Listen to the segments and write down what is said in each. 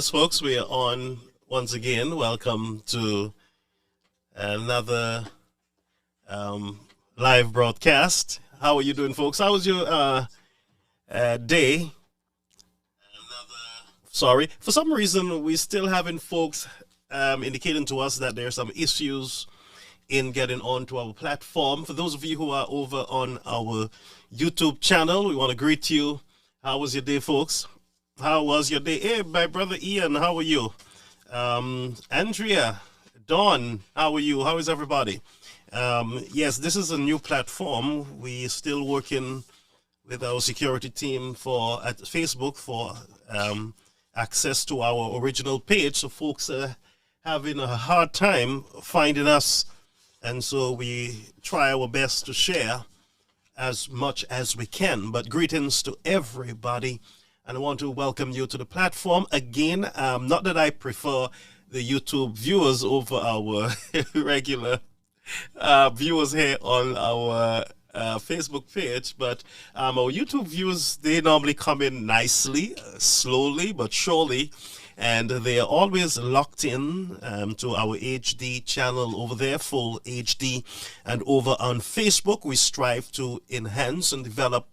Yes, folks, we are on once again. Welcome to another live broadcast. How are you doing, folks? How was your day? Sorry, for some reason, we still having folks indicating to us that there are some issues in getting onto our platform. For those of you who are over on our YouTube channel, we want to greet you. How was your day, folks? How was your day? Hey, my brother Ian, how are you? Andrea, Dawn, how are you? How is everybody? Yes, this is a new platform. We're still working with our security team at Facebook for access to our original page. So folks are having a hard time finding us. And so we try our best to share as much as we can. But greetings to everybody. And I want to welcome you to the platform again. Not that I prefer the YouTube viewers over our regular viewers here on our Facebook page, but our YouTube viewers, they normally come in nicely, slowly but surely, and they are always locked in to our HD channel over there, full HD, and over on Facebook we strive to enhance and develop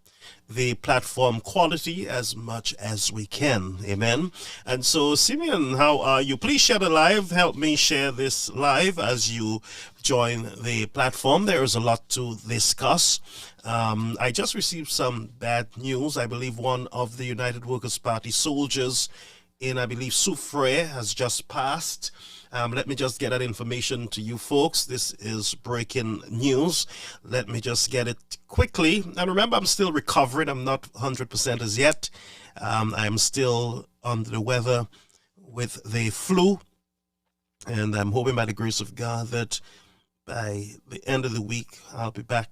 the platform quality as much as we can. Amen. And so, Simeon, how are you? Please share the live. Help me share this live as you join the platform. There is a lot to discuss. I just received some bad news. I believe one of the United Workers' Party soldiers in, I believe, Soufrière has just passed. Let me just get that information to you folks. This is breaking news. Let me just get it quickly. And remember, I'm still recovering. I'm not 100% as yet. I'm still under the weather with the flu. And I'm hoping by the grace of God that by the end of the week, I'll be back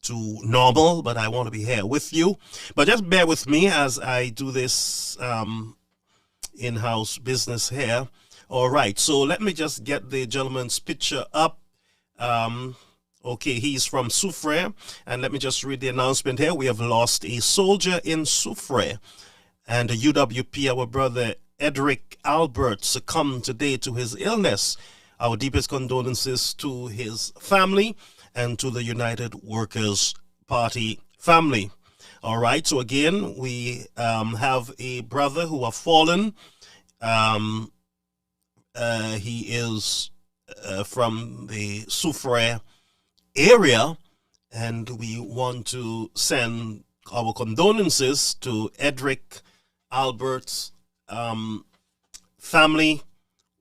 to normal. But I want to be here with you. But just bear with me as I do this in-house business here. All right, so let me just get the gentleman's picture up. Okay, he's from Soufrière, and let me just read the announcement here. We have lost a soldier in Soufrière, and the UWP, our brother Edric Albert, succumbed today to his illness. Our deepest condolences to his family and to the United Workers' Party family. All right, so again, we have a brother who have fallen. He is from the Soufrière area, and we want to send our condolences to Edric Albert's family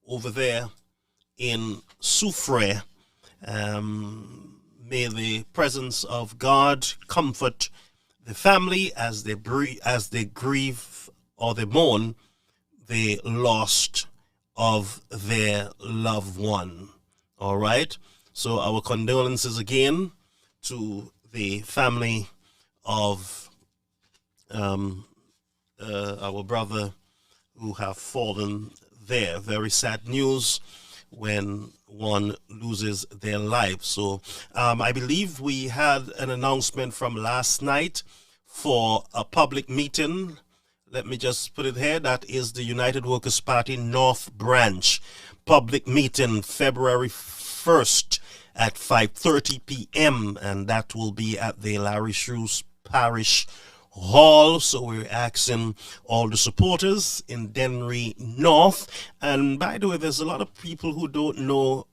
over there in Soufrière. May the presence of God comfort the family as they grieve or they mourn the lost of their loved one. All right, so our condolences again to the family of our brother who have fallen there. Very sad news when one loses their life. So I believe we had an announcement from last night for a public meeting. Let me just put it here. That is the United Workers' Party North Branch public meeting, February 1st at 5:30 p.m. And that will be at the Larry Shrews Parish Hall. So we're asking all the supporters in Dennery North. And by the way, there's a lot of people who don't know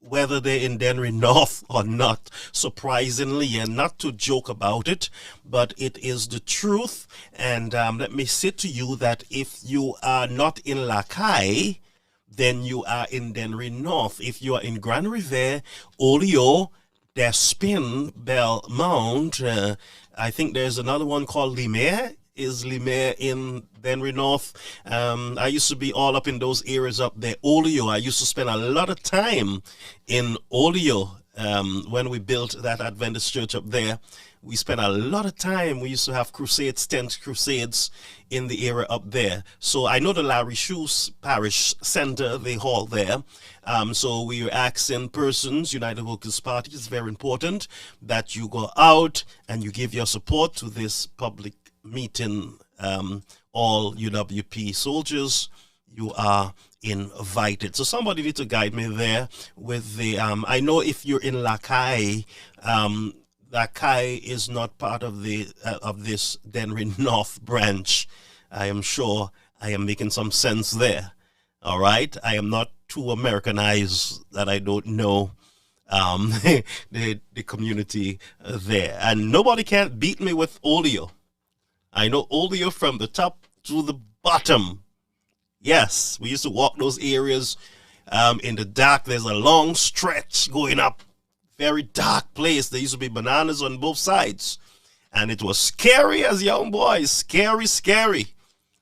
whether they're in Dennery North or not, surprisingly, and not to joke about it, but it is the truth. And let me say to you that if you are not in Lakai, then you are in Dennery North. If you are in Grand River, Olio, Despin, Belmont, I think there's another one called Limer. Is Limer in Dennery North? I used to be all up in those areas up there. Olio, I used to spend a lot of time in Olio when we built that Adventist church up there. We spent a lot of time. We used to have crusades, tent crusades in the area up there. So I know the Larry Shrews Parish Center, the hall there. So we are asking persons, United Workers' Party, it's very important that you go out and you give your support to this public meeting. All UWP soldiers, you are invited. So somebody need to guide me there with the, I know if you're in Lakai, Lakai is not part of the of this Denry North branch. I am sure I am making some sense there. All right, I am not too Americanized that I don't know the community there, and nobody can beat me with Olio. I know Olio from the top to the bottom. Yes, we used to walk those areas in the dark. There's a long stretch going up, very dark place. There used to be bananas on both sides, and it was scary as young boys. Scary, scary.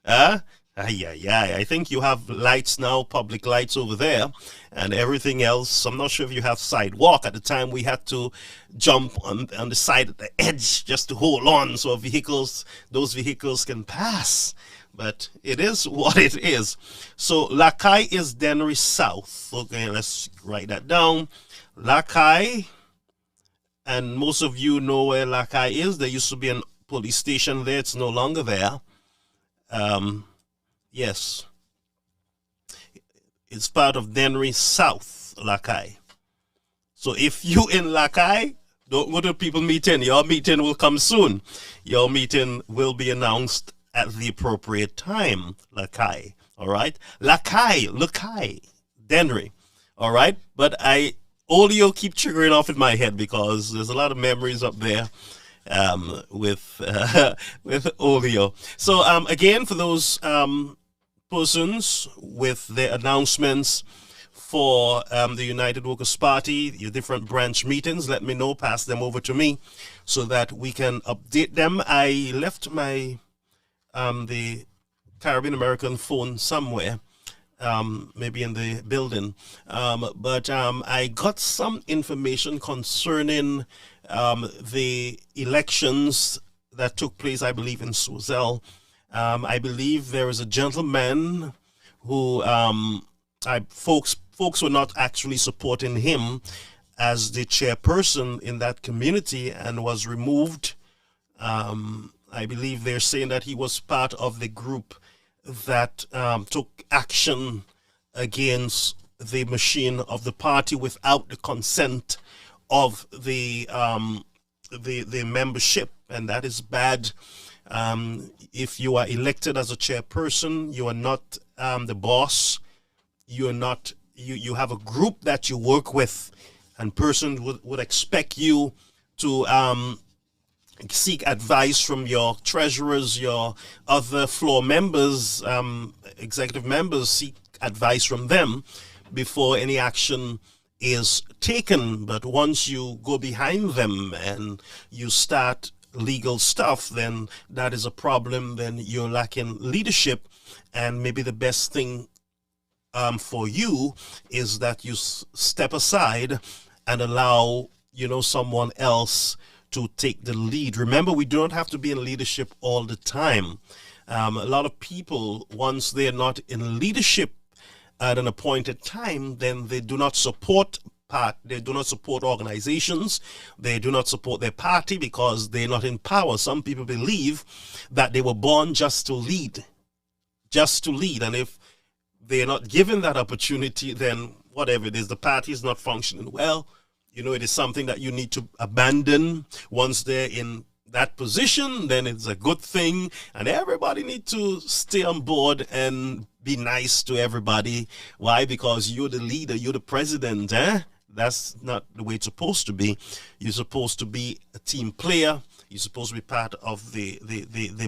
I think you have lights now, public lights over there, and everything else. I'm not sure if you have sidewalk. At the time, we had to jump on the side at the edge just to hold on so those vehicles can pass. But it is what it is. So Lakai is Dennery South. Okay, let's write that down. Lakai, and most of you know where Lakai is. There used to be a police station there. It's no longer there. Yes, it's part of Dennery South, Lakai. So if you in Lakai, don't go to people meeting. Your meeting will come soon. Your meeting will be announced at the appropriate time, Lakai. All right, Lakai, Dennery. All right, but Olio keep triggering off in my head because there's a lot of memories up there with Olio. So again, for those persons with their announcements for the United Workers Party, your different branch meetings, let me know, pass them over to me so that we can update them. I left my the Caribbean American phone somewhere, maybe in the building, but I got some information concerning the elections that took place, I believe, in Swazelle. I believe there is a gentleman who folks were not actually supporting him as the chairperson in that community and was removed. I believe they're saying that he was part of the group that took action against the machine of the party without the consent of the membership, and that is bad. If you are elected as a chairperson, you are not the boss. You are not. You have a group that you work with, and persons would expect you to seek advice from your treasurers, your other floor members, executive members. Seek advice from them before any action is taken. But once you go behind them and you start legal stuff, then that is a problem. Then you're lacking leadership, and maybe the best thing for you is that you step aside and allow someone else to take the lead. Remember, we don't have to be in leadership all the time. A lot of people, once they're not in leadership at an appointed time, then they do not support they do not support organizations. They do not support their party because they're not in power. Some people believe that they were born just to lead. And if they're not given that opportunity, then whatever it is, the party is not functioning well. It is something that you need to abandon. Once they're in that position, then it's a good thing, and everybody need to stay on board and be nice to everybody. Why? Because you're the leader, you're the president, That's not the way it's supposed to be. You're supposed to be a team player. You're supposed to be part of the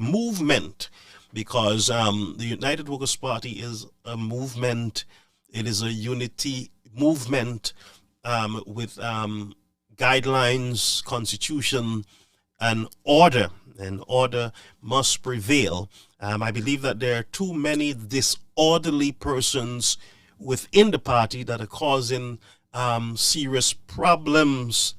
movement, because the United Workers Party is a movement. It is a unity movement with guidelines, constitution, and order. And order must prevail. I believe that there are too many disorderly persons within the party that are causing serious problems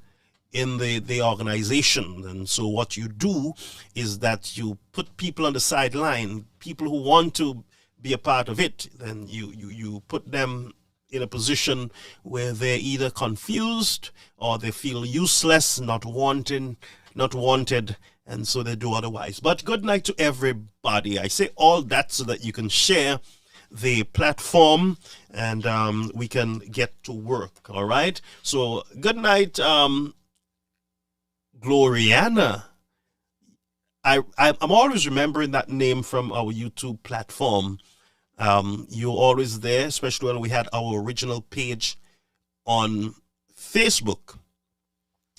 in the organization. And so what you do is that you put people on the sideline, people who want to be a part of it, then you put them in a position where they're either confused or they feel useless, not wanted, and so they do otherwise. But good night to everybody. I say all that so that you can share the platform, and we can get to work. All right. So good night, Gloriana. I'm always remembering that name from our YouTube platform. You're always there, especially when we had our original page on Facebook.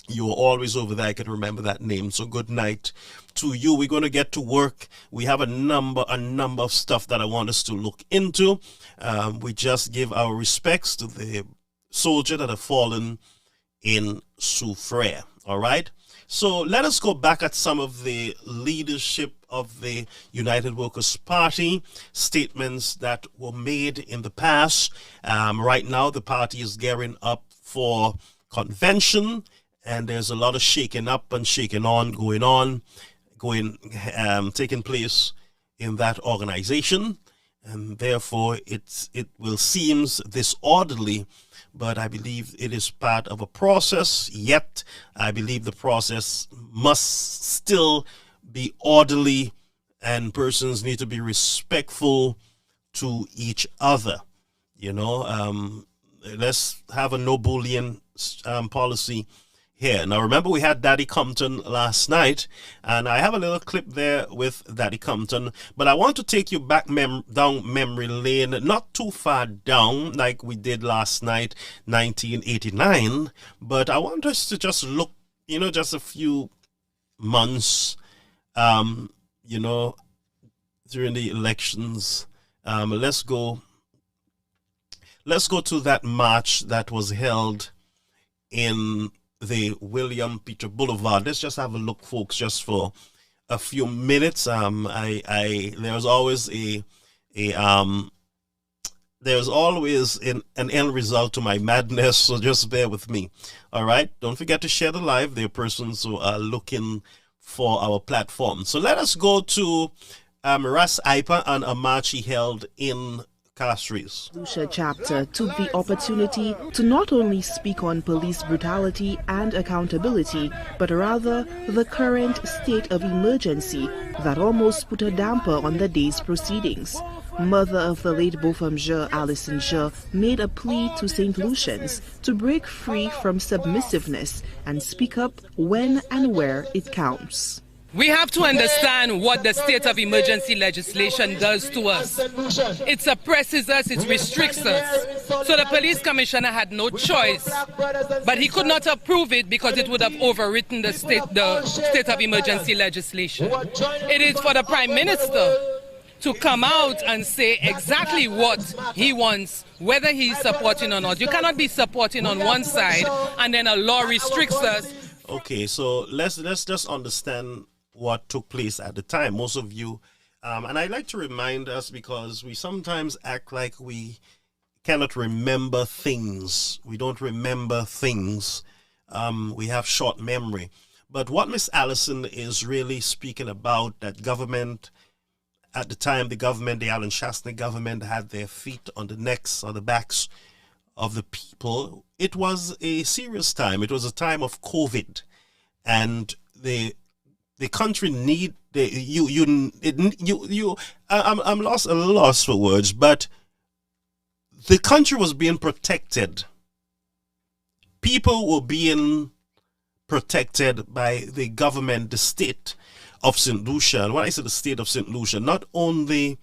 You were always over there. I can remember that name. So good night to you. We're going to get to work. We have a number of stuff that I want us to look into. We just give our respects to the soldier that have fallen in Soufrière. All right. So let us go back at some of the leadership of the United Workers' Party statements that were made in the past. Right now, the party is gearing up for convention, and there's a lot of shaking up and shaking on taking place in that organization, and therefore it will seem disorderly. But I believe it is part of a process, yet I believe the process must still be orderly, and persons need to be respectful to each other. You know, let's have a no bullying policy here. Now, remember, we had Daddy Compton last night, and I have a little clip there with Daddy Compton, but I want to take you back down memory lane, not too far down like we did last night, 1989, but I want us to just look, you know, just a few months, you know, during the elections. Let's go to that march that was held in the William Peter Boulevard. Let's just have a look, folks, just for a few minutes. There's always an end result to my madness, so just bear with me. All right, don't forget to share the live. There are persons who are looking for our platform. So let us go to Ras Ipa and a march he held in Castries. Lucia chapter took the opportunity to not only speak on police brutality and accountability, but rather the current state of emergency that almost put a damper on the day's proceedings. Mother of the late Bofam Je, Alison Je, made a plea to St. Lucians to break free from submissiveness and speak up when and where it counts. We have to understand what the state of emergency legislation does to us. It suppresses us, it restricts us. So the police commissioner had no choice, but he could not approve it because it would have overwritten the state of emergency legislation. It is for the Prime Minister to come out and say exactly what he wants, whether he's supporting or not. You cannot be supporting on one side and then a law restricts us. Okay, so let's just understand what took place at the time. Most of you, and I like to remind us, because we sometimes act like we cannot remember things. We don't remember things. We have short memory. But what Miss Allison is really speaking about, that government, at the time, the Alan Shastney government had their feet on the necks or the backs of the people. It was a serious time. It was a time of COVID, and the country I'm lost for words, but the country was being protected. People were being protected by the government, the state of St. Lucia. And when I say the state of St. Lucia, not only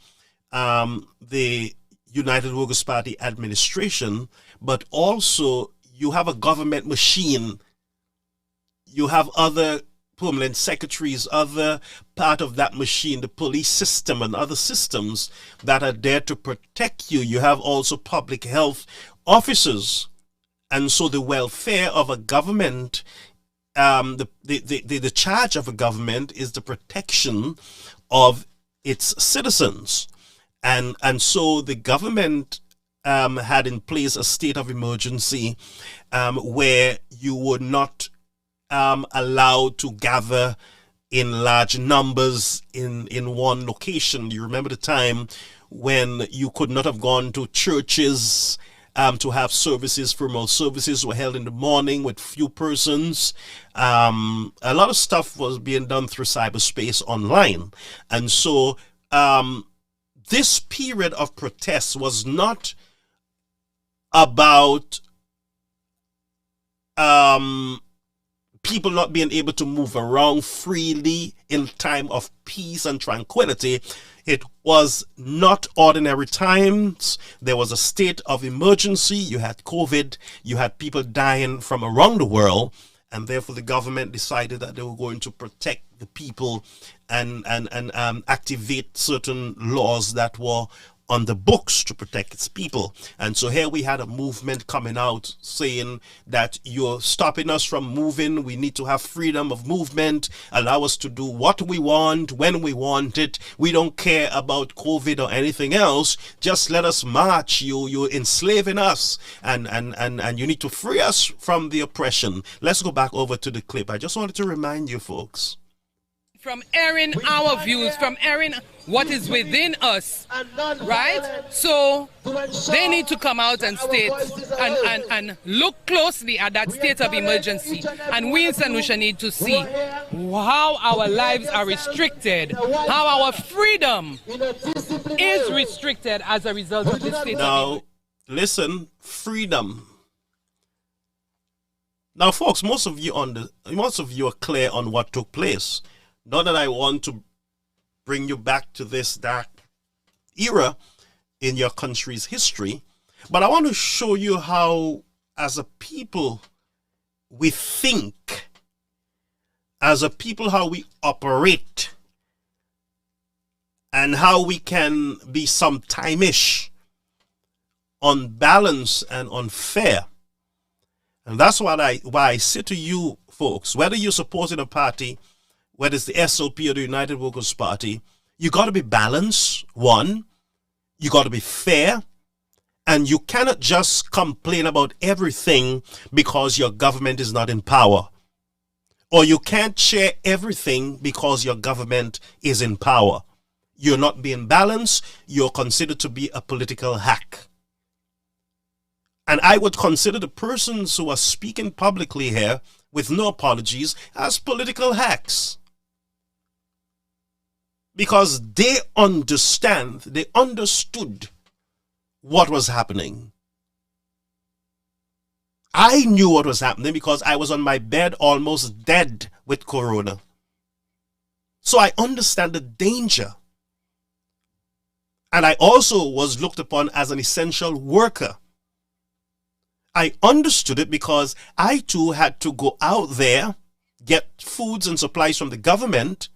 the United Workers' Party administration, but also you have a government machine. You have other permanent secretaries, other part of that machine, the police system and other systems that are there to protect you. You have also public health officers. And so the welfare of a government, the charge of a government is the protection of its citizens. And so the government had in place a state of emergency where you were not allowed to gather in large numbers in one location. You remember the time when you could not have gone to churches to have services. Formal services were held in the morning with few persons. A lot of stuff was being done through cyberspace online. And so this period of protest was not about people not being able to move around freely in time of peace and tranquility. It was not ordinary times. There was a state of emergency. You had COVID. You had people dying from around the world. And therefore, the government decided that they were going to protect the people and activate certain laws that were on the books to protect its people. And so here we had a movement coming out saying that you're stopping us from moving. We need to have freedom of movement. Allow us to do what we want, when we want it. We don't care about COVID or anything else. Just let us march. You're enslaving us, and you need to free us from the oppression. Let's go back over to the clip. I just wanted to remind you folks. From airing our views, from airing what is within us, right? So they need to come out and state and look closely at that state of emergency. And we in St. Lucia need to see how our lives are restricted, how our freedom is restricted as a result of this state of emergency. Now, listen, freedom. Now, folks, most of you are clear on what took place. Not that I want to bring you back to this dark era in your country's history, but I want to show you how, as a people, we think, as a people, how we operate, and how we can be sometime-ish unbalanced and unfair. And that's why I say to you folks, whether you're supporting a party, whether it's the SLP or the United Workers' Party, you got to be balanced, one. You got to be fair. And you cannot just complain about everything because your government is not in power. Or you can't share everything because your government is in power. You're not being balanced. You're considered to be a political hack. And I would consider the persons who are speaking publicly here with no apologies as political hacks. Because they understood what was happening. I knew what was happening because I was on my bed almost dead with corona. So I understand the danger. And I also was looked upon as an essential worker. I understood it because I too had to go out there, get foods and supplies from the government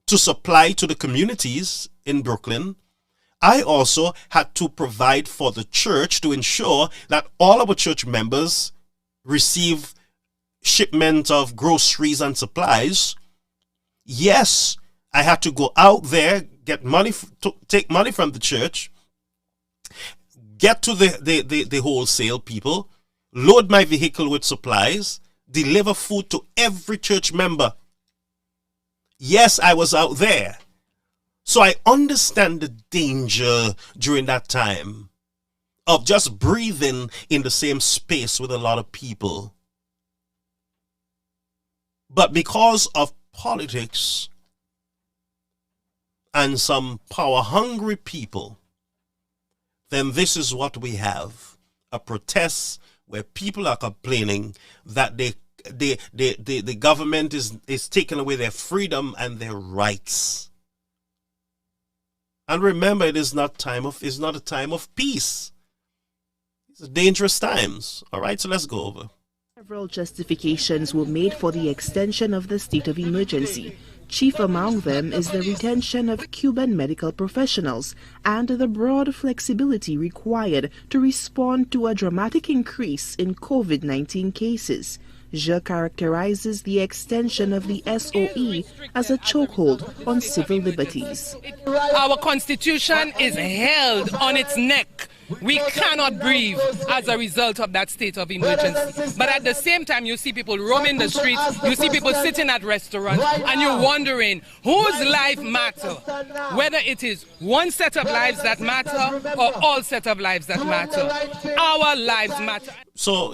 to supply to the communities in Brooklyn. I also had to provide for the church to ensure that all our church members receive shipment of groceries and supplies. Yes, I had to go out there, get money, take money from the church, get to the wholesale people, load my vehicle with supplies, deliver food to every church member. Yes, I was out there. So I understand the danger during that time of just breathing in the same space with a lot of people. But because of politics and some power-hungry people, then this is what we have. A protest where people are complaining that the government is taking away their freedom and their rights. And remember, it's not a time of peace. It's dangerous times. All right, so let's go over. Several justifications were made for the extension of the state of emergency. Chief among them is the retention of Cuban medical professionals and the broad flexibility required to respond to a dramatic increase in COVID-19 cases. Je characterizes the extension of the SOE as a chokehold on civil liberties. Our constitution is held on its neck. We cannot breathe as a result of that state of emergency. But at the same time, you see people roaming the streets, you see people sitting at restaurants, and you're wondering whose life matters, whether it is one set of lives that matter or all set of lives that matter. Our lives matter. So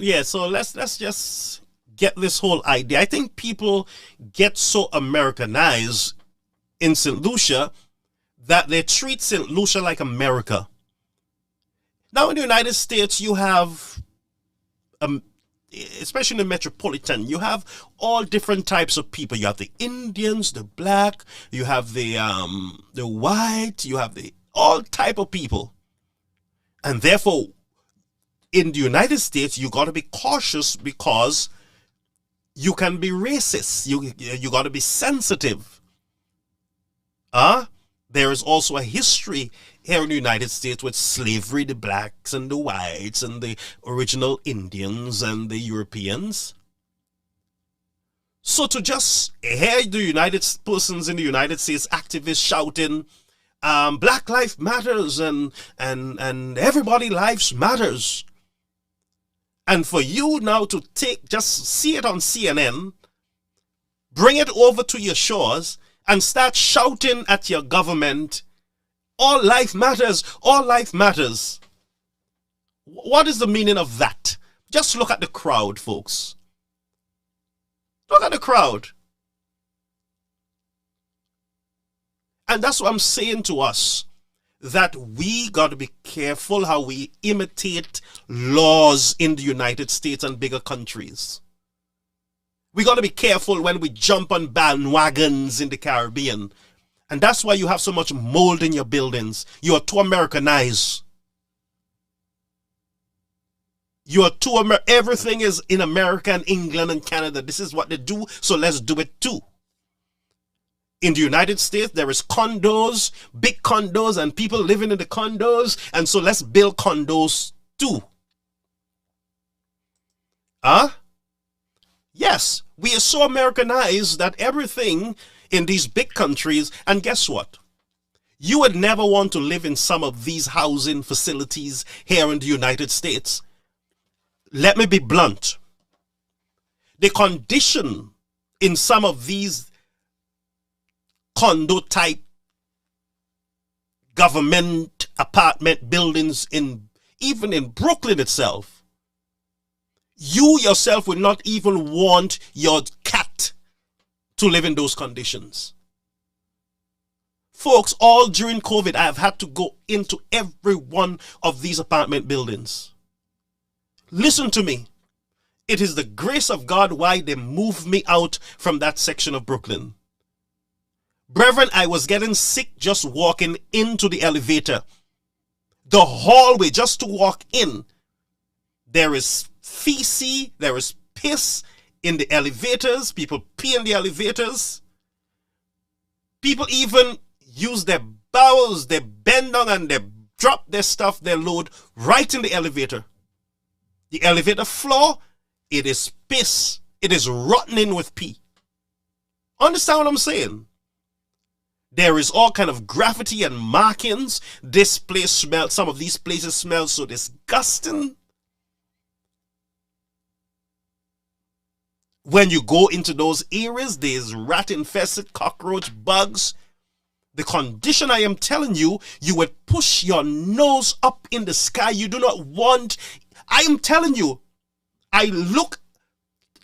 let's just get this whole idea. I think people get so Americanized in St. Lucia that they treat St. Lucia like America. Now in the United States, you have, especially in the metropolitan, you have all different types of people. You have the Indians, the black, you have the white, you have the all type of people. And therefore, in the United States, you got to be cautious because you can be racist. You got to be sensitive. There is also a history here in the United States with slavery, the blacks and the whites and the original Indians and the Europeans. So to just hear the persons in the United States activists shouting, Black Lives Matters and everybody lives matters. And for you now to just see it on CNN, bring it over to your shores and start shouting at your government, all life matters, all life matters. What is the meaning of that? Just look at the crowd, folks. Look at the crowd. And that's what I'm saying to us, that we got to be careful how we imitate laws in the United States and bigger countries. We got to be careful when we jump on bandwagons in the Caribbean. And that's why you have so much mold in your buildings. You are too Americanized. You are too everything is in America and England and Canada. This is what they do, so let's do it too. In the United States, there is condos, big condos, and people living in the condos, and so let's build condos too. Yes, we are so Americanized that everything in these big countries, and guess what? You would never want to live in some of these housing facilities here in the United States. Let me be blunt. The condition in some of these condo type government apartment buildings even in Brooklyn itself, you yourself would not even want your cat to live in those conditions. Folks, all during COVID, I have had to go into every one of these apartment buildings. Listen to me. It is the grace of God why they moved me out from that section of Brooklyn. Brethren, I was getting sick just walking into the elevator. The hallway, just to walk in, there is feces, there is piss in the elevators. People pee in the elevators. People even use their bowels, they bend down and they drop their stuff, their load, right in the elevator. The elevator floor, it is piss. It is rotting with pee. Understand what I'm saying? There is all kind of graffiti and markings. This place smells, some of these places smell so disgusting. When you go into those areas, there's rat-infested, cockroach, bugs. The condition, I am telling you, you would push your nose up in the sky. You do not want, I am telling you, I look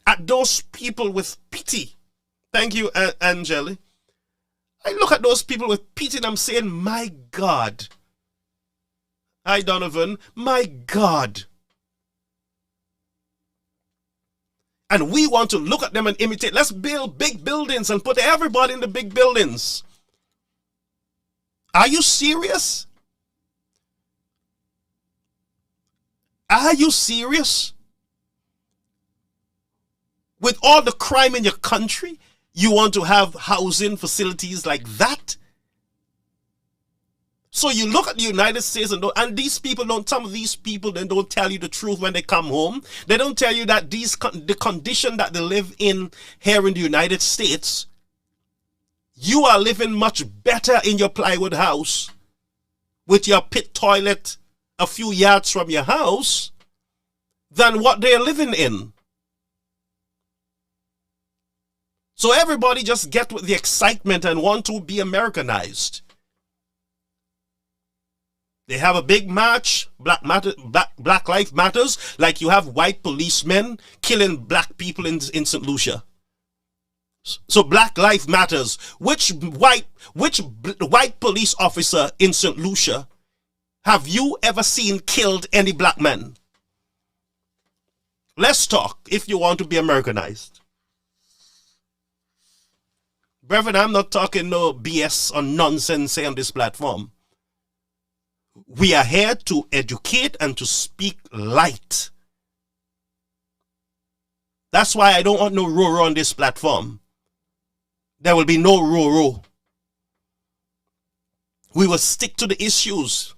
at those people with pity. Thank you, Angeli. I look at those people with pity and I'm saying, my God. Hi, Donovan. My God. And we want to look at them and imitate. Let's build big buildings and put everybody in the big buildings. Are you serious? Are you serious? With all the crime in your country, you want to have housing facilities like that? So you look at the United States and these people don't, some of these people then don't tell you the truth when they come home. They don't tell you that the condition that they live in here in the United States, you are living much better in your plywood house with your pit toilet a few yards from your house than what they're living in. So everybody just get with the excitement and want to be Americanized. They have a big march, Black Lives Matters, like you have white policemen killing black people in St. Lucia. So Black Lives Matters. Which white police officer in St. Lucia have you ever seen killed any black man? Let's talk if you want to be Americanized. Brethren, I'm not talking no BS or nonsense on this platform. We are here to educate and to speak light. That's why I don't want no roar on this platform. There will be no roar. We will stick to the issues.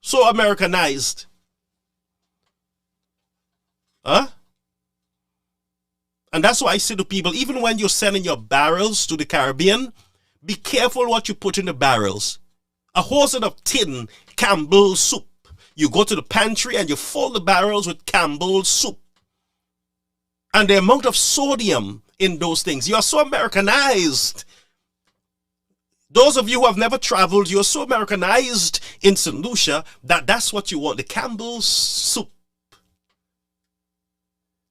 So Americanized. Huh? And that's why I say to people, even when you're sending your barrels to the Caribbean, be careful what you put in the barrels. A whole set of tin Campbell's soup. You go to the pantry and you fill the barrels with Campbell's soup. And the amount of sodium in those things. You are so Americanized. Those of you who have never traveled, you're so Americanized in St. Lucia that that's what you want. The Campbell's soup.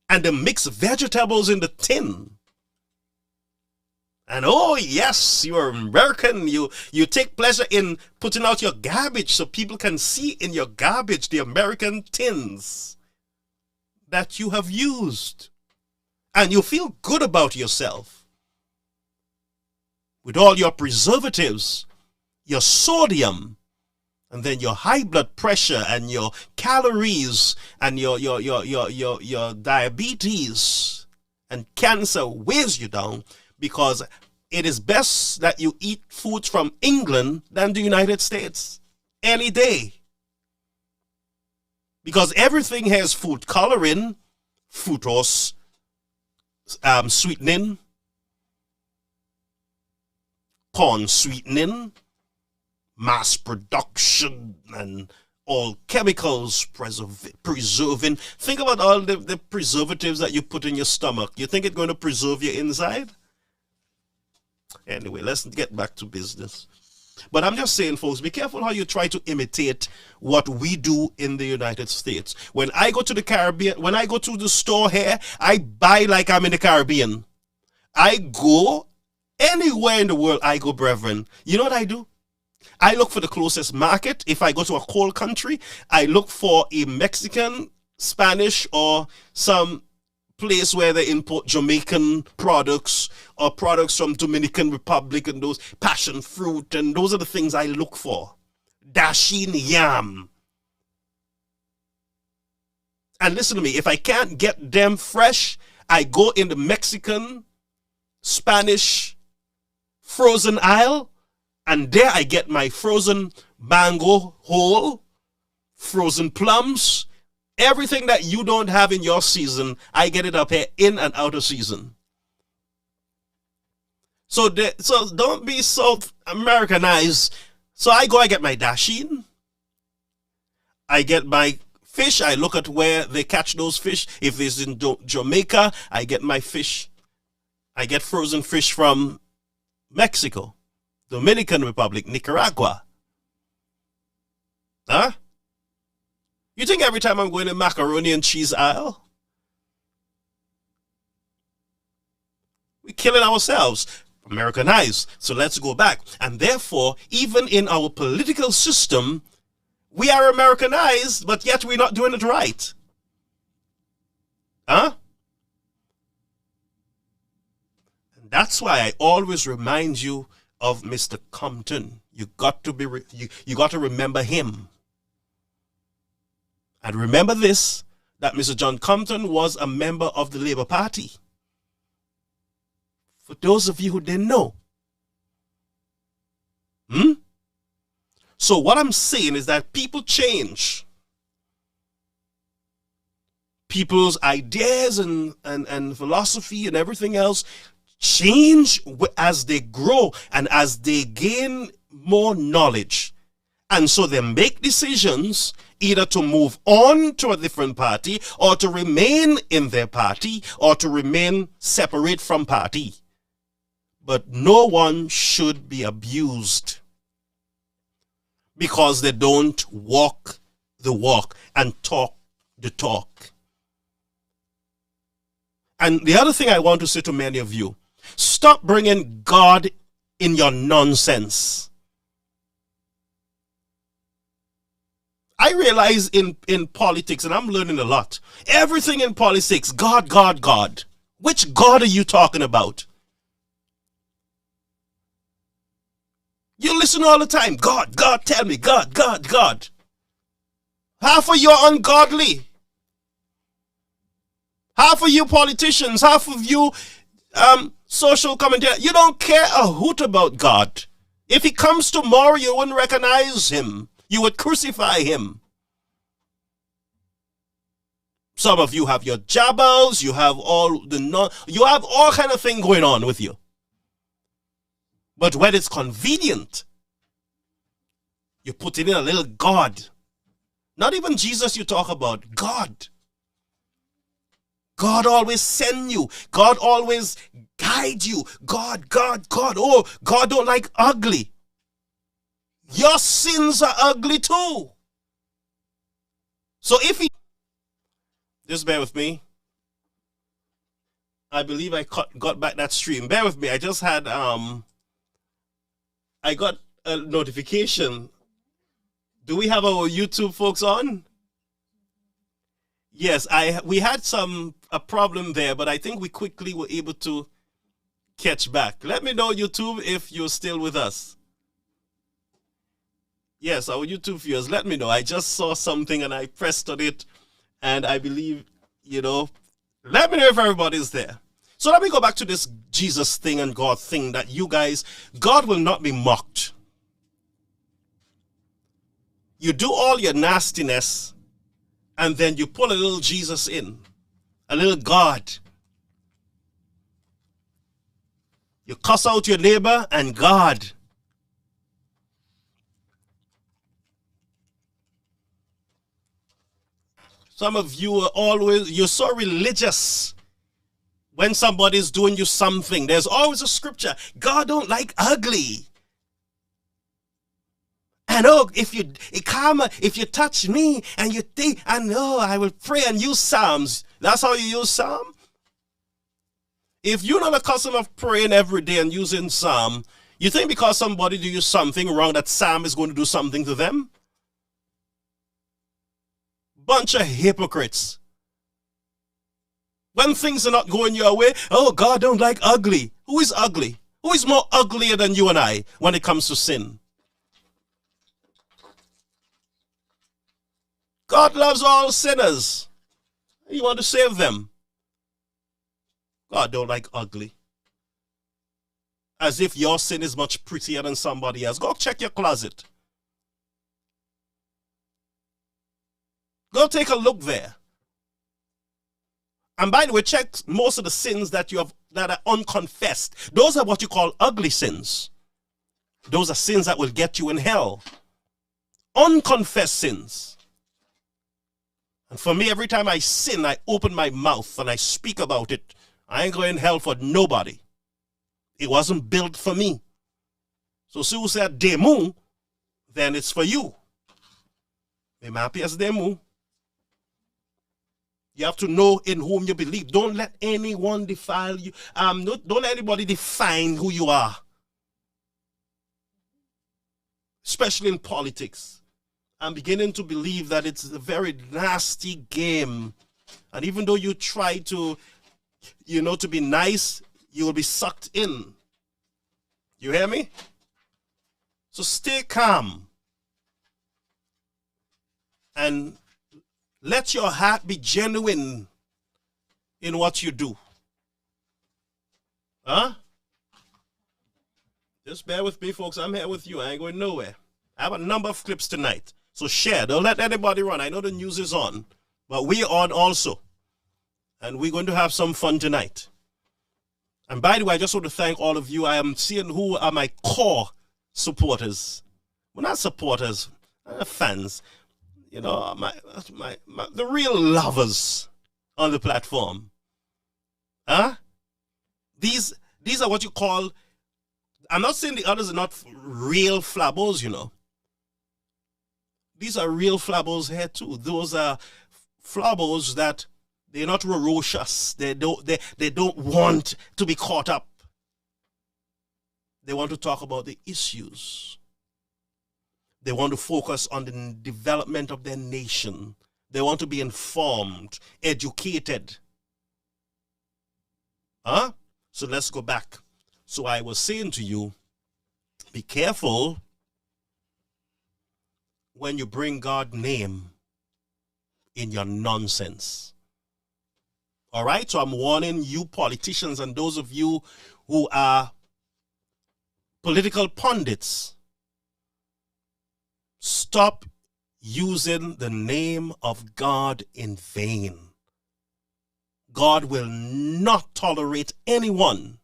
And the mixed vegetables in the tin. And oh yes, you're American. You take pleasure in putting out your garbage so people can see in your garbage the American tins that you have used. And you feel good about yourself. With all your preservatives, your sodium, and then your high blood pressure and your calories and your diabetes and cancer weighs you down, because it is best that you eat foods from England than the United States any day. Because everything has food coloring, fructose, sweetening, corn sweetening, mass production, and all chemicals preserving. Think about all the preservatives that you put in your stomach. You think it's going to preserve your inside? Anyway, let's get back to business. But I'm just saying, folks, be careful how you try to imitate what we do in the United States. When I go to the Caribbean, when I go to the store here, I buy like I'm in the Caribbean. I go anywhere in the world, I go, brethren. You know what I do? I look for the closest market. If I go to a cold country, I look for a Mexican, Spanish, or some place where they import Jamaican products or products from Dominican Republic and those passion fruit, and those are the things I look for. Dasheen yam. And listen to me, if I can't get them fresh, I go in the Mexican, Spanish frozen aisle, and there I get my frozen mango whole, frozen plums, everything that you don't have in your season, I get it up here in and out of season. So don't be so Americanized. So I get my dasheen. I get my fish. I look at where they catch those fish. If it's in Jamaica, I get my fish. I get frozen fish from Mexico, Dominican Republic, Nicaragua. Huh? You think every time I'm going to macaroni and cheese aisle? We're killing ourselves. Americanized. So let's go back. And therefore, even in our political system, we are Americanized, but yet we're not doing it right. Huh? And that's why I always remind you of Mr. Compton. You got to remember him. And remember this, that Mr. John Compton was a member of the Labour Party. For those of you who didn't know. So what I'm saying is that people change. People's ideas and philosophy and everything else change as they grow and as they gain more knowledge. And so they make decisions either to move on to a different party or to remain in their party or to remain separate from party. But no one should be abused because they don't walk the walk and talk the talk. And the other thing I want to say to many of you, Stop bringing God in your nonsense. I realize in politics, and I'm learning a lot, everything in politics, God, God, God. Which God are you talking about? You listen all the time, God, God, tell me, God, God, God. Half of you are ungodly. Half of you politicians, half of you social commentators, you don't care a hoot about God. If he comes tomorrow, you wouldn't recognize him. You would crucify him. Some of you have your jabbers, you have you have all kind of thing going on with you. But when it's convenient, you put in a little God. Not even Jesus you talk about, God. God always send you. God always guide you. God, God, God. Oh, God don't like ugly. Your sins are ugly too. So if he... Just bear with me. I believe I got back that stream. Bear with me. I just had... I got a notification. Do we have our YouTube folks on? Yes, we had a problem there, but I think we quickly were able to catch back. Let me know, YouTube, if you're still with us. Yes, our YouTube viewers, let me know. I just saw something and I pressed on it, and I believe, let me know if everybody's there. So let me go back to this Jesus thing and God thing that you guys, God will not be mocked. You do all your nastiness, and then you pull a little Jesus in, a little God. You cuss out your neighbor and God. Some of you are you're so religious. When somebody's doing you something, there's always a scripture. God don't like ugly. And if you touch me and you think, I will pray and use Psalms. That's how you use Psalm? If you're not accustomed of praying every day and using Psalm, you think because somebody do you something wrong that Psalm is going to do something to them? Bunch of hypocrites. When things are not going your way, God don't like ugly. Who is ugly? Who is more uglier than you and I when it comes to sin? God loves all sinners. You want to save them. God don't like ugly. As if your sin is much prettier than somebody else. Go check your closet. Go take a look there. And by the way, check most of the sins that are unconfessed. Those are what you call ugly sins. Those are sins that will get you in hell. Unconfessed sins. And for me, every time I sin, I open my mouth and I speak about it. I ain't going to hell for nobody. It wasn't built for me. So Sue said, Demu, then it's for you. I'm happy as Demu. You have to know in whom you believe. Don't let anyone defile you. Don't let anybody define who you are. Especially in politics. I'm beginning to believe that it's a very nasty game. And even though you try to, to be nice, you will be sucked in. You hear me? So stay calm. And let your heart be genuine in what you do. Huh? Just bear with me, folks. I'm here with you. I ain't going nowhere. I have a number of clips tonight. So share. Don't let anybody run. I know the news is on. But we're on also. And we're going to have some fun tonight. And by the way, I just want to thank all of you. I am seeing who are my core supporters. Well, not supporters, fans. The real lovers on the platform. Huh? These are what you call, I'm not saying the others are not real flabos, These are real flabos here too. Those are flabos that they're not ferocious. They don't want to be caught up They want to talk about the issues. They want to focus on the development of their nation. They want to be informed, educated. Huh? So let's go back. So I was saying to you, be careful when you bring God's name in your nonsense. All right? So I'm warning you politicians and those of you who are political pundits. Stop using the name of God in vain. God will not tolerate anyone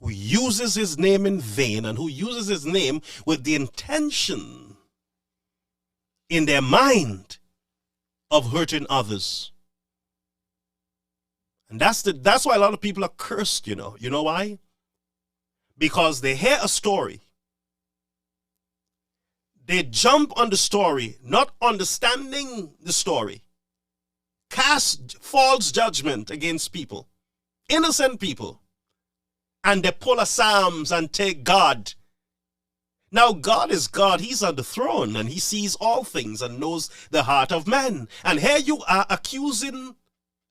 who uses his name in vain and who uses his name with the intention in their mind of hurting others. And that's why a lot of people are cursed, you know. You know why? Because they hear a story. They jump on the story, not understanding the story. Cast false judgment against people, innocent people. And they pull a Psalms and take God. Now God is God. He's on the throne and he sees all things and knows the heart of man. And here you are accusing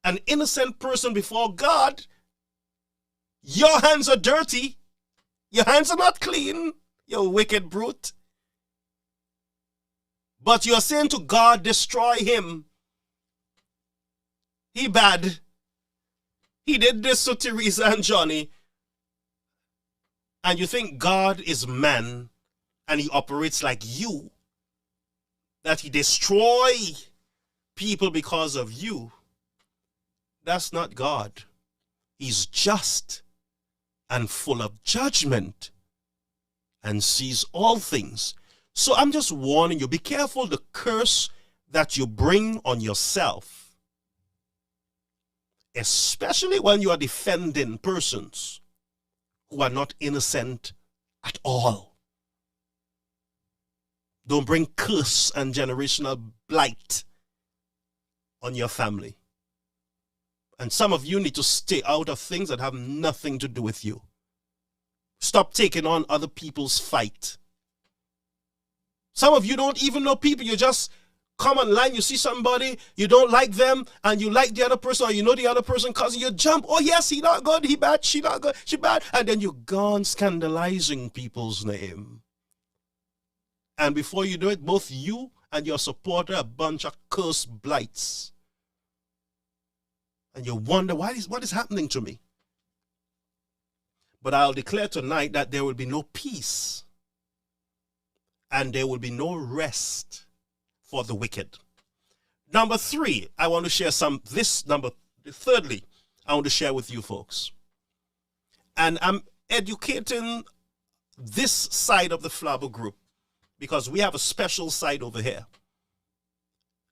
an innocent person before God. Your hands are dirty. Your hands are not clean, you wicked brute. But you're saying to God, destroy him. He bad. He did this to Teresa and Johnny. And you think God is man and he operates like you, that he destroy people because of you. That's not God. He's just and full of judgment and sees all things. So I'm just warning you, be careful the curse that you bring on yourself, especially when you are defending persons who are not innocent at all. Don't bring curse and generational blight on your family. And some of you need to stay out of things that have nothing to do with you. Stop taking on other people's fight. Some of you don't even know people. You just come online, you see somebody, you don't like them, and you like the other person, or you know the other person, cousin, you jump, oh yes, he not good, he bad, she not good, she bad, and then you gone scandalizing people's name. And before you do it, both you and your supporter are a bunch of cursed blights. And you wonder, what is happening to me? But I'll declare tonight that there will be no peace and there will be no rest for the wicked. Number three, I want to share thirdly, I want to share with you folks. And I'm educating this side of the Flabo group because we have a special side over here.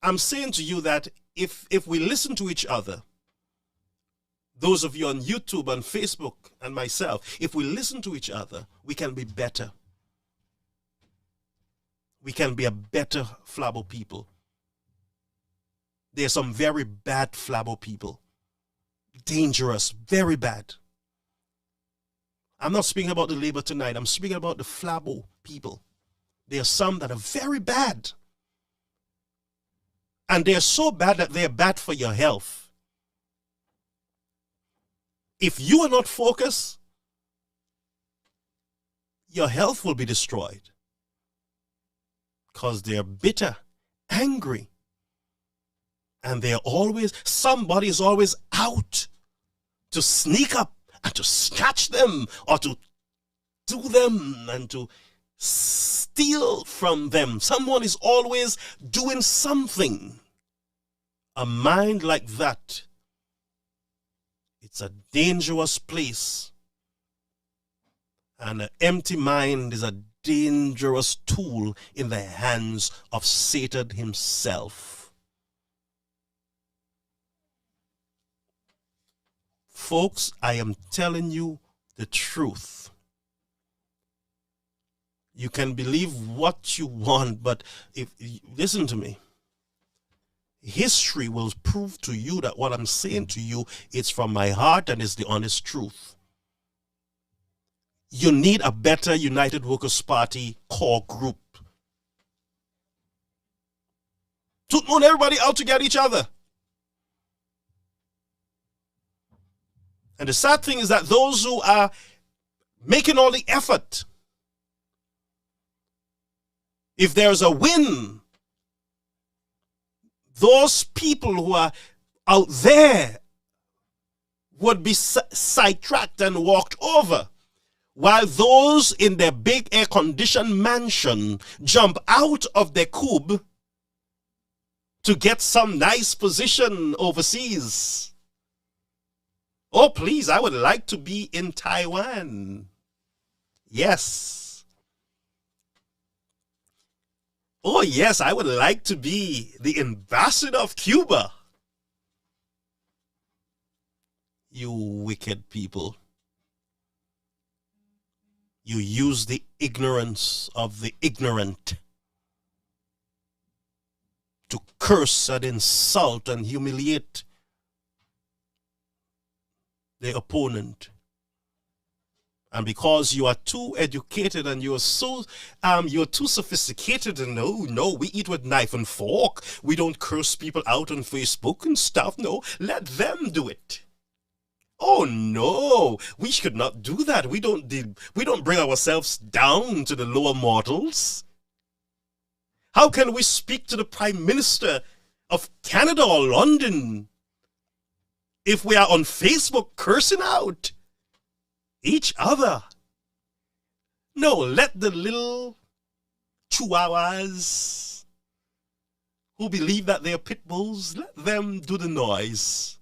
I'm saying to you that if we listen to each other, those of you on YouTube and Facebook and myself, if we listen to each other, we can be better. We can be a better Flabo people. There are some very bad Flabo people. Dangerous, very bad. I'm not speaking about the labor tonight. I'm speaking about the Flabo people. There are some that are very bad. And they're so bad that they're bad for your health. If you are not focused, your health will be destroyed. Because they're bitter, angry. And somebody is always out to sneak up and to snatch them or to do them and to steal from them. Someone is always doing something. A mind like that, it's a dangerous place. And an empty mind is a dangerous tool in the hands of Satan himself. Folks, I am telling you the truth. You can believe what you want, but listen to me. History will prove to you that what I'm saying to you is from my heart and is the honest truth. you need a better United Workers' Party core group. To want everybody out to get each other. And the sad thing is that those who are making all the effort, if there's a win, those people who are out there would be sidetracked and walked over, while those in their big air-conditioned mansion jump out of their cube to get some nice position overseas. Oh, please, I would like to be in Taiwan. Yes. Oh, yes, I would like to be the ambassador of Cuba. You wicked people. You use the ignorance of the ignorant to curse and insult and humiliate the opponent. And because you are too educated and you're too sophisticated, and no, we eat with knife and fork. We don't curse people out on Facebook and stuff. No, let them do it. Oh no, we should not do that. We don't bring ourselves down to the lower mortals. How can we speak to the Prime Minister of Canada or London if we are on Facebook cursing out each other? No, let the little chihuahuas who believe that they are pit bulls, let them do the noise.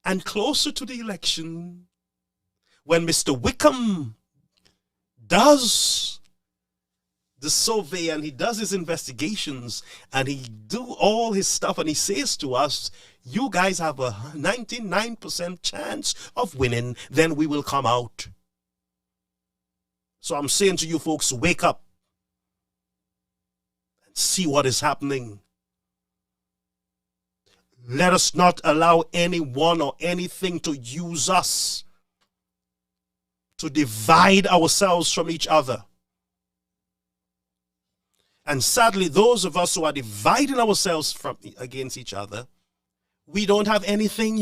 And closer to the election, when Mr. Wickham does the survey and he does his investigations and he do all his stuff and he says to us, you guys have a 99% chance of winning, then we will come out. So I'm saying to you folks, wake up and see what is happening. Let us not allow anyone or anything to use us to divide ourselves from each other. And sadly, those of us who are dividing ourselves against each other, we don't have anything,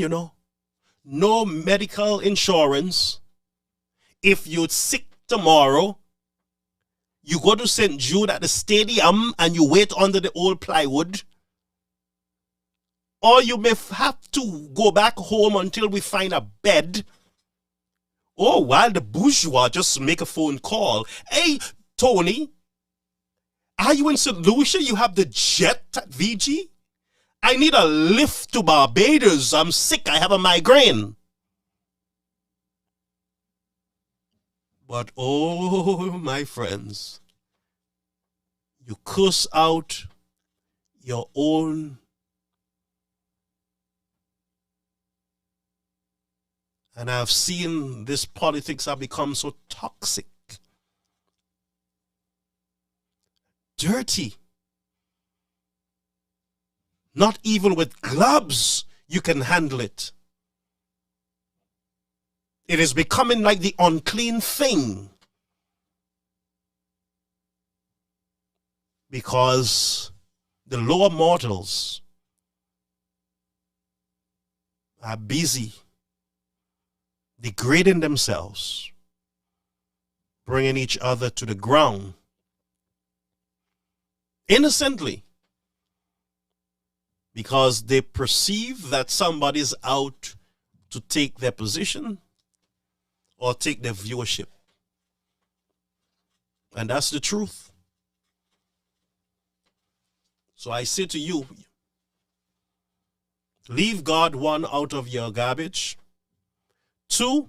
no medical insurance. If you're sick tomorrow, you go to St. Jude at the stadium and you wait under the old plywood. Or you may have to go back home until we find a bed. Or while the bourgeois just make a phone call. Hey, Tony, are you in St. Lucia? You have the jet at VG? I need a lift to Barbados. I'm sick. I have a migraine. But oh, my friends, you curse out your own and I've seen this politics have become so toxic, dirty. Not even with gloves you can handle it. It is becoming like the unclean thing. Because the lower mortals are busy degrading themselves, bringing each other to the ground innocently because they perceive that somebody's out to take their position or take their viewership. And that's the truth. So I say to you, leave God, one, out of your garbage. 2,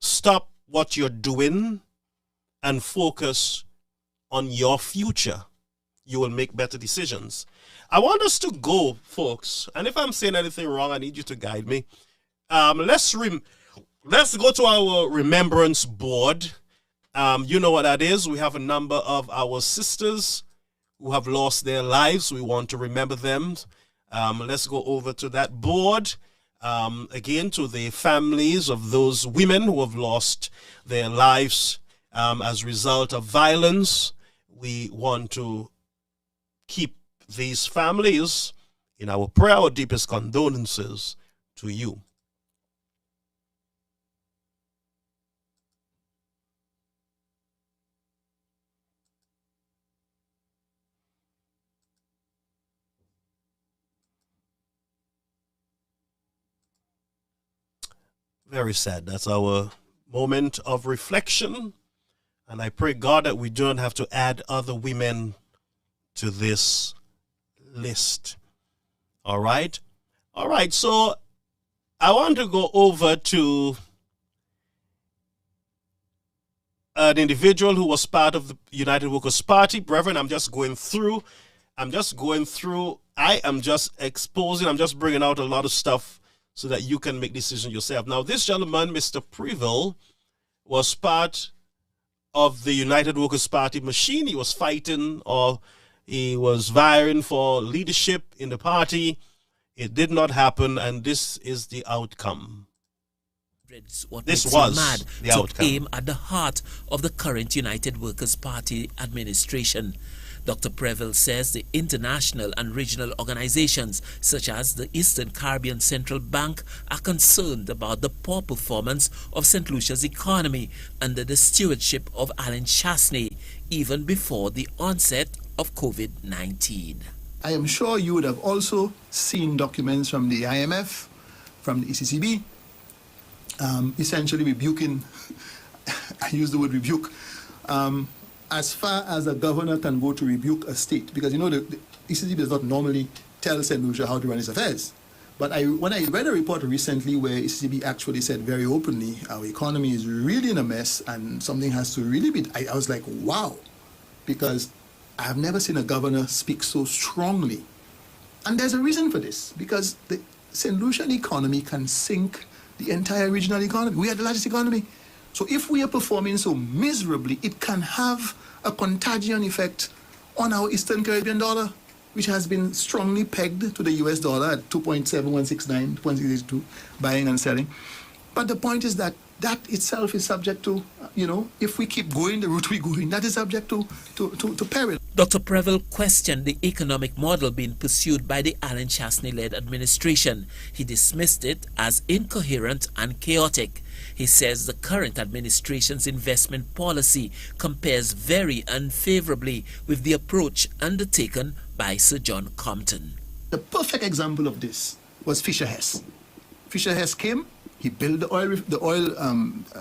stop what you're doing and focus on your future. You will make better decisions. I want us to go, folks, and if I'm saying anything wrong, I need you to guide me. Let's go to our remembrance board. You know what that is. We have a number of our sisters who have lost their lives. We want to remember them. Let's go over to that board. again, to the families of those women who have lost their lives as a result of violence. We want to keep these families in our prayer, our deepest condolences to you. Very sad. That's our moment of reflection. And I pray, God, that we don't have to add other women to this list. All right? All right, so I want to go over to an individual who was part of the United Workers' Party. Brethren, I'm just going through. I am just exposing. I'm just bringing out a lot of stuff so that you can make decisions yourself. Now, this gentleman, Mr. Preville, was part of the United Workers' Party machine. He was fighting, or he was vying for leadership in the party. It did not happen, and this is the outcome. This was the outcome. Aim at the heart of the current United Workers' Party administration. Dr. Preville says the international and regional organizations such as the Eastern Caribbean Central Bank are concerned about the poor performance of St. Lucia's economy under the stewardship of Alan Chasney, even before the onset of COVID-19. I am sure you would have also seen documents from the IMF, from the ECCB, essentially rebuking, I use the word rebuke, as far as a governor can go to rebuke a state, because you know the ECCB does not normally tell St. Lucia how to run its affairs. But when I read a report recently where ECCB actually said very openly, our economy is really in a mess and something has to really be, I was like, wow, because I have never seen a governor speak so strongly. And there's a reason for this, because the St. Lucian economy can sink the entire regional economy. We are the largest economy. So if we are performing so miserably, it can have a contagion effect on our Eastern Caribbean dollar, which has been strongly pegged to the US dollar at 2.7169, 2.62, buying and selling. But the point is that that itself is subject to, if we keep going the route we're going, that is subject to peril. Dr. Preville questioned the economic model being pursued by the Alan Chasney-led administration. He dismissed it as incoherent and chaotic. He says the current administration's investment policy compares very unfavorably with the approach undertaken by Sir John Compton. The perfect example of this was Fisher Hess. Fisher Hess came, he built the oil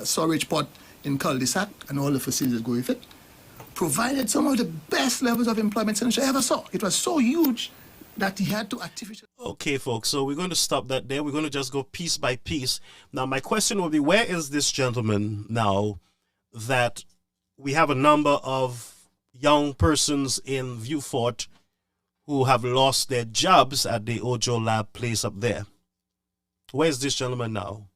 storage port in Cul-de-Sac and all the facilities go with it, provided some of the best levels of employment St. Lucia ever saw. It was so huge that he had to artificially... Okay, folks, so we're going to stop that there. We're going to just go piece by piece. Now, my question will be, where is this gentleman now that we have a number of young persons in Vieux-Fort who have lost their jobs at the Ojo Lab place up there? Where is this gentleman now?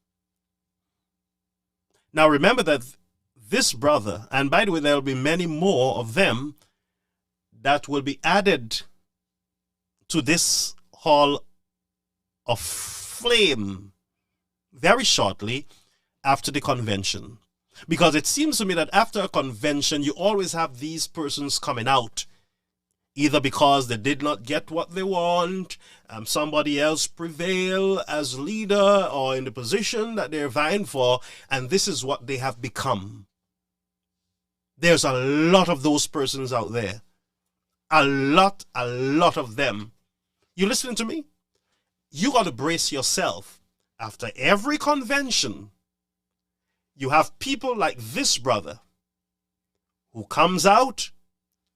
Now, remember that this brother, and by the way, there will be many more of them that will be added to this hall of flame very shortly after the convention. Because it seems to me that after a convention, you always have these persons coming out, either because they did not get what they want, somebody else prevail as leader or in the position that they're vying for, and this is what they have become. There's a lot of those persons out there. A lot of them. You listening to me? You got to brace yourself. After every convention, you have people like this brother who comes out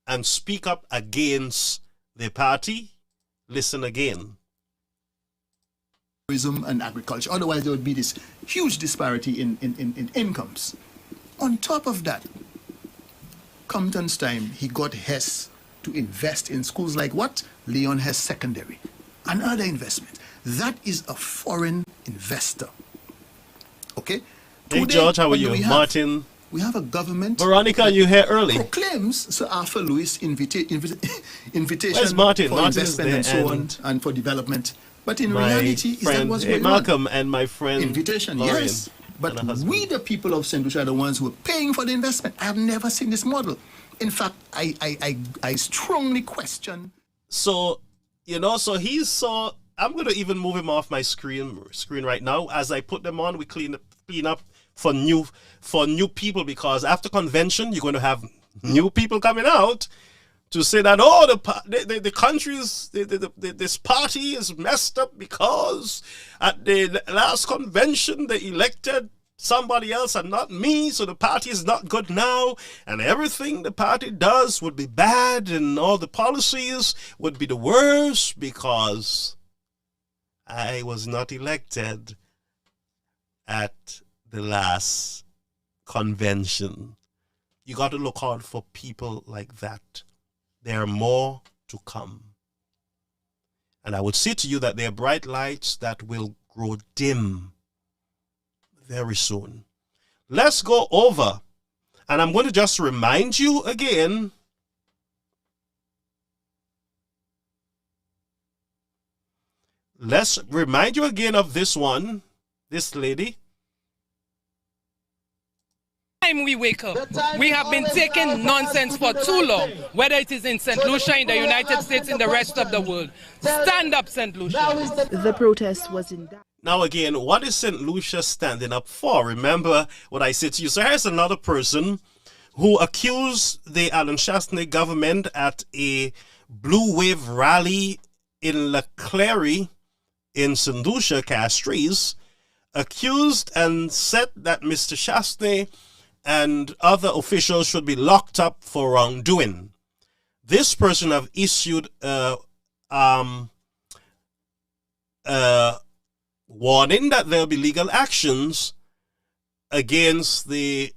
and speak up against the party. Listen again. Tourism and agriculture. Otherwise, there would be this huge disparity in incomes. On top of that, Compton's time, he got Hess to invest in schools like what? Leon Hess Secondary and other investments. That is a foreign investor. Okay? Hey, Today, George, how are you? We Martin. We have a government. Veronica, you here early? Proclaims Sir Arthur Lewis invitation Where's Martin? for Martin is investment there and so on, and for development But in my reality, is that friend, what's hey, going Malcolm, and my friend on? Invitation, Lauren, yes. But and her husband. we, the people of St. Lucia, are the ones who are paying for the investment. I have never seen this model. In fact, I strongly question. So, so I'm going to even move him off my screen right now. As I put them on, we clean up for new people, because after convention, you're going to have new people coming out to say that, the country's, this party is messed up because at the last convention they elected somebody else and not me, so the party is not good now, and everything the party does would be bad, and all the policies would be the worst because I was not elected at the last convention. You got to look out for people like that. There are more to come. And I would say to you that they are bright lights that will grow dim very soon. Let's go over, and I'm going to just remind you again. Let's remind you again of this lady. Time we wake up, we have been taking nonsense for too long, whether it is in St. Lucia, in the United States, in the rest of the world. Stand up, St. Lucia. The protest was in doubt. Now again, what is St. Lucia standing up for? Remember what I said to you. So here's another person who accused the Alan Chastney government at a Blue Wave rally in La Clary in St. Lucia, Castries, accused and said that Mr. Chastney and other officials should be locked up for wrongdoing. This person have issued warning that there'll be legal actions against the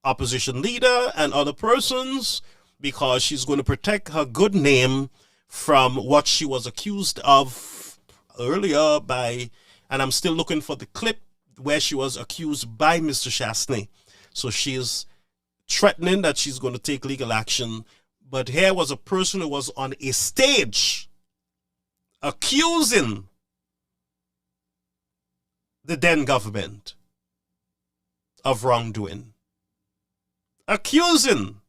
opposition leader and other persons because she's going to protect her good name from what she was accused of earlier and I'm still looking for the clip where she was accused by Mr. Chastney. So she's threatening that she's going to take legal action. But here was a person who was on a stage accusing the then government of wrongdoing. Accusing.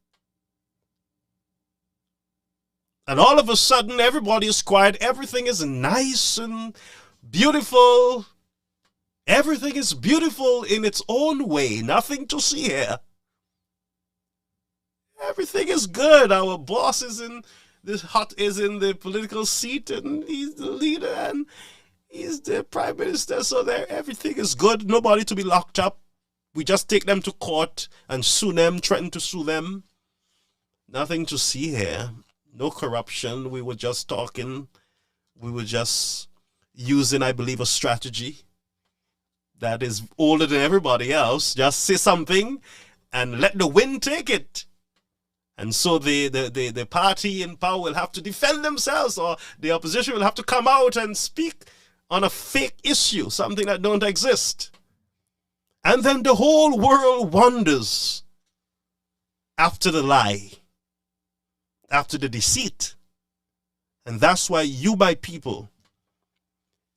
And all of a sudden, everybody is quiet. Everything is nice and beautiful. Everything is beautiful in its own way. Nothing to see here. Everything is good. Our boss is in the political seat, and he's the leader, and he's the prime minister. So there, everything is good. Nobody to be locked up. We just take them to court and sue them, threaten to sue them. Nothing to see here. No corruption. We were just talking. We were just using, I believe, a strategy that is older than everybody else. Just say something and let the wind take it. And so the party in power will have to defend themselves, or the opposition will have to come out and speak on a fake issue, something that don't exist. And then the whole world wonders after the lie, after the deceit. And that's why you, my people,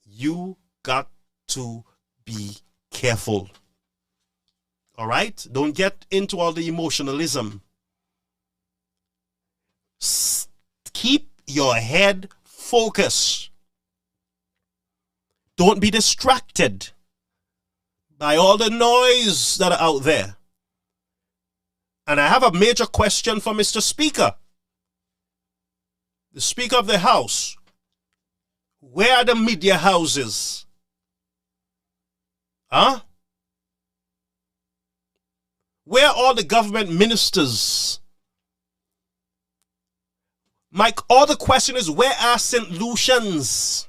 you got to be careful. All right? Don't get into all the emotionalism. Keep your head focused. Don't be distracted by all the noise that are out there. And I have a major question for Mr. Speaker. The Speaker of the House. Where are the media houses? Huh? Where are all the government ministers? My other question is, where are St. Lucians?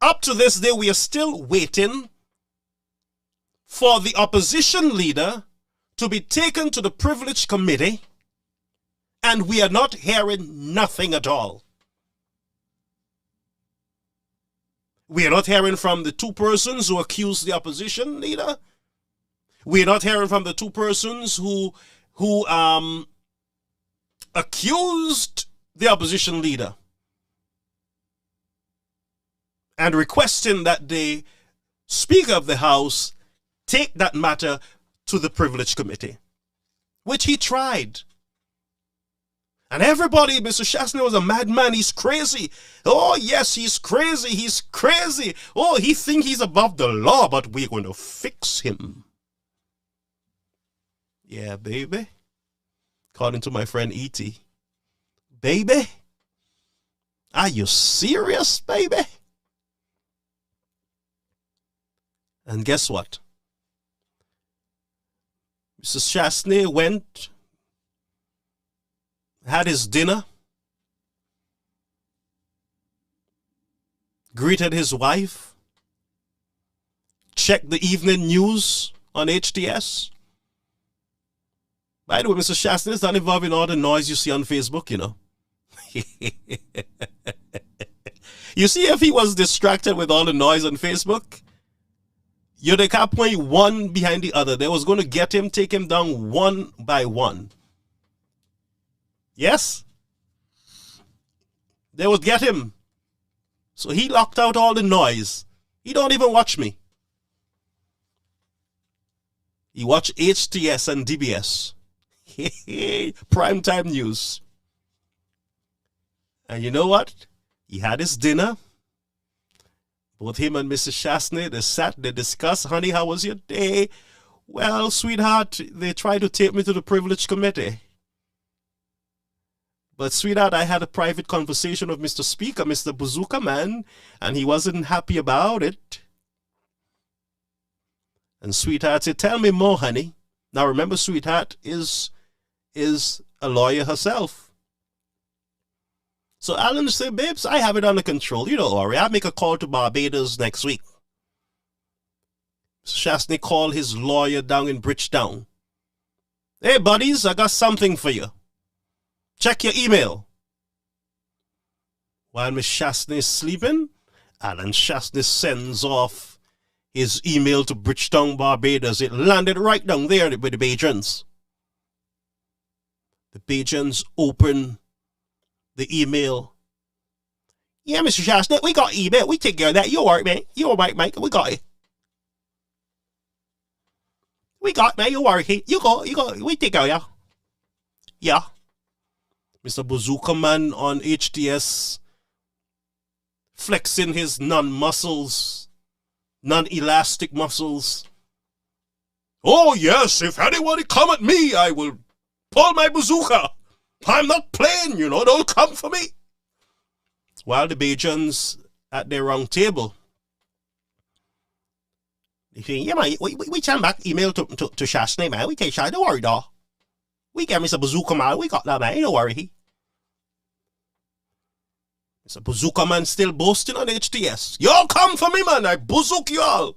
Up to this day, we are still waiting for the opposition leader to be taken to the privilege committee, and we are not hearing nothing at all. We are not hearing from the two persons who accused the opposition leader. We are not hearing from the two persons who accused the opposition leader. and requesting that the Speaker of the House take that matter to the Privilege Committee, which he tried. And everybody, Mr. Shastney was a madman. He's crazy. Oh, yes, he's crazy. He's crazy. Oh, he thinks he's above the law, but we're going to fix him. Yeah, baby. According to my friend E.T. Baby? Are you serious, baby? And guess what? Mr. Shastney went, had his dinner, greeted his wife, checked the evening news on HTS. By the way, Mr. Shastney is not involved in all the noise you see on Facebook, you know. You see, if he was distracted with all the noise on Facebook, they can't point one behind the other. They was going to get him, take him down one by one. Yes? They would get him. So he locked out all the noise. He don't even watch me. He watch HTS and DBS. Primetime news. And you know what? He had his dinner. Both him and Mrs. Shastney, they sat, they discussed, honey, how was your day? Well, sweetheart, they tried to take me to the Privilege Committee. But, sweetheart, I had a private conversation with Mr. Speaker, Mr. Bazooka Man, and he wasn't happy about it. And sweetheart said, tell me more, honey. Now, remember, sweetheart is a lawyer herself. So Alan said, babes, I have it under control. You don't worry. I'll make a call to Barbados next week. Shastney called his lawyer down in Bridgetown. Hey, buddies, I got something for you. Check your email. While Miss Shastney is sleeping, Alan Shastney sends off his email to Bridgetown, Barbados. It landed right down there with the Bajans. The Bajans open the email. Yeah, Mr. Shastney, we got email. We take care of that. You all right, man? You all right, Mike? We got it. We got, man. You worry. You go. We take care of you. Yeah. Mr. Bazooka Man on HTS flexing his non-elastic muscles. Oh, yes, if anybody come at me, I will pull my bazooka. I'm not playing, you know, don't come for me. While the Bajans at their round table, they say, yeah, man, we send back email to Shastney, man. We take Shastney, don't worry, dawg. We get Mr. Bazooka Man, we got that, man, don't worry. Mr. Bazooka Man still boasting on HTS. Y'all come for me, man, I bazook you all.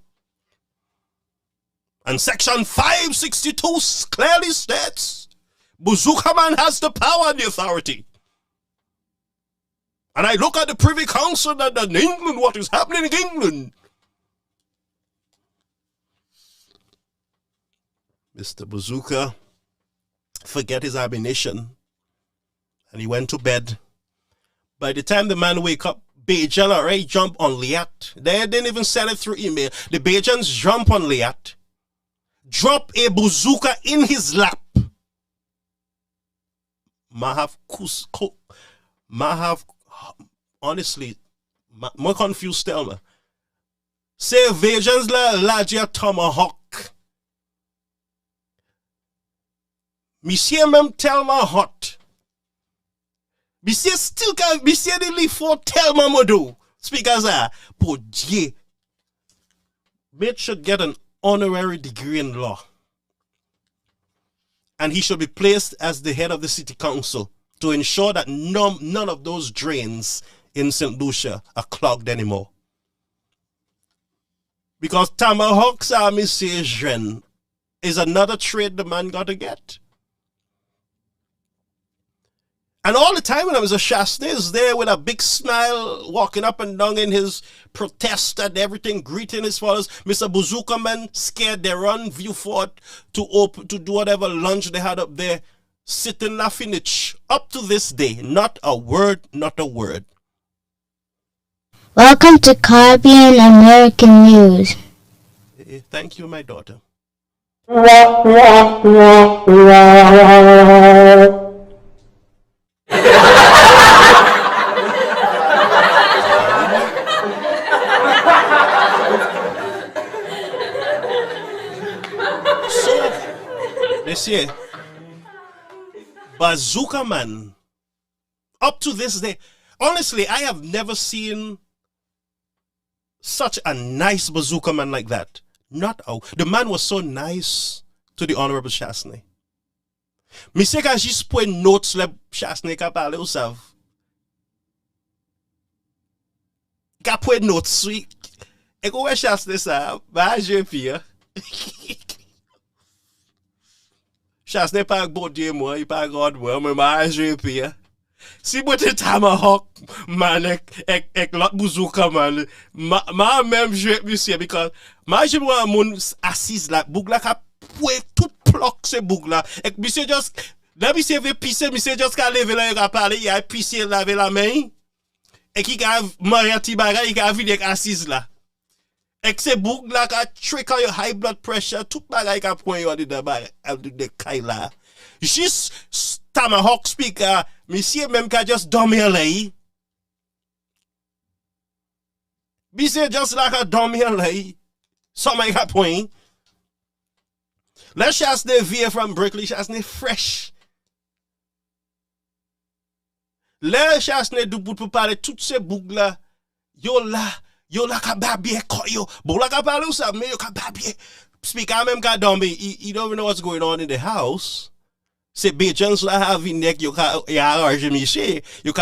And section 562 clearly states, Bazooka Man has the power and the authority. And I look at the Privy Council and in England, what is happening in England. Mr. Bazooka forget his ammunition and he went to bed. By the time the man wake up, Bajan already jump on Liat. They didn't even send it through email. The Bajans jump on Liat, drop a bazooka in his lap. Honestly, more confused Thelma. Say Bajans la larger tomahawk. Monsieur même tellement hot. Monsieur still can, monsieur de li for tellement modo. Speakers are, but yeah. Mate should get an honorary degree in law. And he should be placed as the head of the city council to ensure that none of those drains in St. Lucia are clogged anymore. Because tomahawks are misagent is another trade the man got to get. And all the time when I was a Shastney is there with a big smile, walking up and down in his protest and everything, greeting his followers. Mr. Bazooka Man scared they run view fort to do whatever lunch they had up there, sitting laughing it up to this day. Not a word, not a word. Welcome to Caribbean American News. Thank you, my daughter. So, this year, Bazooka Man, up to this day, honestly, I have never seen such a nice Bazooka Man like that. The man was so nice to the Honorable Chasney. Mi se ka jis pou notes le Chasney ka pale ou sav. Ka pou notes sui. E kou we Chasney sa, ba je pi ya. Chasney pa bodye mwa, I pa god mwa, men ma je pi ya. Si bote Tomahawk man ek lot Bazooka man, ma même jouer monsieur because ma je vois moun assise là, boug la ka pou tout plok se boug la. Ek monsieur just là monsieur veut pisser, monsieur just ka lever là, il ka parler, il a pisser laver la main. Et qui ka manger ti bagay, il ka vide assise là. Ek se boug la ka trigger your high blood pressure, tout bagay ka point yo de kay la. Juste Tomahawk speaker, monsieur même ka just dormir là. Monsieur just like a dormir là. Somebody ka point. Let's just the via from Berkeley, just fresh. Let's just du bout pour parler tout ce boug là. Yo la ka babie koyo. Bon la ka parler ou ça, mais yo ka babie. Speaker même ka dormir. You don't even know what's going on in the house. Se bejans la havi nek yo ka arrange monsieur, you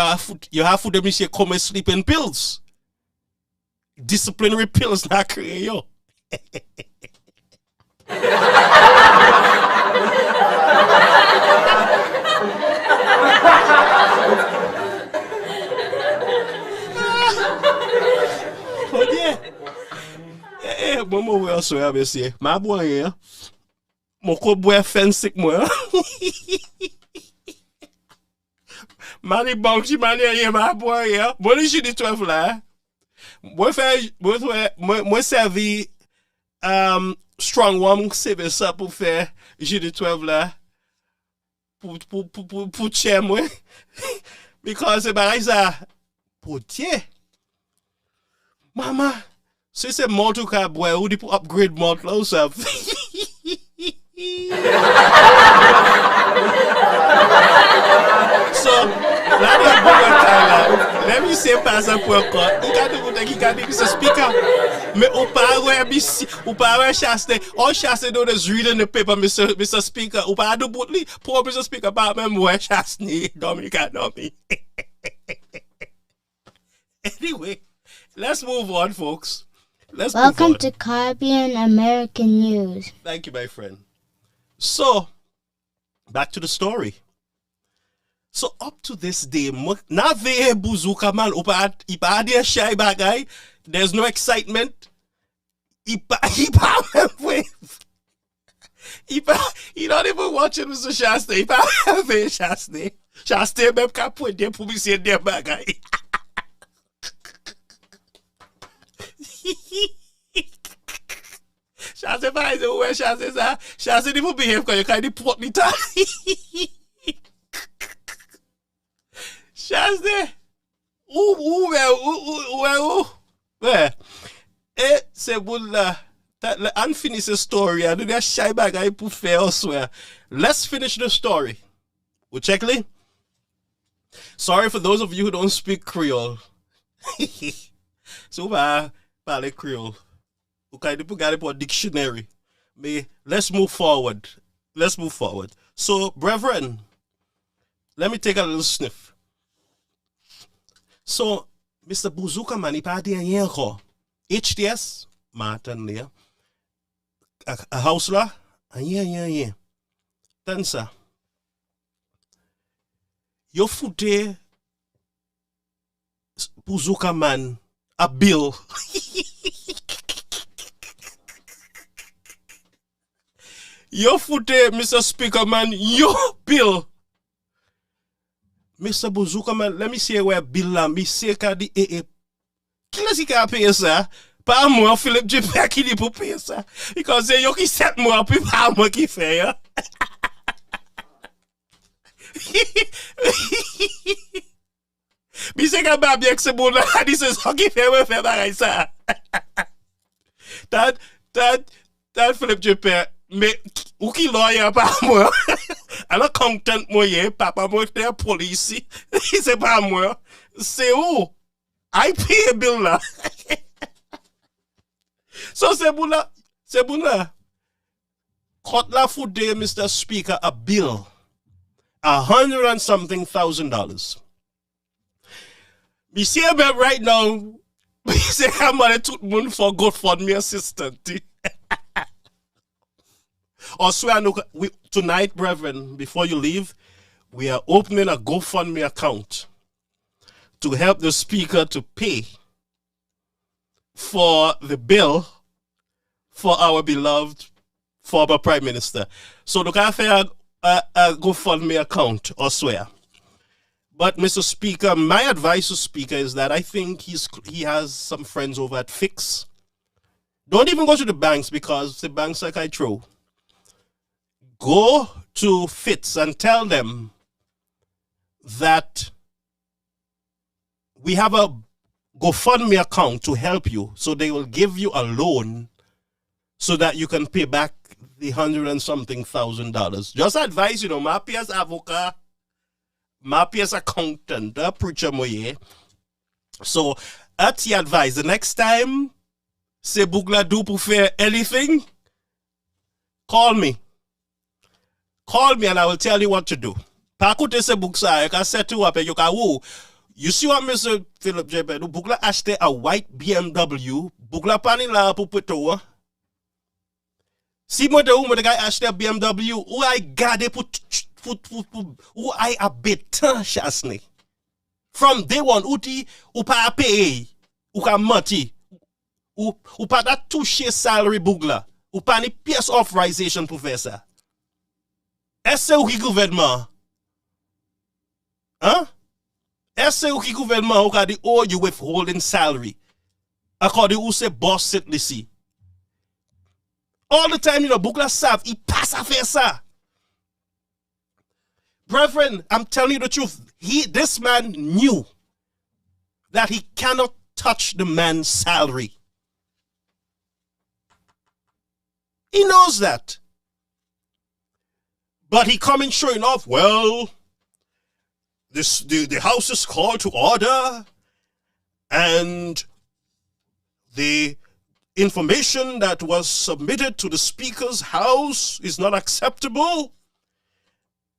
have food monsieur come sleeping pills. Disciplinary pills na kreye yo. Bon mo we also ya monsieur. Ma boy here. Mon ko boy fensik moi. Mani bounty mani rien ma boy here. Bon je dis 12 là. Moi servi strong warm service ça pour faire je dis 12 là. Pour chez moi. Because c'est pareil ça. Potier. Mama, c'est malt ou ka boy ou di pour upgrade malt là ou ça. So, let me say pass up pour quoi. Il a dit Mr. Speaker. Mais au pas chaste, all chaste do is reading the paper, Mr. Speaker. Ou pas do boutli pour Mr. Speaker pas même ouais chaste ni Dominica Domi. Anyway, let's move on, folks. Welcome to Caribbean American News. Thank you, my friend. So, back to the story. So, up to this day, na veye Bazooka Man, ipa de shy bagay, there's no excitement. He not even watching Mr. Shaste. Ipa veye Shaste. Shaste mem ka pwede de pou mi se de bagay. Shaste pa is where Shaste sa. Shaste di pou behave kwa you kind of put me ta. Shaste. Where? Se boul la. Unfinish the story. I do that shy bag I put fair elsewhere. Let's finish the story. Uchekli? Sorry for those of you who don't speak Creole. So parle Creole. Okay, you got it for dictionary. Let's move forward. So, brethren, let me take a little sniff. So, Mr. Bazooka Man, il pa di rien ko. HTS, Martin there. A house la, rien. Tan sa. Yo foute Bazooka Man a bill. Yo foute Mr. Speaker Man, yo bill. Mr. Bazooka Man, let me see where bill la. Me say ka di Qui est-ce qui a payé ça? Pas moi, Philippe Dupé qui dit pour payer ça. Because c'est yo qui 7 mois, puis pas moi qui fait. Hein? Mais c'est quand même bien que c'est bon là, dit c'est ça qui fait, ouais, faire pareil ça. T'as Philippe Dupé, mais ou qui lawyer pas moi? Alors content moyen, papa moi t'es police, c'est pas moi, c'est où? I pay a bill là. So c'est bon là. Cut la food day, Mr. Speaker, a bill. $100 and something thousand. Me see about right now, me say how much tout moun for GoFundMe assistant. Also, tonight, brethren, before you leave, we are opening a GoFundMe account to help the speaker to pay for the bill for our beloved former prime minister. So look at a GoFundMe account, I swear. But Mr. Speaker, my advice to Speaker is that I think he has some friends over at Fix. Don't even go to the banks because the banks like I throw. Go to Fitz and tell them that we have a GoFundMe account to help you, so they will give you a loan so that you can pay back the $100 and something thousand. Just advise, my peers avocat, my peers accountant, preacher moye. So that's the advice. The next time c'est Bougla do pour faire anything, call me. Call me and I will tell you what to do. Pas écouter ce book ça, I set you up and you can woo. You see what Mr. Philip J. do? Bougla acheté a white BMW. Bougla pani la pour peto. Si moi de ou moi de gars acheté a BMW, ou I garde pour ou I habite chasne. From day one, ou pas payer, ou ka menti, ou pas da toucher salary Bougla, ou pas ni pièce authorization pour faire ça. Est-ce ou qui gouvernement? Hein? Est-ce ou qui gouvernement ou ka di oh you withholding salary? According ou se boss sit ici. All the time, Bougla Sav, he pass à faire ça. Brethren, I'm telling you the truth. This man knew that he cannot touch the man's salary. He knows that. But he coming showing off, well, the house is called to order, and the information that was submitted to the Speaker's house is not acceptable.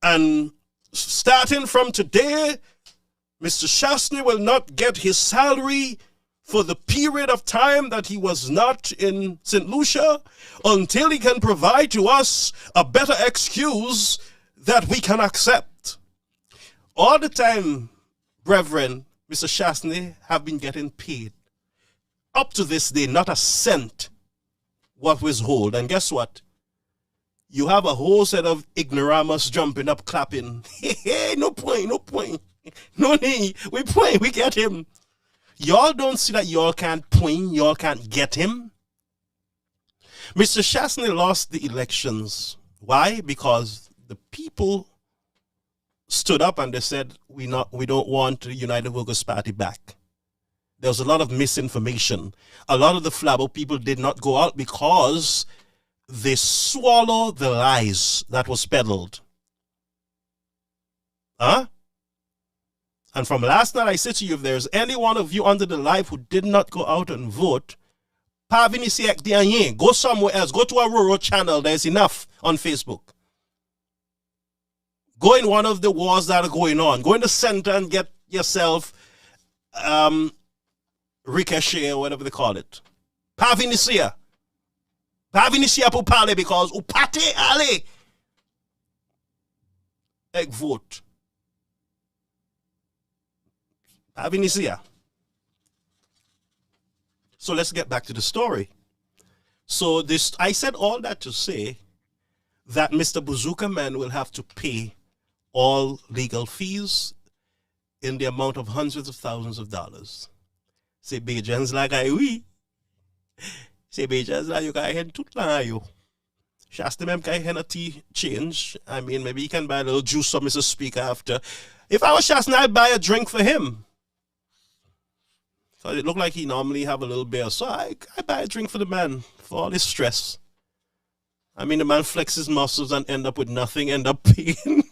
And starting from today, Mr. Shastny will not get his salary for the period of time that he was not in St. Lucia until he can provide to us a better excuse that we can accept. All the time, brethren, Mr. Shastny have been getting paid. Up to this day, not a cent was withheld. And guess what? You have a whole set of ignoramus jumping up, clapping. Hey, no point. No need. We point, we get him. Y'all don't see that y'all can't point, y'all can't get him. Mr. Shastny lost the elections. Why? Because the people stood up and they said, we don't want the United Workers' Party back. There was a lot of misinformation. A lot of the Flabo people did not go out because they swallowed the lies that was peddled. Huh? And from last night, I said to you, if there's any one of you under the live who did not go out and vote, go somewhere else. Go to a rural channel. There's enough on Facebook. Go in one of the wars that are going on. Go in the center and get yourself ricochet or whatever they call it. Pavinisia. Pavinisia pour parler because ou pate ale. Ek vote. Pavinisia. So let's get back to the story. So I said all that to say that Mr. Bazooka Man will have to pay all legal fees in the amount of hundreds of thousands of dollars. C'est Bejans la kay oui. C'est Bejans la you kay hen tout la yo. Shasta mem kay hen a tea change. I mean, maybe he can buy a little juice for Mr. Speaker after. If I was Shasta, I'd buy a drink for him. So it looked like he normally have a little beer. So I buy a drink for the man for all his stress. I mean, the man flexes muscles and end up with nothing, end up paying.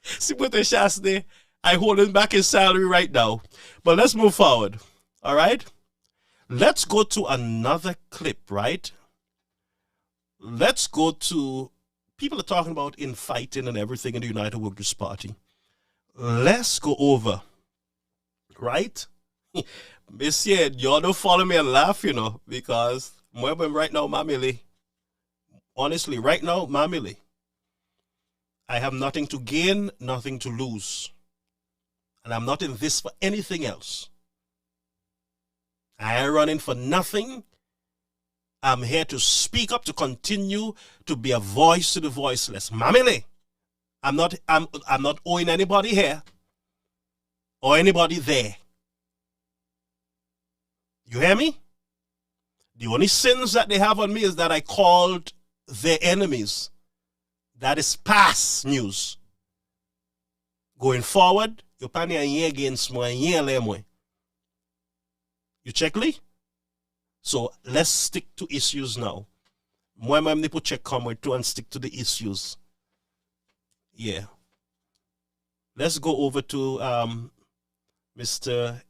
See what the Shasta, I holding back his salary right now. But let's move forward. All right? Let's go to another clip, right? Let's go to, people are talking about infighting and everything in the United Workers' Party. Let's go over, right? Monsieur, y'all don't follow me and laugh, you know, because right now, Mamili, honestly, right now, Mamili, I have nothing to gain, nothing to lose. And I'm not in this for anything else. I ain't running for nothing. I'm here to speak up, to continue to be a voice to the voiceless. Mamili, I'm not owing anybody here or anybody there. You hear me? The only sins that they have on me is that I called their enemies. That is past news. Going forward, you pani a year against me, a year lemwe. You check Lee? So let's stick to issues now. Moi même ni pour check come too and stick to the issues. Yeah. Let's go over to Mr.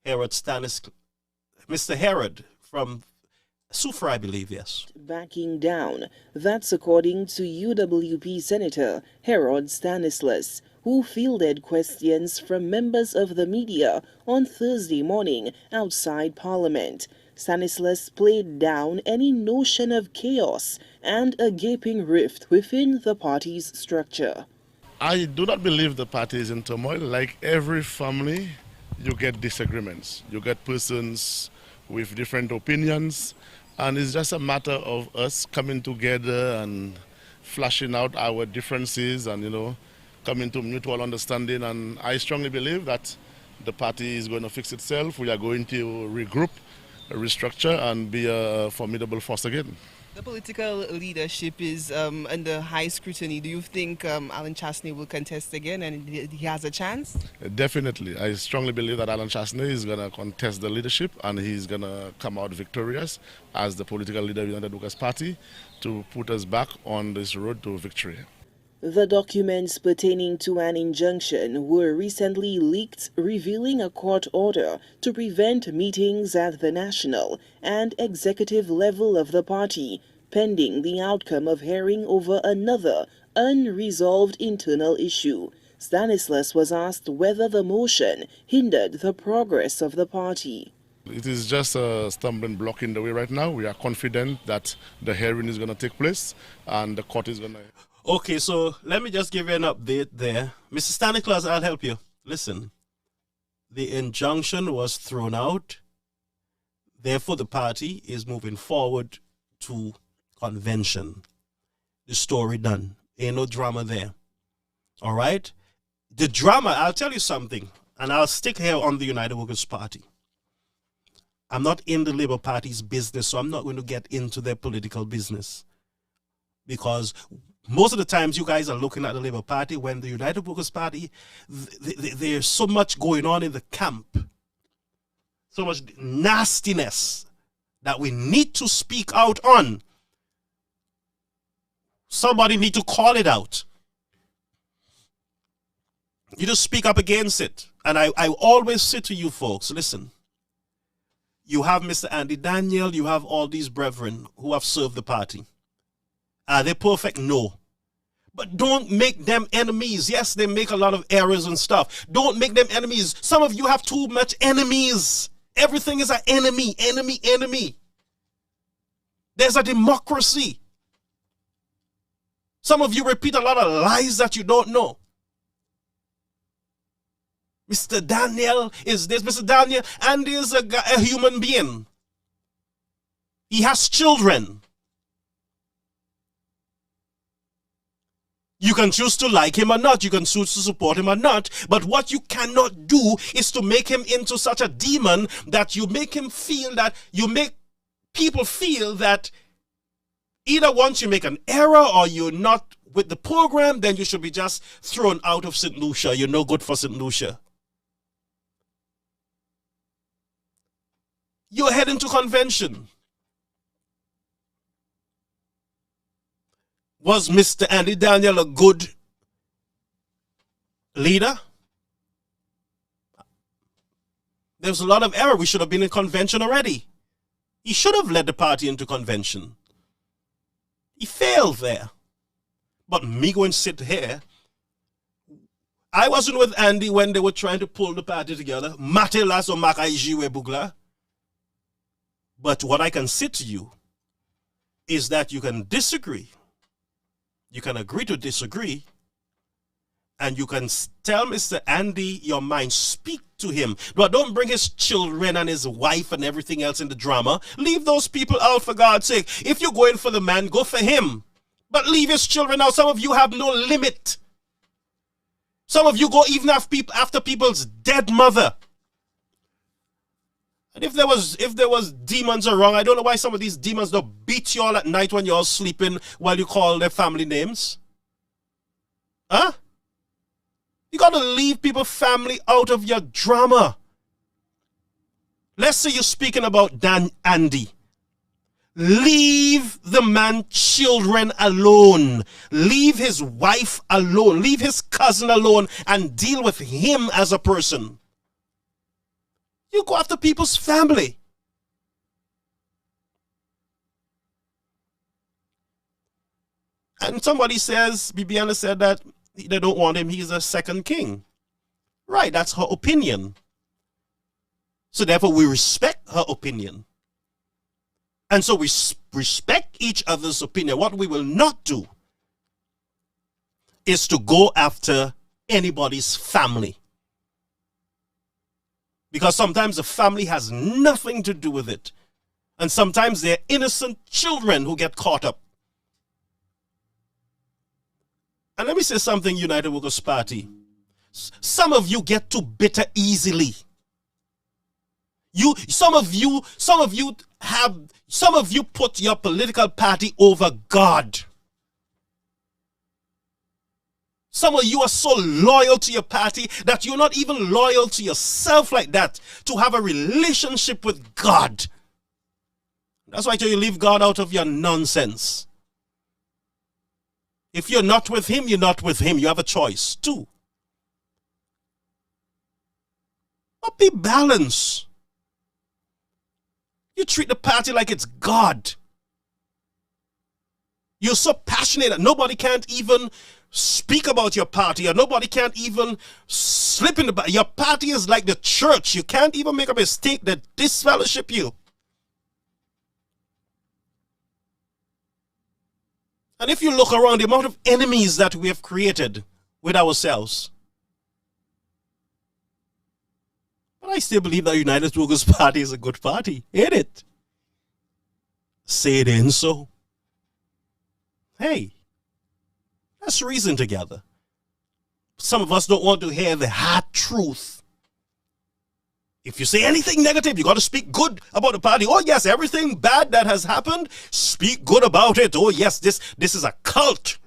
Herod Mr. Herod from Sufra, I believe, yes. Backing down. That's according to UWP Senator Herod Stanislas, who fielded questions from members of the media on Thursday morning outside Parliament. Stanislas played down any notion of chaos and a gaping rift within the party's structure. I do not believe the party is in turmoil. Like every family, you get disagreements. You get persons with different opinions. And it's just a matter of us coming together and flashing out our differences and, you know, coming to mutual understanding. And I strongly believe that the party is going to fix itself. We are going to regroup, restructure, and be a formidable force again. The political leadership is under high scrutiny. Do you think Alan Chastney will contest again and he has a chance? Definitely. I strongly believe that Alan Chastney is going to contest the leadership and he's going to come out victorious as the political leader of the United Workers' Party to put us back on this road to victory. The documents pertaining to an injunction were recently leaked, revealing a court order to prevent meetings at the national and executive level of the party, pending the outcome of hearing over another unresolved internal issue. Stanislas was asked whether the motion hindered the progress of the party. It is just a stumbling block in the way right now. We are confident that the hearing is going to take place and the court is going to... Okay, so let me just give you an update there. Mr. Stanislas, I'll help you. Listen, the injunction was thrown out. Therefore, the party is moving forward to convention. The story done. Ain't no drama there. All right? The drama, I'll tell you something, and I'll stick here on the United Workers' Party. I'm not in the Labour Party's business, so I'm not going to get into their political business. Because most of the times you guys are looking at the Labour Party when the United Workers' Party, there's so much going on in the camp, so much nastiness that we need to speak out on. Somebody need to call it out. You just speak up against it. And I always say to you folks, listen, you have Mr. Andy Daniel, you have all these brethren who have served the party. Are they perfect? No. But don't make them enemies. Yes, they make a lot of errors and stuff. Don't make them enemies. Some of you have too much enemies. Everything is an enemy, enemy, enemy. There's a democracy. Some of you repeat a lot of lies that you don't know. Mr. Daniel is this, Mr. Daniel, and is a human being. He has children. You can choose to like him or not. You can choose to support him or not. But what you cannot do is to make him into such a demon that you make him feel that, you make people feel that either once you make an error or you're not with the program, then you should be just thrown out of St. Lucia. You're no good for St. Lucia. You're heading to convention. Was Mr. Andy Daniel a good leader? There was a lot of error. We should have been in convention already. He should have led the party into convention. He failed there. But me go and sit here. I wasn't with Andy when they were trying to pull the party together. But what I can say to you is that you can disagree. You can agree to disagree. And you can tell Mr. Andy your mind. Speak to him. But don't bring his children and his wife and everything else in the drama. Leave those people out, for God's sake. If you're going for the man, go for him. But leave his children out. Some of you have no limit. Some of you go even after people's dead mother. And if there was demons around, I don't know why some of these demons don't beat you all at night when you're all sleeping while you call their family names. Huh? You got to leave people's family out of your drama. Let's say you're speaking about Andy. Leave the man's children alone. Leave his wife alone. Leave his cousin alone and deal with him as a person. You go after people's family. And somebody says, Bibiana said that they don't want him. He's a second king. Right, that's her opinion. So therefore we respect her opinion. And so we respect each other's opinion. What we will not do is to go after anybody's family. Because sometimes the family has nothing to do with it. And sometimes they're innocent children who get caught up. And let me say something, United Workers Party. Some of you get too bitter easily. Some of you put your political party over God. Some of you are so loyal to your party that you're not even loyal to yourself like that, to have a relationship with God. That's why you leave God out of your nonsense. If you're not with him, you're not with him. You have a choice too. But be balanced. You treat the party like it's God. You're so passionate that nobody can't even speak about your party, or nobody can't even slip in the... Your party is like the church. You can't even make a mistake that disfellowship you. And if you look around the amount of enemies that we have created with ourselves, but I still believe that United Workers Party is a good party, ain't it? Say it ain't so. Hey, let's reason together. Some of us don't want to hear the hard truth. If you say anything negative, you got to speak good about the party. Oh yes, everything bad that has happened, speak good about it. Oh yes, this is a cult.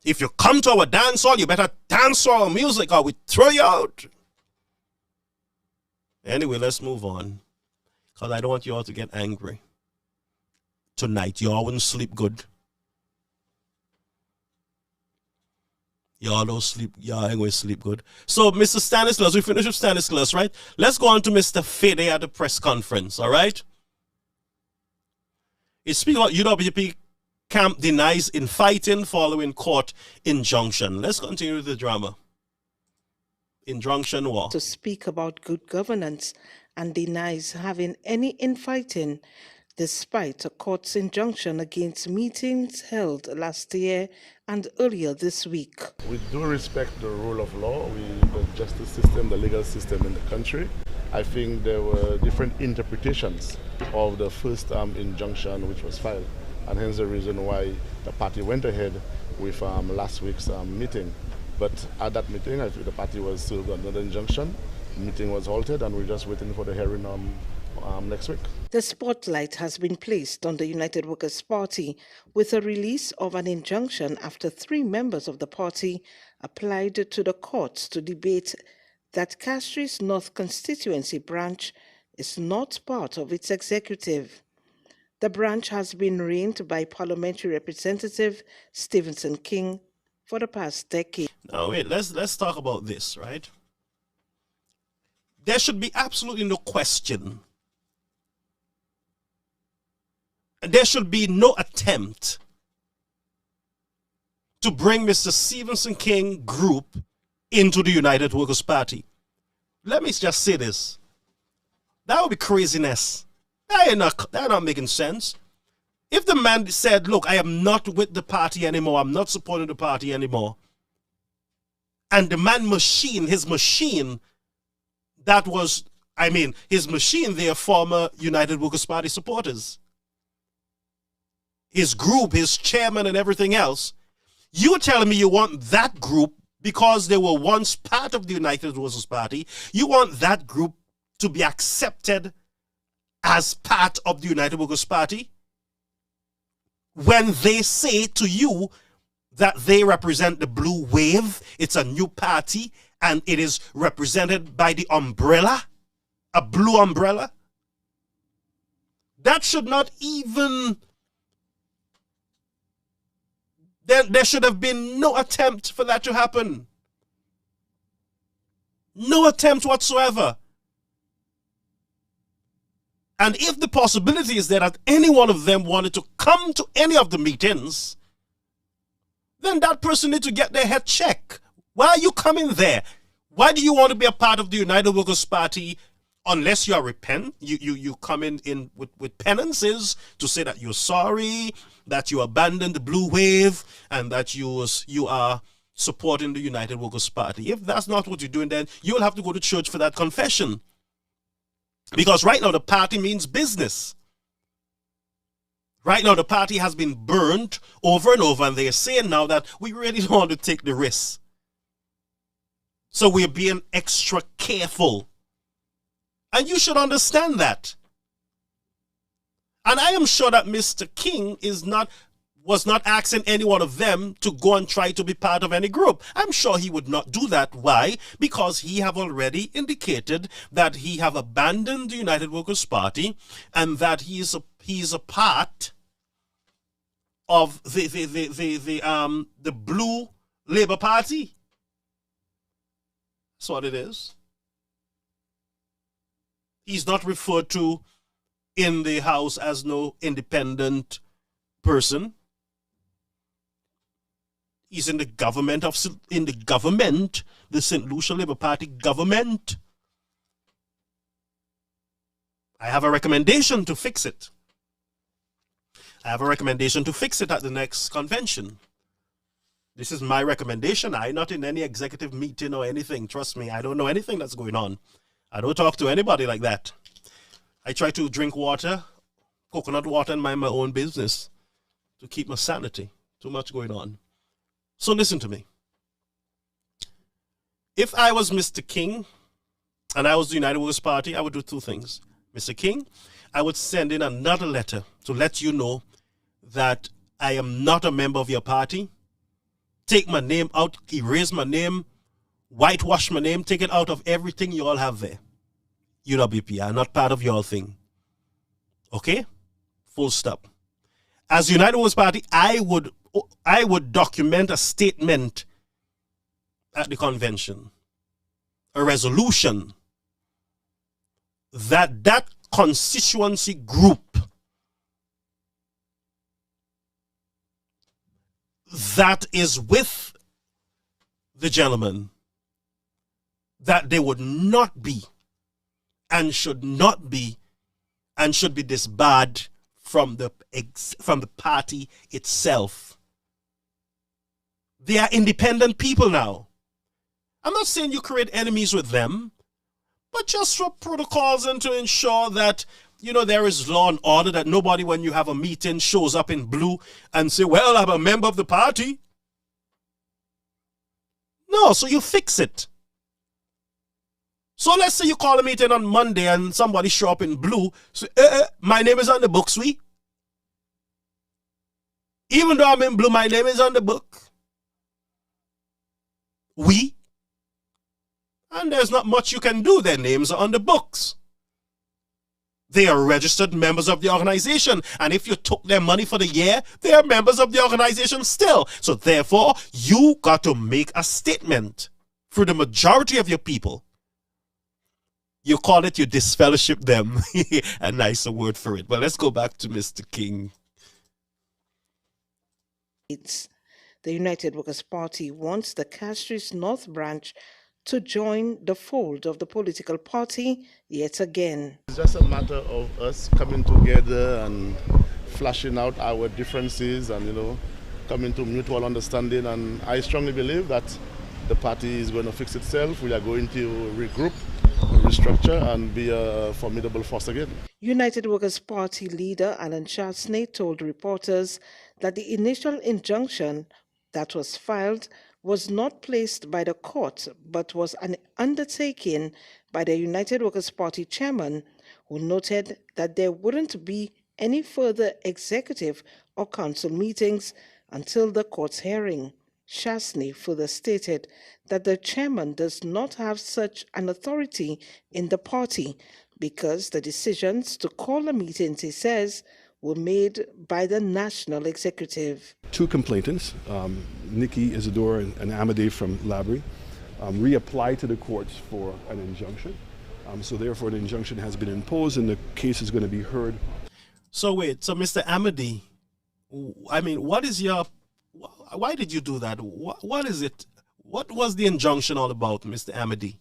If you come to our dance hall, you better dance to our music or we throw you out. Anyway, let's move on. Because I don't want you all to get angry. Tonight, you all wouldn't sleep good. Y'all don't sleep. Y'all ain't going to sleep good. So, Mr. Stanislas, we finished with Stanislas, right? Let's go on to Mr. Fede at the press conference, all right? It's speaking about UWP camp denies infighting following court injunction. Let's continue with the drama. Injunction war. To speak about good governance and denies having any infighting despite a court's injunction against meetings held last year and earlier this week. We do respect the rule of law, the justice system, the legal system in the country. I think there were different interpretations of the first injunction which was filed. and hence the reason why the party went ahead with last week's meeting. But at that meeting, I think the party was still under the injunction. The meeting was halted, and we're just waiting for the hearing next week. The spotlight has been placed on the United Workers' Party with a release of an injunction after 3 members of the party applied to the courts to debate that Castries North constituency branch is not part of its executive. The branch has been reigned by Parliamentary Representative Stevenson King for the past decade. Now wait, let's talk about this, right? There should be absolutely no question. There should be no attempt to bring Mr. Stevenson King group into the United Workers' Party. Let me just say this. That would be craziness. That not making sense. If the man said, look, I am not with the party anymore, I'm not supporting the party anymore, and the man his machine, his machine, they are former United Workers' Party supporters. His group, his chairman and everything else, you're telling me you want that group because they were once part of the United Workers' Party, you want that group to be accepted as part of the United Workers' Party when they say to you that they represent the blue wave, it's a new party, and it is represented by the umbrella, a blue umbrella? That should not even... There should have been no attempt for that to happen. No attempt whatsoever. And if the possibility is there that any one of them wanted to come to any of the meetings, then that person needs to get their head checked. Why are you coming there? Why do you want to be a part of the United Workers' Party unless you are you come in with penances to say that you're sorry, that you abandoned the blue wave, and that you are supporting the United Workers' Party? If that's not what you're doing, then you'll have to go to church for that confession. Because right now the party means business. Right now the party has been burned over and over, and they're saying now that we really don't want to take the risk. So we're being extra careful. And you should understand that. And I am sure that Mr. King was not asking any one of them to go and try to be part of any group. I'm sure he would not do that. Why? Because he have already indicated that he have abandoned the United Workers' Party and that he is a part of the Blue Labour Party. That's what it is. He's not referred to in the House as no independent person. He's in the government, the St. Lucia Labour Party government. I have a recommendation to fix it. I have a recommendation to fix it at the next convention. This is my recommendation. I'm not in any executive meeting or anything. Trust me, I don't know anything that's going on. I don't talk to anybody like that. I try to drink water, coconut water, and mind my own business to keep my sanity. Too much going on. So listen to me. If I was Mr. King and I was the United Workers' Party, I would do 2 things. Mr. King, I would send in another letter to let you know that I am not a member of your party. Take my name out, erase my name, whitewash my name, take it out of everything you all have there. UWP, I'm not part of your thing. Okay? Full stop. As United Workers' Party, I would document a statement at the convention, a resolution that constituency group that is with the gentleman, that they would not be and should not be and should be disbarred from the party itself. They are independent people now. I'm not saying you create enemies with them, but just for protocols and to ensure that you know, there is law and order, that nobody, when you have a meeting, shows up in blue and say, well, I'm a member of the party. No, so you fix it. So let's say you call a meeting on Monday and somebody show up in blue. So, my name is on the book, sweet. Even though I'm in blue, my name is on the book. And there's not much you can do. Their names are on the books. They are registered members of the organization. And if you took their money for the year, they are members of the organization still. So therefore, you got to make a statement through the majority of your people. You call it, you disfellowship them. A nicer word for it. But let's go back to Mr. King. The United Workers' Party wants the Castries North branch to join the fold of the political party yet again. It's just a matter of us coming together and flashing out our differences and, you know, coming to mutual understanding. And I strongly believe that the party is going to fix itself. We are going to regroup, restructure, and be a formidable force again. United Workers' Party leader Alan Chasney told reporters that the initial injunction that was filed was not placed by the court, but was an undertaking by the United Workers' Party chairman, who noted that there wouldn't be any further executive or council meetings until the court's hearing. Chasney further stated that the chairman does not have such an authority in the party because the decisions to call the meetings, he says, were made by the national executive. Two complainants, Nikki Isidore and Amadei from Labrie, reapplied to the courts for an injunction. So therefore the injunction has been imposed and the case is going to be heard. So wait, so Mr. Amadei, I mean, what is your, why did you do that? What is it? What was the injunction all about, Mr. Amadei?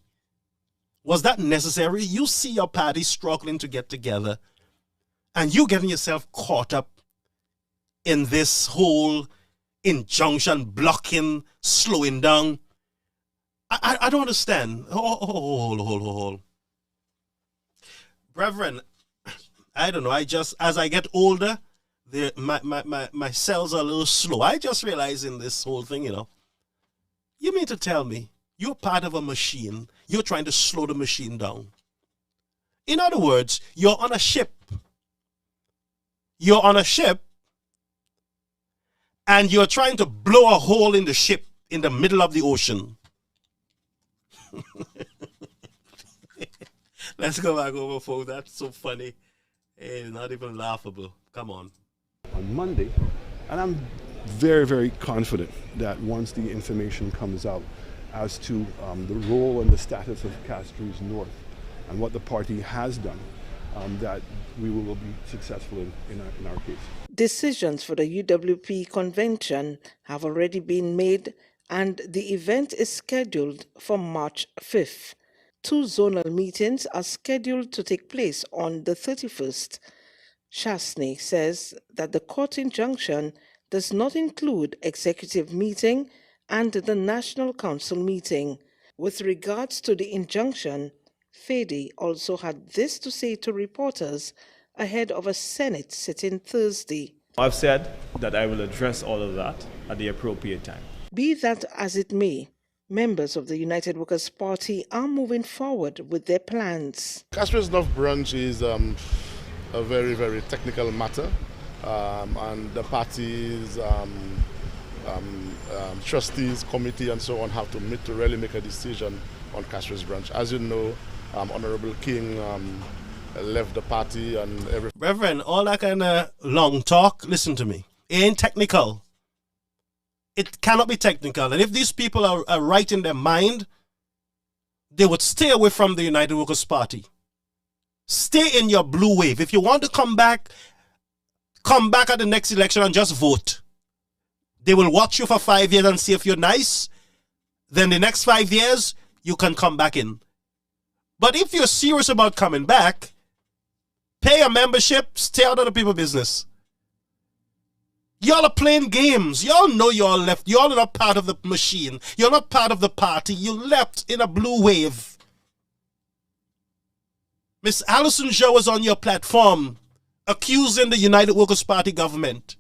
Was that necessary? You see your party struggling to get together, and you getting yourself caught up in this whole injunction, blocking, slowing down. I don't understand. Hold. Brethren, I don't know. As I get older, my cells are a little slow. I just realized in this whole thing, you know, you mean to tell me you're part of a machine, you're trying to slow the machine down. In other words, you're on a ship. You're on a ship and you're trying to blow a hole in the ship in the middle of the ocean. Let's go back over, folks. That's so funny. It's not even laughable. Come on. On Monday, and I'm very, very confident that once the information comes out as to the role and the status of Castries North and what the party has done, that we will be successful in our case. Decisions for the UWP convention have already been made and the event is scheduled for March 5th. 2 zonal meetings are scheduled to take place on the 31st. Chasney says that the court injunction does not include executive meeting and the National Council meeting. With regards to the injunction, Fady also had this to say to reporters ahead of a Senate sitting Thursday. I've said that I will address all of that at the appropriate time. Be that as it may, members of the United Workers' Party are moving forward with their plans. Castries North branch is a very, very technical matter, and the party's trustees committee and so on have to meet to really make a decision on Castries branch. As you know, Honorable King left the party and everything. Reverend, all that kind of long talk, listen to me. It ain't technical. It cannot be technical. And if these people are right in their mind, they would stay away from the United Workers' Party. Stay in your blue wave. If you want to come back at the next election and just vote. They will watch you for 5 years and see if you're nice. Then the next 5 years, you can come back in. But if you're serious about coming back, pay a membership, stay out of the people's business. Y'all are playing games. Y'all know y'all left. Y'all are not part of the machine. You're not part of the party. You left in a blue wave. Miss Alison Joe was on your platform accusing the United Workers' Party government.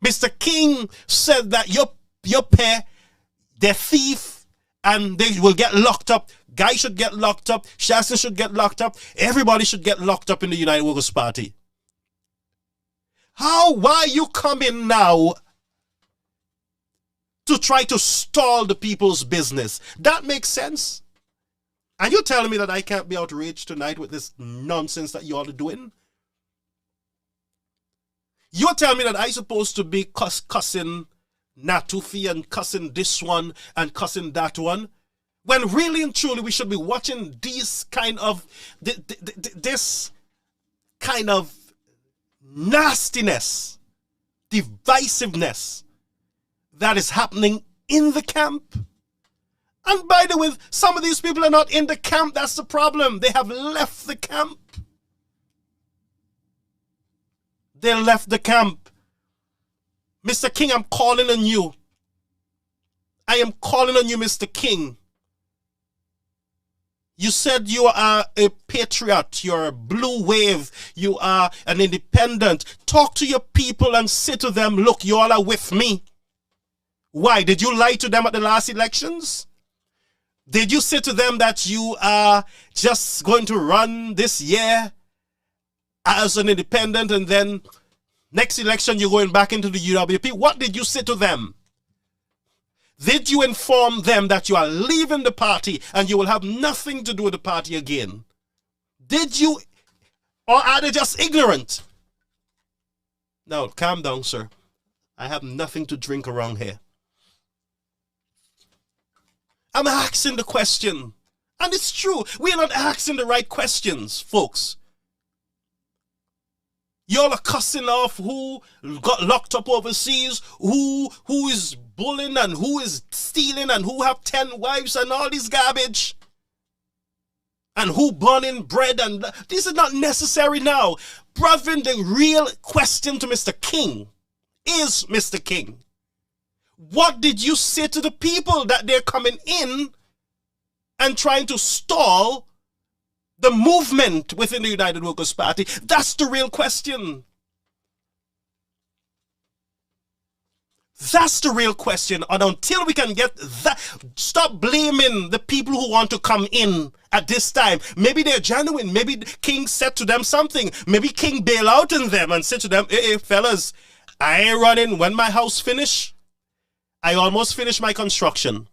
Mr. King said that your pair, they're thief and they will get locked up. Guy should get locked up. Shaston should get locked up. Everybody should get locked up in the United Workers' Party. Why you coming now to try to stall the people's business? That makes sense. And you're telling me that I can't be outraged tonight with this nonsense that you all are doing? You're telling me that I'm supposed to be cussing Natufi and cussing this one and cussing that one, when really and truly we should be watching this kind of nastiness, divisiveness that is happening in the camp. And by the way, some of these people are not in the camp. That's the problem. They have left the camp. They left the camp. Mr. King, I'm calling on you. I am calling on you, Mr. King. You said you are a patriot. You're a blue wave. You are an independent. Talk to your people and say to them, look, you all are with me. Why? Did you lie to them at the last elections? Did you say to them that you are just going to run this year as an independent and then next election you're going back into the UWP? What did you say to them? Did you inform them that you are leaving the party and you will have nothing to do with the party again? Did you, or are they just ignorant? Now, calm down, sir. I have nothing to drink around here. I'm asking the question. And it's true. We're not asking the right questions, folks. Y'all are cussing off who got locked up overseas, who is bullying and who is stealing and who have 10 wives and all this garbage. And who burning bread, and this is not necessary now. Brethren, the real question to Mr. King is, Mr. King, what did you say to the people that they're coming in and trying to stall the movement within the United Workers' Party? That's the real question. That's the real question. And until we can get that, stop blaming the people who want to come in at this time. Maybe they're genuine. Maybe King said to them something. Maybe King bailed out on them and said to them, hey, fellas, I ain't running. When my house finish, I almost finished my construction.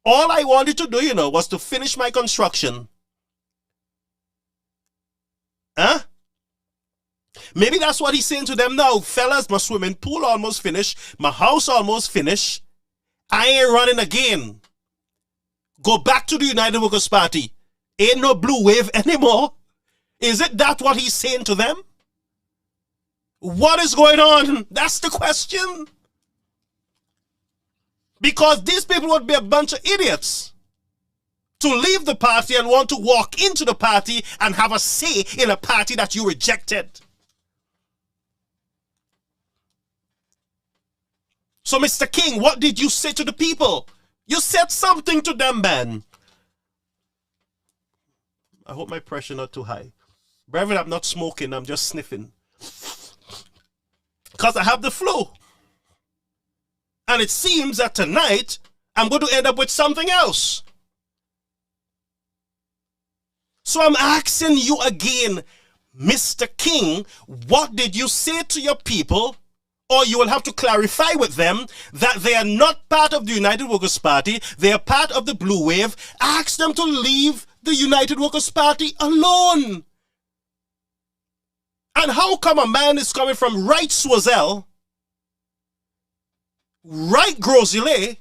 All I wanted to do, was to finish my construction. Huh? Maybe that's what he's saying to them now. Fellas, my swimming pool almost finished. My house almost finished. I ain't running again. Go back to the United Workers' Party. Ain't no blue wave anymore. Is it that what he's saying to them? What is going on? That's the question. Because these people would be a bunch of idiots to leave the party and want to walk into the party and have a say in a party that you rejected. So, Mr. King, what did you say to the people? You said something to them, man. I hope my pressure not too high. Brethren, I'm not smoking, I'm just sniffing. Because I have the flu. And it seems that tonight, I'm going to end up with something else. So I'm asking you again, Mr. King, what did you say to your people? Or you will have to clarify with them that they are not part of the United Workers' Party. They are part of the Blue Wave. Ask them to leave the United Workers' Party alone. And how come a man is coming from right Swazel, right Grosile,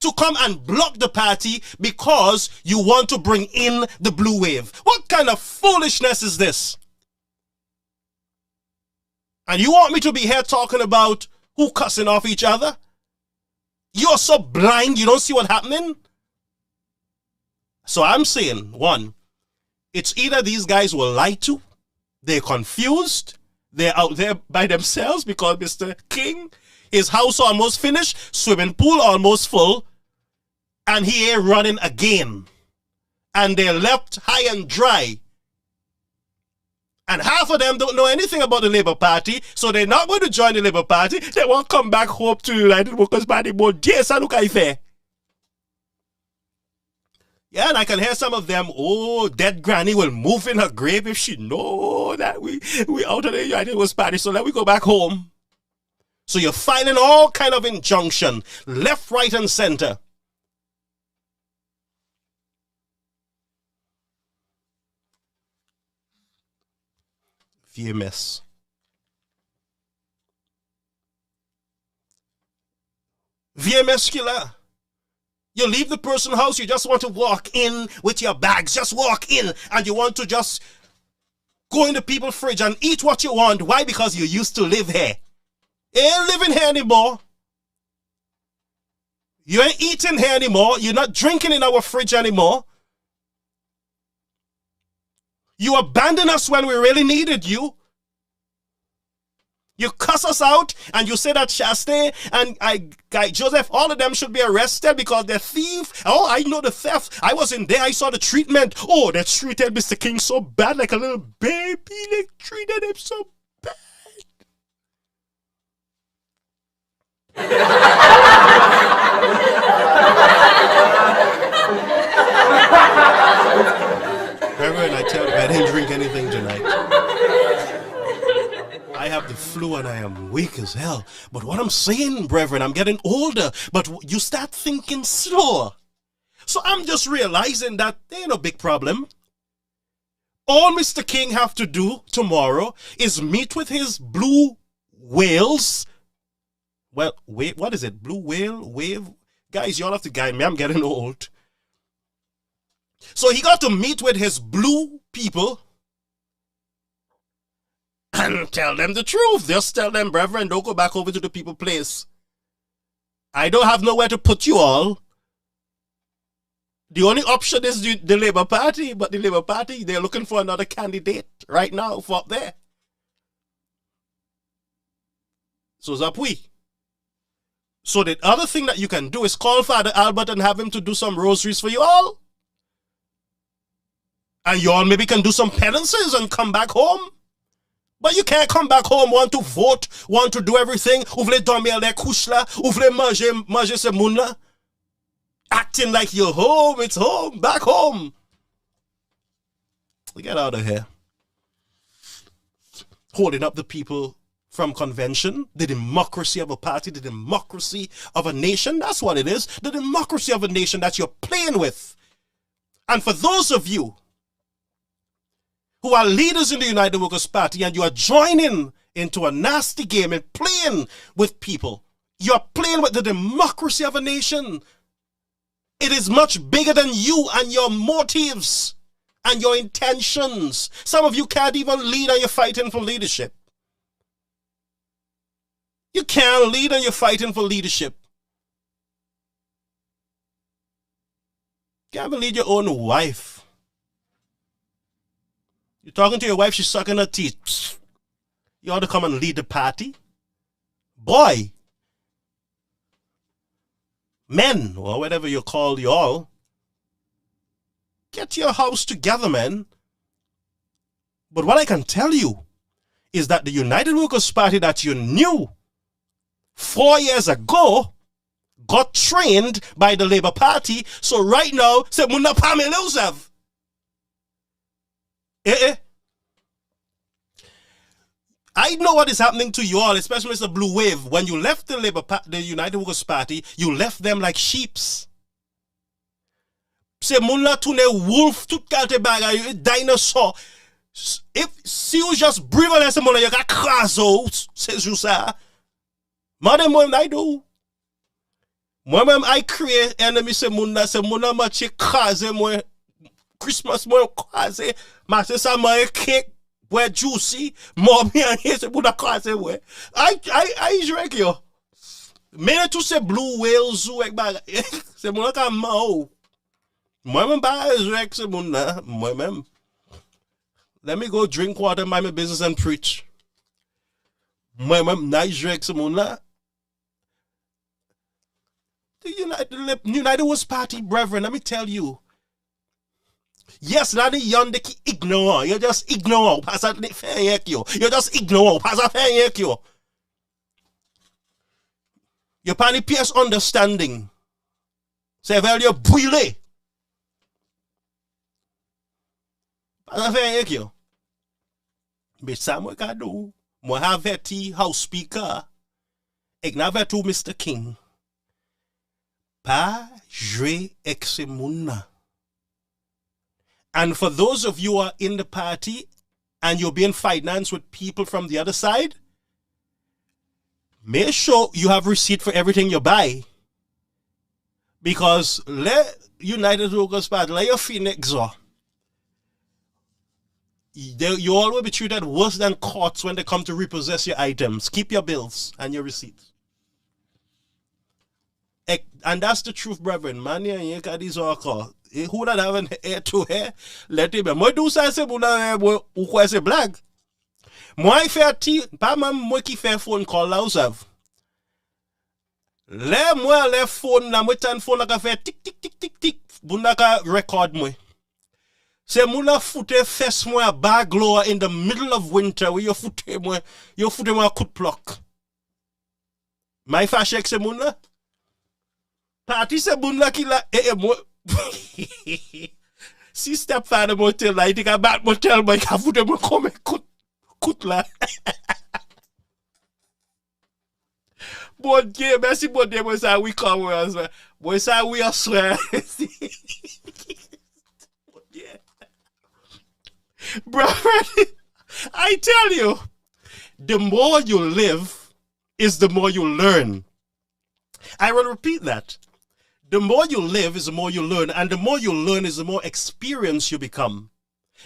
to come and block the party because you want to bring in the Blue Wave? What kind of foolishness is this? And you want me to be here talking about who cussing off each other? You're so blind, you don't see what's happening? So I'm saying, one, it's either these guys were lied to, they're confused, they're out there by themselves because Mr. King, his house almost finished, swimming pool almost full, and he ain't running again. and they're left high and dry. And half of them don't know anything about the Labour Party, so they're not going to join the Labour Party. They won't come back home to the United Workers' Party. But yes, I look fair. Yeah, and I can hear some of them, oh, dead granny will move in her grave if she know that we out of the United Workers' Party, so let we go back home. So you're filing all kind of injunction, left, right, and center. VMS. VMS killer. You leave the person's house, you just want to walk in with your bags. Just walk in and you want to just go in the people's fridge and eat what you want. Why? Because you used to live here. You ain't living here anymore. You ain't eating here anymore. You're not drinking in our fridge anymore. You abandoned us when we really needed you. You cuss us out and you say that Shasta and Guy Joseph, all of them should be arrested because they're thief. Oh, I know the theft. I was in there. I saw the treatment. Oh, they treated Mr. King so bad, like a little baby. They treated him so bad. Reverend, I tell you, I didn't drink anything tonight. I have the flu and I am weak as hell. But what I'm saying, brethren, I'm getting older. But you start thinking slower. So I'm just realizing that there ain't no big problem. All Mr. King have to do tomorrow is meet with his blue whales. Well, wait, what is it? Blue whale? Wave? Guys, y'all have to guide me. I'm getting old. So he got to meet with his blue people and tell them the truth. Just tell them, brethren, don't go back over to the people place. I don't have nowhere to put you all. The only option is the Labour Party, but the Labour Party, they're looking for another candidate right now for up there. So Zapui. So the other thing that you can do is call Father Albert and have him to do some rosaries for you all. And you all maybe can do some penances and come back home. But you can't come back home, want to vote, want to do everything. Ou vle dormir le couche la, ou vle manger se moun la. Acting like you're home, it's home, back home. Get out of here. Holding up the people from convention, the democracy of a party, the democracy of a nation, that's what it is. The democracy of a nation that you're playing with. And for those of you who are leaders in the United Workers' Party and you are joining into a nasty game and playing with people, you're playing with the democracy of a nation. It is much bigger than you and your motives and your intentions. Some of you can't even lead and you're fighting for leadership. You can't lead and you're fighting for leadership. You can't even lead your own wife. You're talking to your wife, she's sucking her teeth. You ought to come and lead the party. Boy. Men, or whatever you call y'all. Get your house together, man. But what I can tell you is that the United Workers' Party that you knew 4 years ago got trained by the Labour Party. So right now, say, Muna Pamela I know what is happening to you all, especially Mr. Blue Wave. When you left the United Workers' Party, you left them like sheeps. C'est moun la tourne wolf, tout kalte bagay, dinosaur. Si you just breathe on this, you got crash out, c'est juste ça. Madame, I do. Moi-même, I create enemy, c'est moun la matche craze, moi, Christmas, moi, craze, matche sa moi, cake, boy, juicy, moi, bien, c'est moun la craze, ouais. I drink yo. Mais tout ces blue whales, c'est moun la ka mao. Moi-même, c'est moun la, moi-même. Let me go drink water, mind my business, and preach. Moi-même, nice drink, c'est moun la. The United Workers' Party, brethren, let me tell you, Yes, nani yonde ki ignore. You just ignore. Pasa ni feyek yo. You just ignore. Pasa feyek yo. You pani pierce understanding. C'est vers you brûler. Pasa feyek yo. Mais ça moi ka do. Moi haveti house speaker. Ek na vetu Mr. King. Pa jwe ek se mouna. And for those of you who are in the party and you're being financed with people from the other side, make sure you have receipt for everything you buy. Because let United Workers Party, let your Phoenix you all will be treated worse than courts when they come to repossess your items. Keep your bills and your receipts. And that's the truth, brethren. Man, you got these all who that have an hair to hair, let him be. Moi, do ça, c'est pour la, ou quoi, c'est blague. Moi, il fait pas même moi qui fait phone call là, ou savez. Les phone là, moi, t'as phone là, qui fait tic, tic, tic, tic, tic, pour n'a qu'à record moi. C'est moi là, foute fesse moi, bag lower in the middle of winter, where you foute moi coup de bloc. My fâché que c'est moi là. Parti c'est bon là qui là moi si stepfather motel là il dit bat motel moi ka foutre moi comme coûte là. Bon Dieu merci bon Dieu moi ça oui comme moi ça oui swear. Bon Dieu. Brother, I tell you, the more you live is the more you learn. I will repeat that. The more you live is the more you learn, and the more you learn is the more experience you become.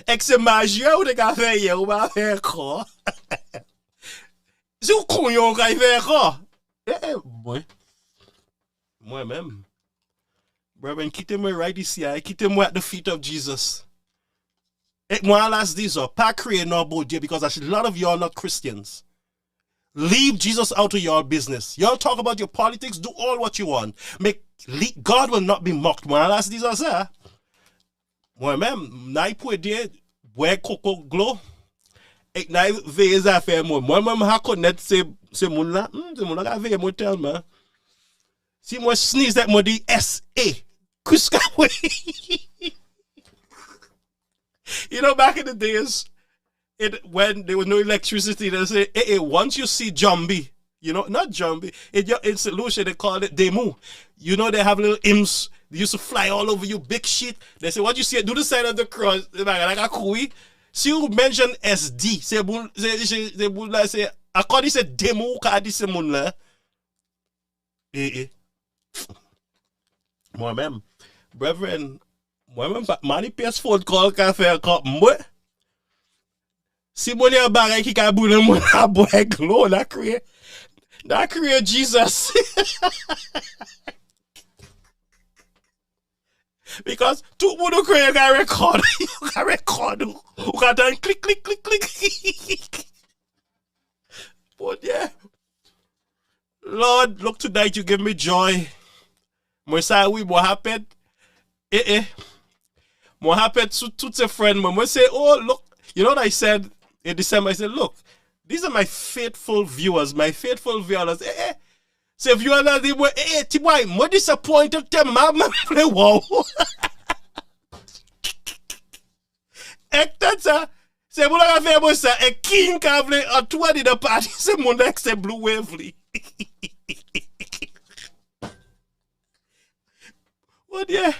Ex-magia ou de café hier ou va faire quoi? C'est ou couillon qui fait quoi? Moi-même. Brethren, quittez-moi right ici, quittez-moi at the feet of Jesus. Moi, last these are pas créer no beau Dieu because a lot of you are not Christians. Leave Jesus out of your business. Y'all talk about your politics, do all what you want. God will not be mocked. Moi, last these are ça. Moi-même, n'a pour dire, boire coco glow. Et n'a veillé à faire moi. Moi-même, ha connaître ces moun-là. Ces moun-là, ha veillé moi tellement. Si moi sneeze that moi dit S.A. Qu'est-ce que you know, back in the days, when there was no electricity, they say, hey, once you see Jambi, you know, not Jambi, in solution, they call it Demu. You know, they have little imps, they used to fly all over you, big shit. They say, what you see, do the sign of the cross. Like a kui. Si you mention SD, say, according to Demu, kadi se moun la. Moi-même, brethren, moi-même, mani PS4 call ka faire comme moi. Si mon yon bagay ki ka boule moun a boy glow, na kriye Jesus. Because tout moun ou kriye ka record, ou ka dan click, click, click, click. But yeah, Lord, look tonight you give me joy. Moi sa oui, moi happened. Moi happened to toutes ses friends, moi say, oh look, you know what I said? In December, I said, look, these are my faithful viewers, my faithful viewers. So if you are not, Tiboy, more disappointed, mama, play wow. That's a, say, what I have ever said, a king cavle, or 20 the party, say, mon next, a blue wavely. But yeah.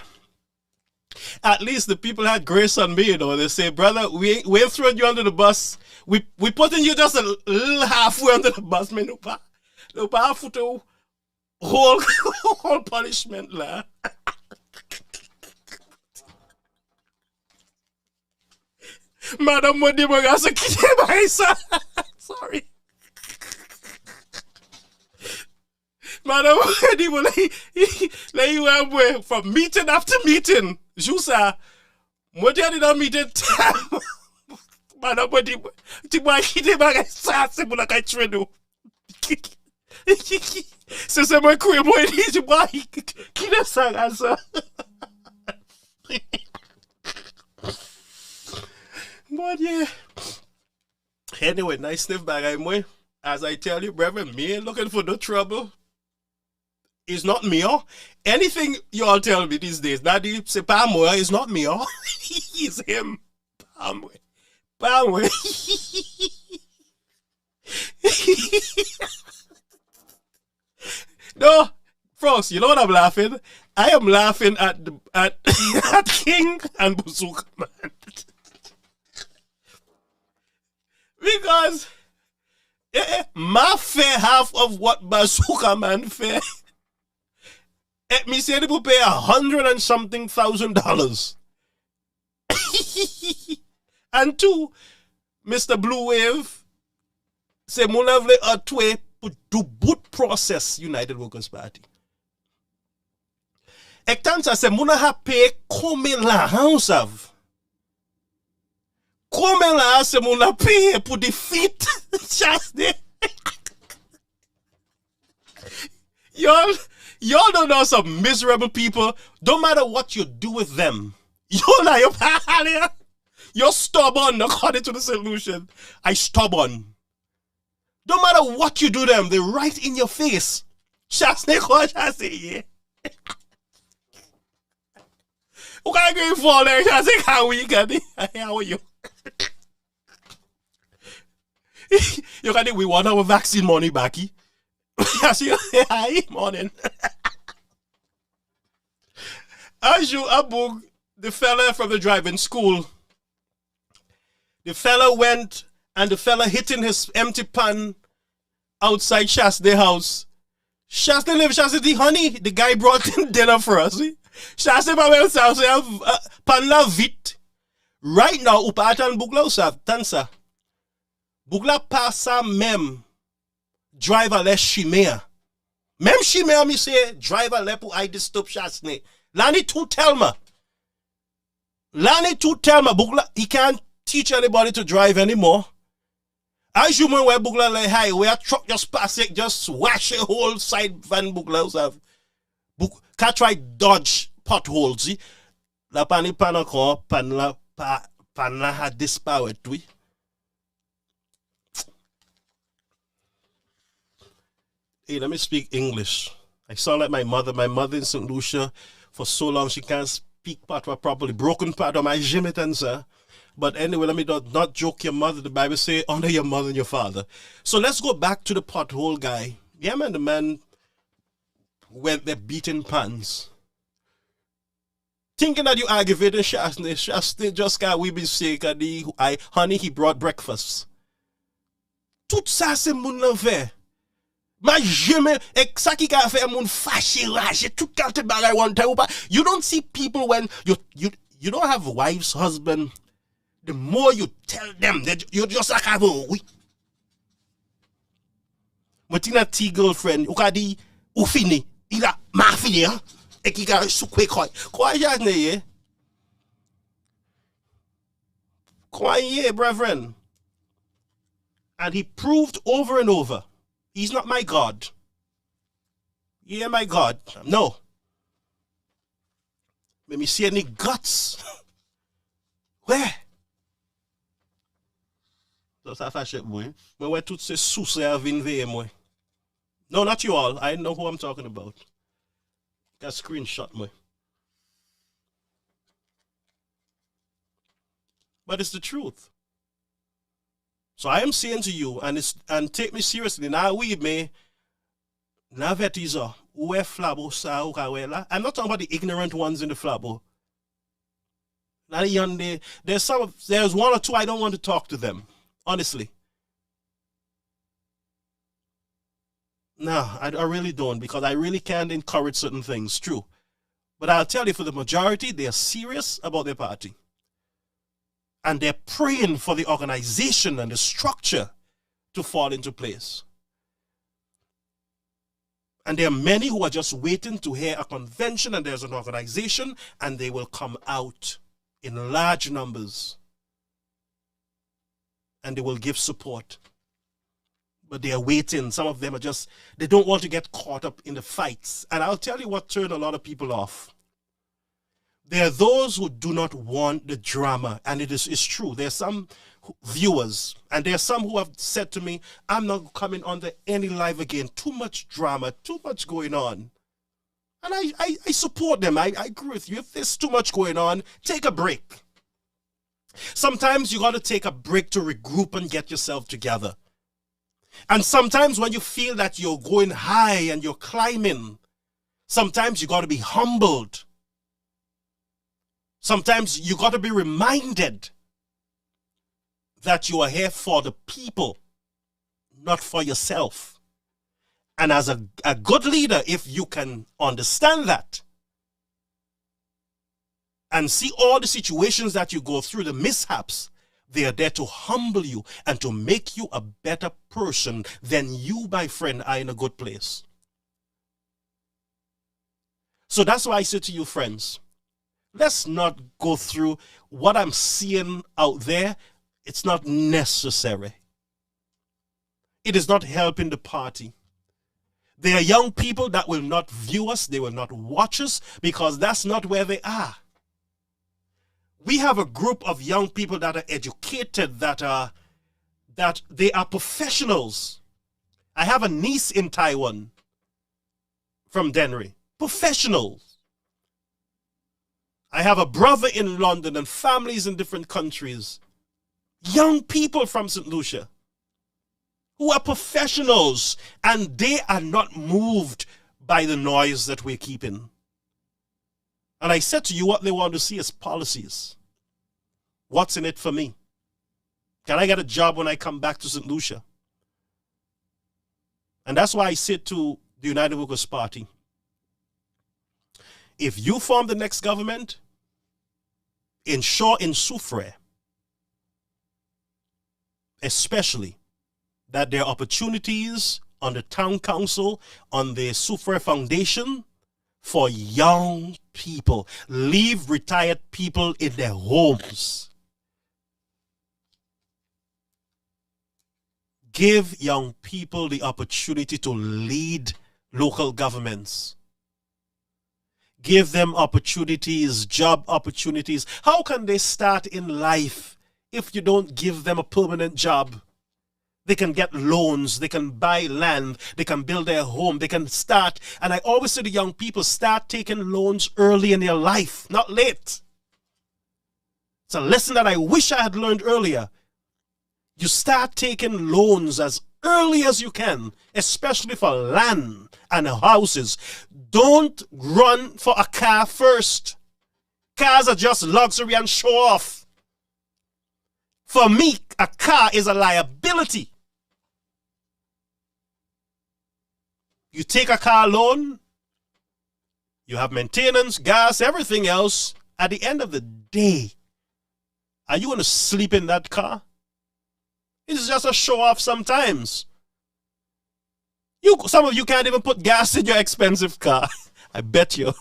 At least the people had grace on me, you know. They say, brother, we ain't throwing you under the bus. We putting you just a little halfway under the bus, man. No pa to whole punishment, la. Madam Modi Magasa sorry. Madam Modi lay you away from meeting after meeting. Jusa, Modi did not meet it. Madam Modi, Tiboy, Kitty Magasa, Simula Kaitredo. Se c'est moi qui moi dit tu vois qui le sang ça. But yeah. Anyway, nice sniff bag, I'm as I tell you, brethren, me ain't looking for no trouble. It's not me, oh. Anything y'all tell me these days, Daddy, c'est pas moi, it's not me, oh. It's him. Palmway. No, Frost, you know what I'm laughing? I am laughing at at King and Bazooka Man. Because my fair half of what Bazooka Man fair, me say they will pay $100 and something thousand. And two, Mr. Blue Wave, say Mulavle Atwe to boot process United Workers Party. Ektansa se muna ha pay come la house of. Come la se muna pay pour defeat Chasney. Y'all don't know some miserable people. Don't matter what you do with them. You're stubborn according to the solution. I stubborn. Don't matter what you do to them, they're right in your face. Chasney ko Chasney, yeah. Who can't go for there? Chasney, how are you, Gandhi? How are you? You got it, we want our vaccine money back. Hi, morning. As you abug the fella from the driving school, the fella went and the fella hitting his empty pan outside Shasney house. Shasney live Shasney honey. The guy brought in dinner for us. Shasney pan la vite. Right now, upatan bugla usav tansa. Bugla pasa mem. Driver less shimea. Mem shimea me say driver lepu I disturb Shasney. Lani to tell me. Bugla he can't teach anybody to drive anymore. As you know where Bugla like high, where truck just pass it, just wash a whole side van Bugla have. Can't try dodge potholes. See? La pani panako panla had this power to we. Hey, let me speak English. I sound like my mother. My mother in St. Lucia, for so long she can't speak patois properly. Broken patois, my jimitan, sir. But anyway, let me not joke your mother. The Bible say, honor your mother and your father. So let's go back to the pothole guy. Yeah, man, the man went there beating pans. Thinking that you aggravated Shasney just got we be sick and honey, he brought breakfast. Tout ça, c'est mon envers. Ma jamais exactly ka fait mon fâché rage tout quelque bagay one time. You don't see people when you don't have wives, husband. The more you tell them that you're just like a oui. Matina T girlfriend, ou ka di ou fini, il a ma fini hein, et qui ka soukwe koy. Quoi Jasne ye? Quoi ye, brethren? And he proved over and over, he's not my God. Yeah, my God. No. Let me see any guts. Where? So ça fâche moi. Mais ouais, toutes ces sous à vinver moi. No, not you all. I know who I'm talking about. Got screenshot moi. But it's the truth. So I am saying to you, and take me seriously. Now we may navetiza uwe flabo sa ukawela. I'm not talking about the ignorant ones in the flabo. Now there's one or two I don't want to talk to them. Honestly. No, I really don't, because I really can't encourage certain things. True. But I'll tell you, for the majority, they are serious about their party. And they're praying for the organization and the structure to fall into place. And there are many who are just waiting to hear a convention and there's an organization, and they will come out in large numbers. And they will give support. But they are waiting. Some of them are just, they don't want to get caught up in the fights. And I'll tell you what turned a lot of people off. There are those who do not want the drama, and it's true. There are some viewers, and there are some who have said to me, I'm not coming on any live again. Too much drama, too much going on. And I support them. I agree with you. If there's too much going on, take a break. Sometimes you got to take a break to regroup and get yourself together. And sometimes when you feel that you're going high and you're climbing, sometimes you got to be humbled. Sometimes you got to be reminded that you are here for the people, not for yourself. And as a good leader, if you can understand that and see all the situations that you go through, the mishaps, they are there to humble you and to make you a better person. Than you, my friend, are in a good place. So that's why I say to you, friends, let's not go through what I'm seeing out there. It's not necessary. It is not helping the party. There are young people that will not view us, they will not watch us, because that's not where they are. We have a group of young people that are educated, that they are professionals. I have a niece in Taiwan from Denry. Professionals. I have a brother in London and families in different countries. Young people from St. Lucia who are professionals, and they are not moved by the noise that we're keeping. And I said to you, what they want to see is policies. What's in it for me? Can I get a job when I come back to St. Lucia? And that's why I said to the United Workers' Party, if you form the next government, ensure in Soufrière, especially, that there are opportunities on the town council, on the Soufrière Foundation, for young people. Leave retired people in their homes. Give young people the opportunity to lead local governments. Give them opportunities, job opportunities. How can they start in life if you don't give them a permanent job? They can get loans, they can buy land, they can build their home, they can start. And I always say to young people, start taking loans early in your life, not late. It's a lesson that I wish I had learned earlier. You start taking loans as early as you can, especially for land and houses. Don't run for a car first. Cars are just luxury and show off. For me, a car is a liability. You take a car loan, you have maintenance, gas, everything else. At the end of the day, are you going to sleep in that car? It's just a show off sometimes. Some of you can't even put gas in your expensive car. I bet you.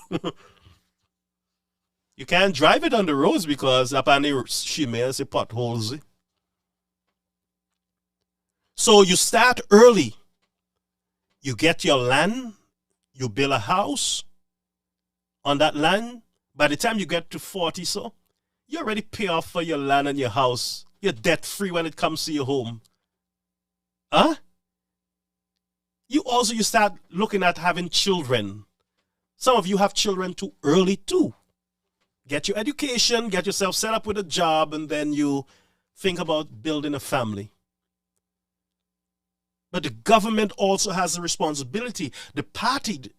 You can't drive it on the roads because apparently she may say potholes. So you start early. You get your land, you build a house on that land. By the time you get to 40, so you already pay off for your land and your house. You're debt free when it comes to your home. Huh? You start looking at having children. Some of you have children too early too. Get your education, get yourself set up with a job, and then you think about building a family. But the government also has a responsibility. The parties,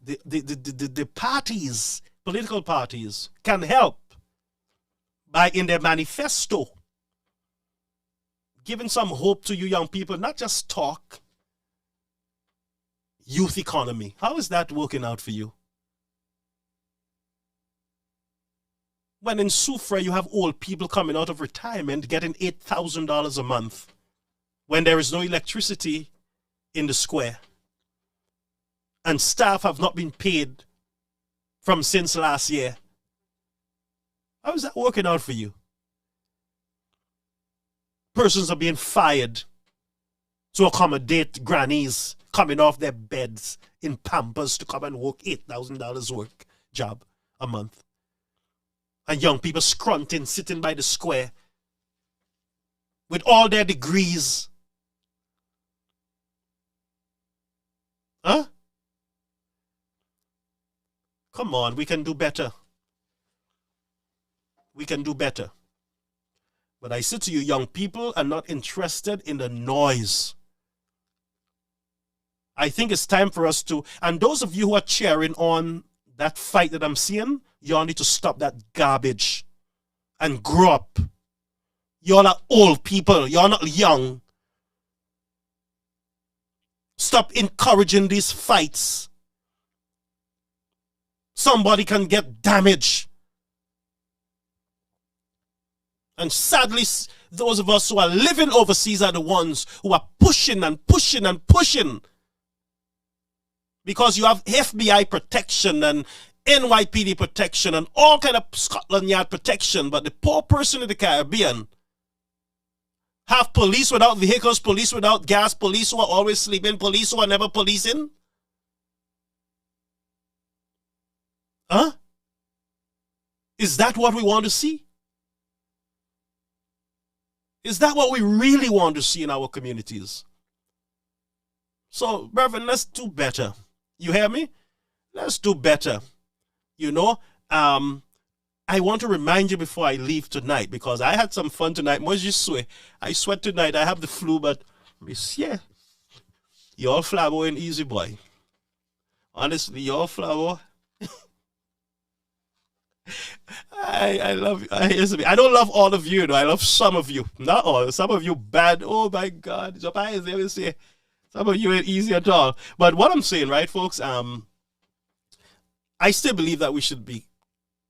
political parties, can help by, in their manifesto, giving some hope to you young people, not just talk. Youth economy. How is that working out for you? When in Soufrière you have old people coming out of retirement getting $8,000 a month when there is no electricity in the square, and staff have not been paid from since last year. How is that working out for you? Persons are being fired to accommodate grannies coming off their beds in Pampers to come and work $8,000 work job a month. And young people scrunting, sitting by the square with all their degrees. Huh? Come on, we can do better. We can do better. But I say to you, young people are not interested in the noise. I think it's time for us to, and those of you who are cheering on that fight that I'm seeing, y'all need to stop that garbage and grow up. Y'all are old people. Y'all not young. Stop encouraging these fights. Somebody can get damaged. And sadly, those of us who are living overseas are the ones who are pushing and pushing and pushing. Because you have FBI protection and NYPD protection and all kind of Scotland Yard protection. But the poor person in the Caribbean have police without vehicles, police without gas, police who are always sleeping, police who are never policing. Huh? Is that what we want to see? Is that what we really want to see in our communities? So, brethren, let's do better. You hear me? Let's do better. You know, I want to remind you before I leave tonight, because I had some fun tonight. Moi, je sweat. I sweat tonight. I have the flu, but monsieur, you're flabbergasting easy, boy. Honestly, you're flabber. I love you. I don't love all of you, though. I love some of you. Not all. Some of you bad. Oh my God. Some of you ain't easy at all. But what I'm saying, right, folks? I still believe that we should be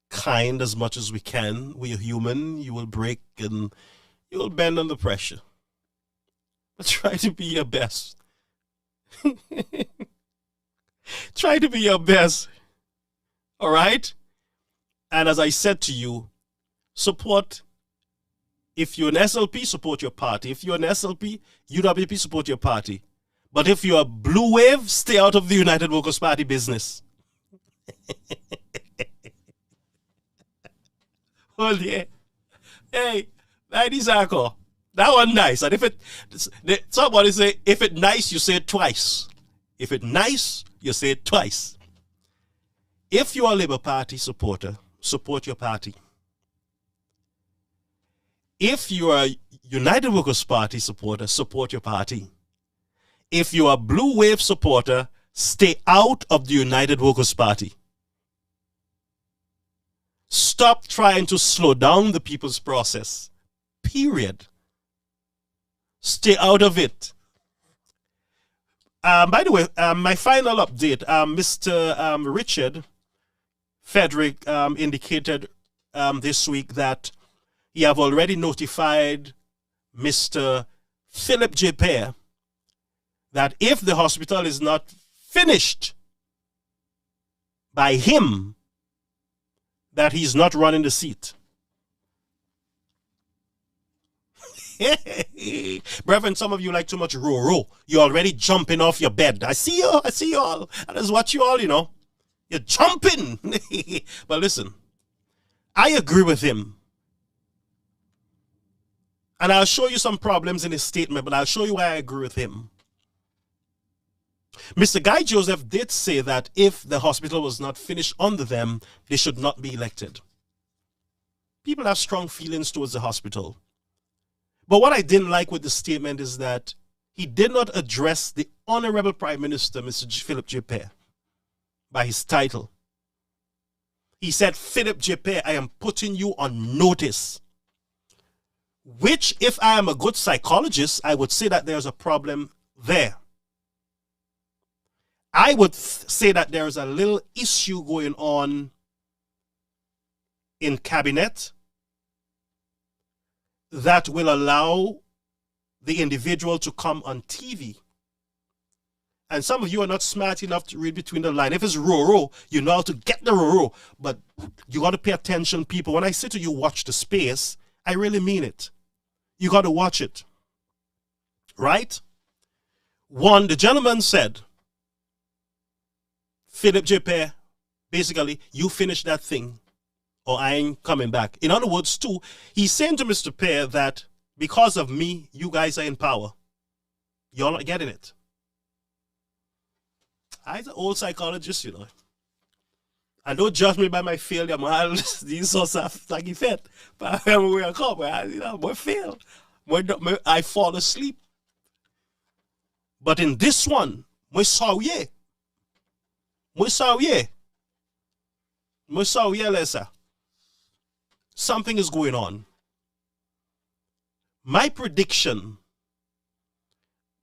kind as much as we can. We're human. You will break and you will bend under pressure. But try to be your best. Try to be your best. All right? And as I said to you, support. If you're an SLP, support your party. If you're an SLP, UWP, support your party. But if you're a blue wave, stay out of the United Workers' Party business. Oh, yeah. Hey, that is that one nice. And if it, somebody say, if it nice, you say it twice. If it nice, you say it twice. If you're a Labour Party supporter, support your party. If you are a United Workers' Party supporter, support your party. If you are a Blue Wave supporter, stay out of the United Workers' Party. Stop trying to slow down the people's process. Period. Stay out of it. By the way, my final update, Mr. Richard Frederick indicated this week that he have already notified Mr. Philip J. Pear that if the hospital is not finished by him, that he's not running the seat. Brethren, some of you like too much row. You're already jumping off your bed. I see you all. And that's what you all, you know. You're jumping. But listen, I agree with him. And I'll show you some problems in his statement, but I'll show you why I agree with him. Mr. Guy Joseph did say that if the hospital was not finished under them, they should not be elected. People have strong feelings towards the hospital. But what I didn't like with the statement is that he did not address the Honorable Prime Minister, Mr. Philip J. Pear, by his title. He said, Philip J. Pear, I am putting you on notice. Which, if I am a good psychologist, I would say that there's a problem there. I would say that there is a little issue going on in cabinet that will allow the individual to come on TV. And some of you are not smart enough to read between the lines. If it's row, you know how to get the row. But you got to pay attention, people. When I say to you, watch the space, I really mean it. You got to watch it. Right? One, the gentleman said, Philip J. Pear, basically, you finish that thing. or I ain't coming back. In other words, too, he's saying to Mr. Pear that because of me, you guys are in power. You're not getting it. I'm an old psychologist, you know. And don't judge me by my failure, man. These sorts of like he said. But when we come, I fail. I fall asleep. But in this one, moi sorry. Lesa. Something is going on. My prediction,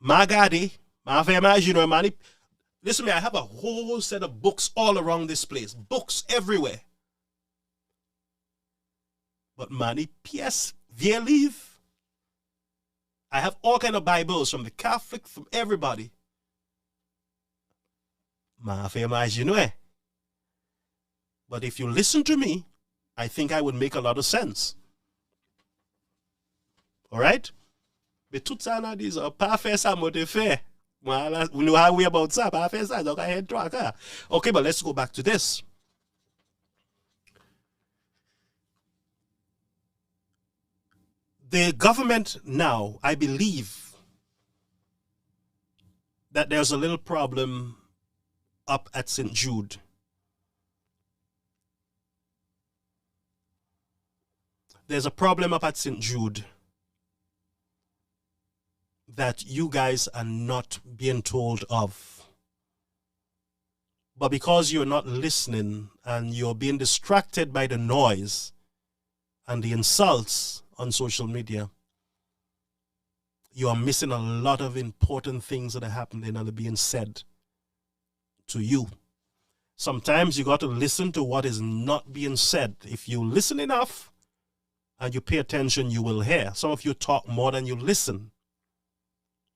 listen to me, I have a whole set of books all around this place. Books everywhere. But many PS, vieux livre. I have all kind of Bibles from the Catholic, from everybody. But if you listen to me, I think I would make a lot of sense. All right? But tout ça là dit pas faire ça moi te fait. We know how we about ça, pas faire ça donc I head track. Okay, but let's go back to this. The government now, I believe that there's a little problem up at St. Jude. There's a problem up at St. Jude that you guys are not being told of. But because you're not listening and you're being distracted by the noise and the insults on social media, you are missing a lot of important things that are happening and are being said to you. Sometimes you got to listen to what is not being said. If you listen enough and you pay attention, you will hear. Some of you talk more than you listen.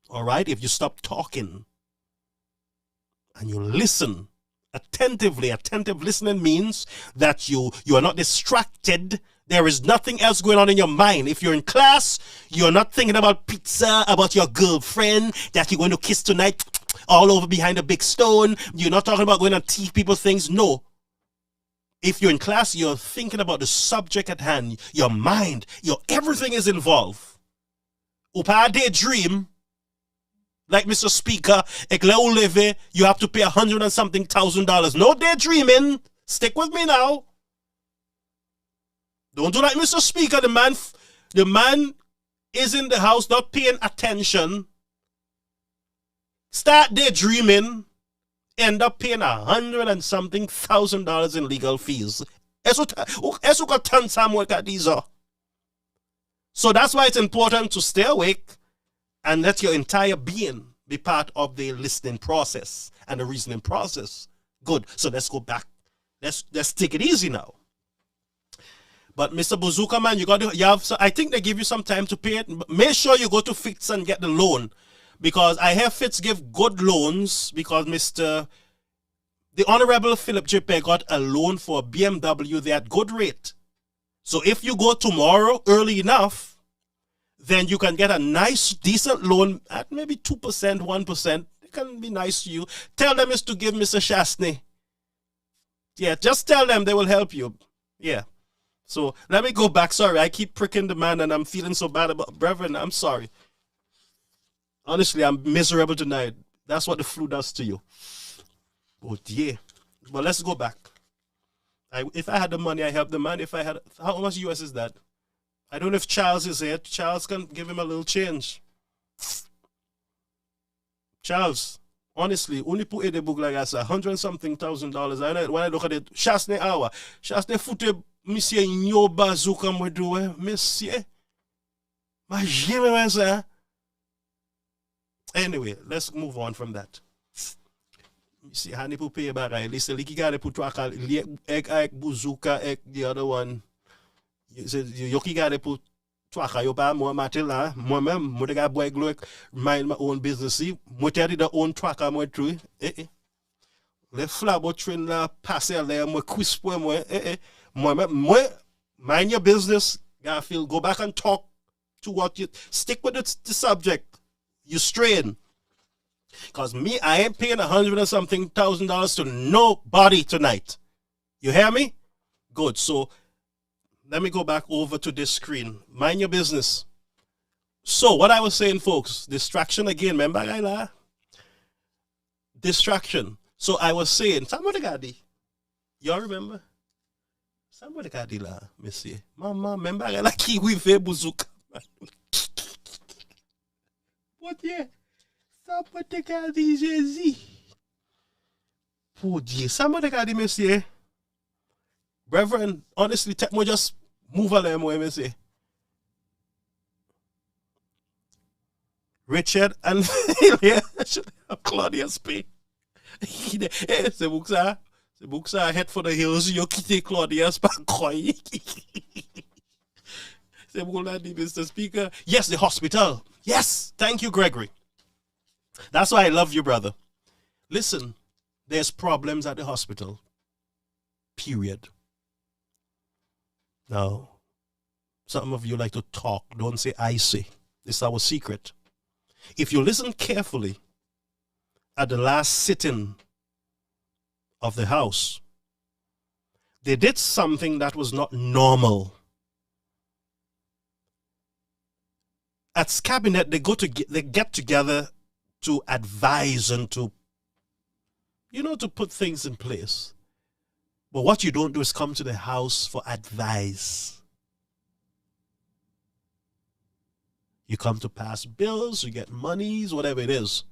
All right? If you stop talking and you listen attentively, attentive listening means that you are not distracted. There is nothing else going on in your mind. If you're in class, you're not thinking about pizza, about your girlfriend that you're going to kiss tonight all over behind a big stone. You're not talking about going to teach people things. No. If you're in class, you're thinking about the subject at hand. Your mind, everything is involved. Upa daydream, like Mr. Speaker, Olliver, you have to pay $100 and something thousand. No daydreaming. Stick with me now. Don't do like Mr. Speaker. The man is in the house not paying attention. Start daydreaming. End up paying $100 and something thousand in legal fees. So that's why it's important to stay awake and let your entire being be part of the listening process and the reasoning process. Good. So let's go back. Let's take it easy now. But Mr. Bazooka, man, I think they give you some time to pay it. Make sure you go to Fitz and get the loan. Because I hear Fitz give good loans because the Honorable Philip J. Pear got a loan for a BMW there at good rate. So if you go tomorrow early enough, then you can get a nice, decent loan at maybe 2%, 1%. It can be nice to you. Tell them it's to give Mr. Shastney. Yeah, just tell them they will help you. Yeah. So let me go back. Sorry, I keep pricking the man and I'm feeling so bad about Brethren. I'm sorry. Honestly, I'm miserable tonight. That's what the flu does to you. Oh, dear. But let's go back. If I had the money, I help the man. How much US is that? I don't know if Charles is here. Charles can give him a little change. Charles, honestly, only put in the book like I said, $100 and something thousand. When I look at it, Shastney hour. Shastney foote, monsieur, nyo bazooka mwe do, monsieur. Ma jeme ça. Anyway, let's move on from that. You see, honey, put pay back. Listen, like you got to put egg bazooka, egg the other one. You said you got to put twaka yo ba mo matil na mo mem mo de ga boy glow mind my own business. Mo tell the own twaka mo true. Le flabo train la passer there mo crispo mo mo mind your business. Garfield, go back and talk to what you stick with the subject. You strain. Because me, I ain't paying $100 and something thousand to nobody tonight. You hear me? Good. So let me go back over to this screen. Mind your business. So, what I was saying, folks, distraction again. Remember, Gaila? Distraction. So, I was saying, somebody got the. Y'all remember? Somebody got the la, monsieur. Mama, remember, I like kiwi fe buzuka. What yeah? Somebody got the Jay-Z. Oh, dear. Somebody got the monsieur. Reverend, honestly, take me just move a little more, say. Richard and should have Claudia's pay. The books are head for the hills. You kitty Claudia's bankroy. Mr. Speaker. Yes, the hospital. Yes, thank you, Gregory. That's why I love you, brother. Listen, there's problems at the hospital. Period. Now, some of you like to talk. Don't say I say. This is our secret. If you listen carefully at the last sitting of the House, they did something that was not normal. At cabinet, they get together to advise and to put things in place. But what you don't do is come to the House for advice. You come to pass bills, you get monies, whatever it is.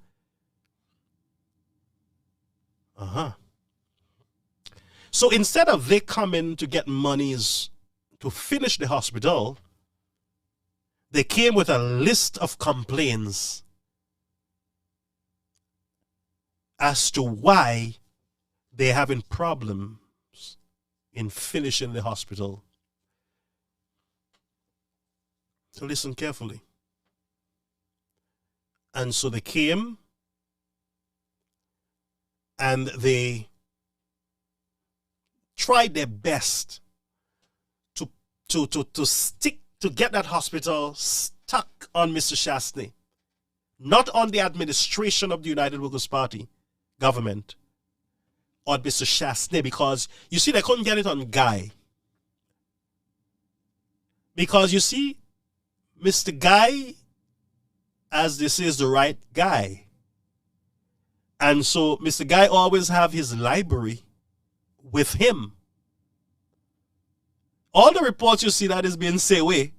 So instead of they coming to get monies to finish the hospital, they came with a list of complaints as to why they're having problems in finishing the hospital. So listen carefully. And so they came and they tried their best to get that hospital stuck on Mr. Chastney, not on the administration of the United Workers' Party government, on Mr. Chastney, because you see they couldn't get it on Guy. Because you see, Mr. Guy, as this is the right guy. And so Mr. Guy always have his library with him. All the reports you see that is being say away,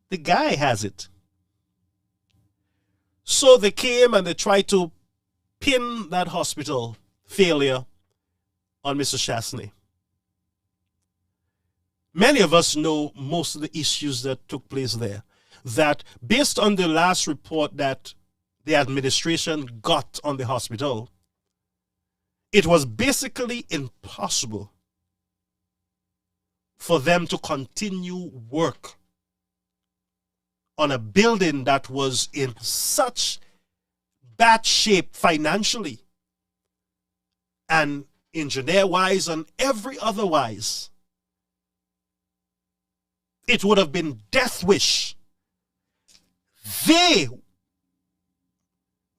the guy has it. So they came and they tried to pin that hospital failure on Mr. Chastney. Many of us know most of the issues that took place there. That based on the last report that the administration got on the hospital, it was basically impossible for them to continue work on a building that was in such bad shape financially and engineer-wise and every other wise. It would have been death wish. They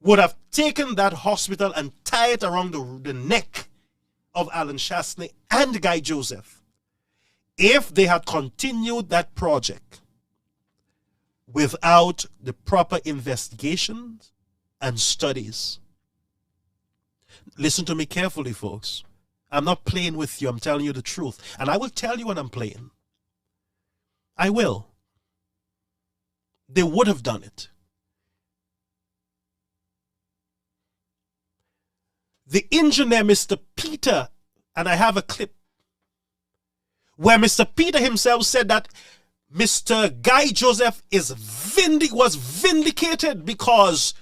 would have taken that hospital and tied it around the neck of Alan Chastney and Guy Joseph if they had continued that project without the proper investigations and studies. Listen to me carefully, folks. I'm not playing with you. I'm telling you the truth. And I will tell you when I'm playing. I will. They would have done it. The engineer, Mr. Peter, and I have a clip where Mr. Peter himself said that Mr. Guy Joseph was vindicated because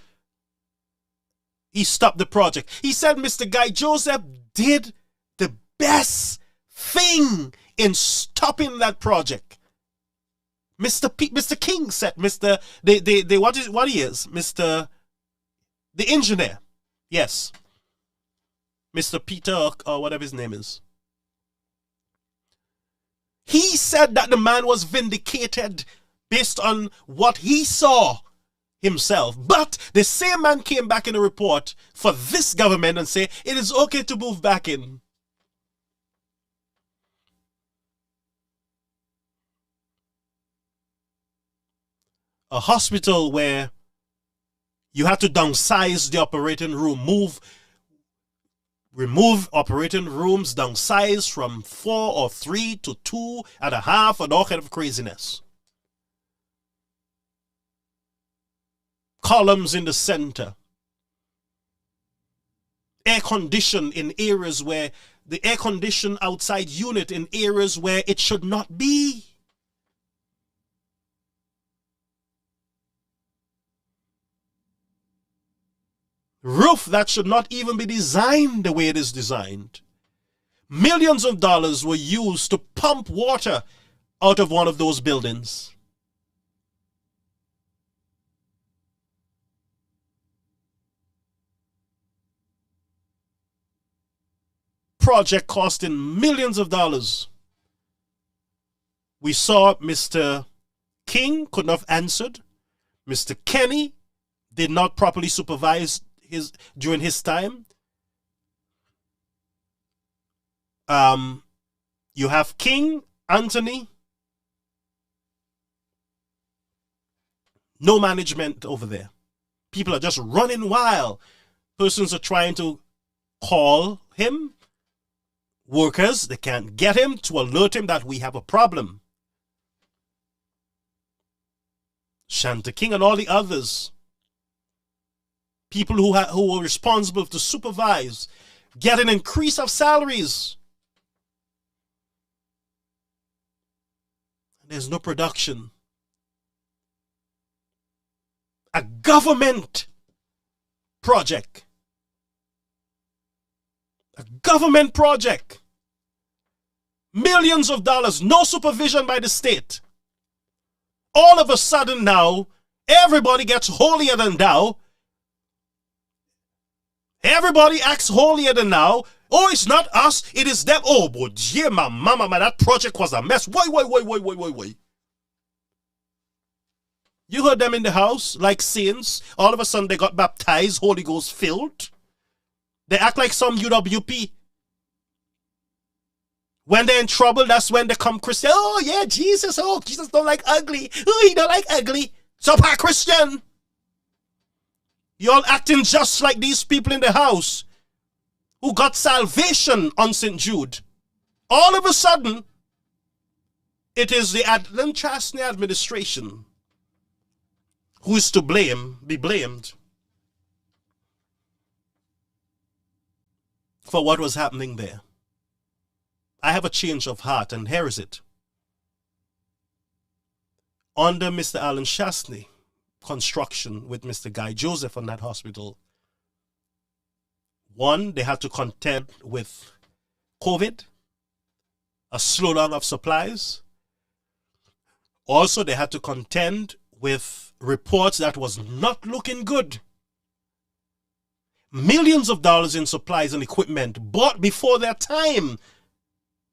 he stopped the project. He said Mr. Guy Joseph did the best thing in stopping that project. Mr. King said, Mr. What he is? Mr. the engineer. Yes. Mr. Peter or whatever his name is. He said that the man was vindicated based on what he saw himself. But the same man came back in a report for this government and say it is okay to move back in. a hospital where you had to downsize the operating room, remove operating rooms, downsize from 4 or 3 to 2.5, and all kind of craziness. Columns in the center. Air condition in areas where the air condition outside unit in areas where it should not be. Roof that should not even be designed the way it is designed. Millions of dollars were used to pump water out of one of those buildings. Project costing millions of dollars. We saw Mr. King could not have answered. Mr. Kenny did not properly supervise during his time. You have King, Anthony. No management over there. People are just running wild. Persons are trying to call him. Workers, they can't get him to alert him that we have a problem. Shanta King and all the others. People who were responsible to supervise, get an increase of salaries. There's no production. A government project. A government project. Millions of dollars, no supervision by the state. All of a sudden now, everybody gets holier than thou. Everybody acts holier than thou. Oh, it's not us, it is them. Oh, but yeah, my mama, man, that project was a mess. Why? You heard them in the house, like saints. All of a sudden they got baptized, Holy Ghost filled. They act like some UWP. When they're in trouble, that's when they come Christian. Oh, yeah, Jesus. Oh, Jesus don't like ugly. Oh, he don't like ugly. So, Christian. You all acting just like these people in the house who got salvation on St. Jude. All of a sudden, it is the Alan Chastney administration who is to be blamed for what was happening there. I have a change of heart, and here is it. Under Mr. Alan Chastney, construction with Mr. Guy Joseph on that hospital, one, they had to contend with COVID, a slowdown of supplies. Also, they had to contend with reports that was not looking good. Millions of dollars in supplies and equipment bought before their time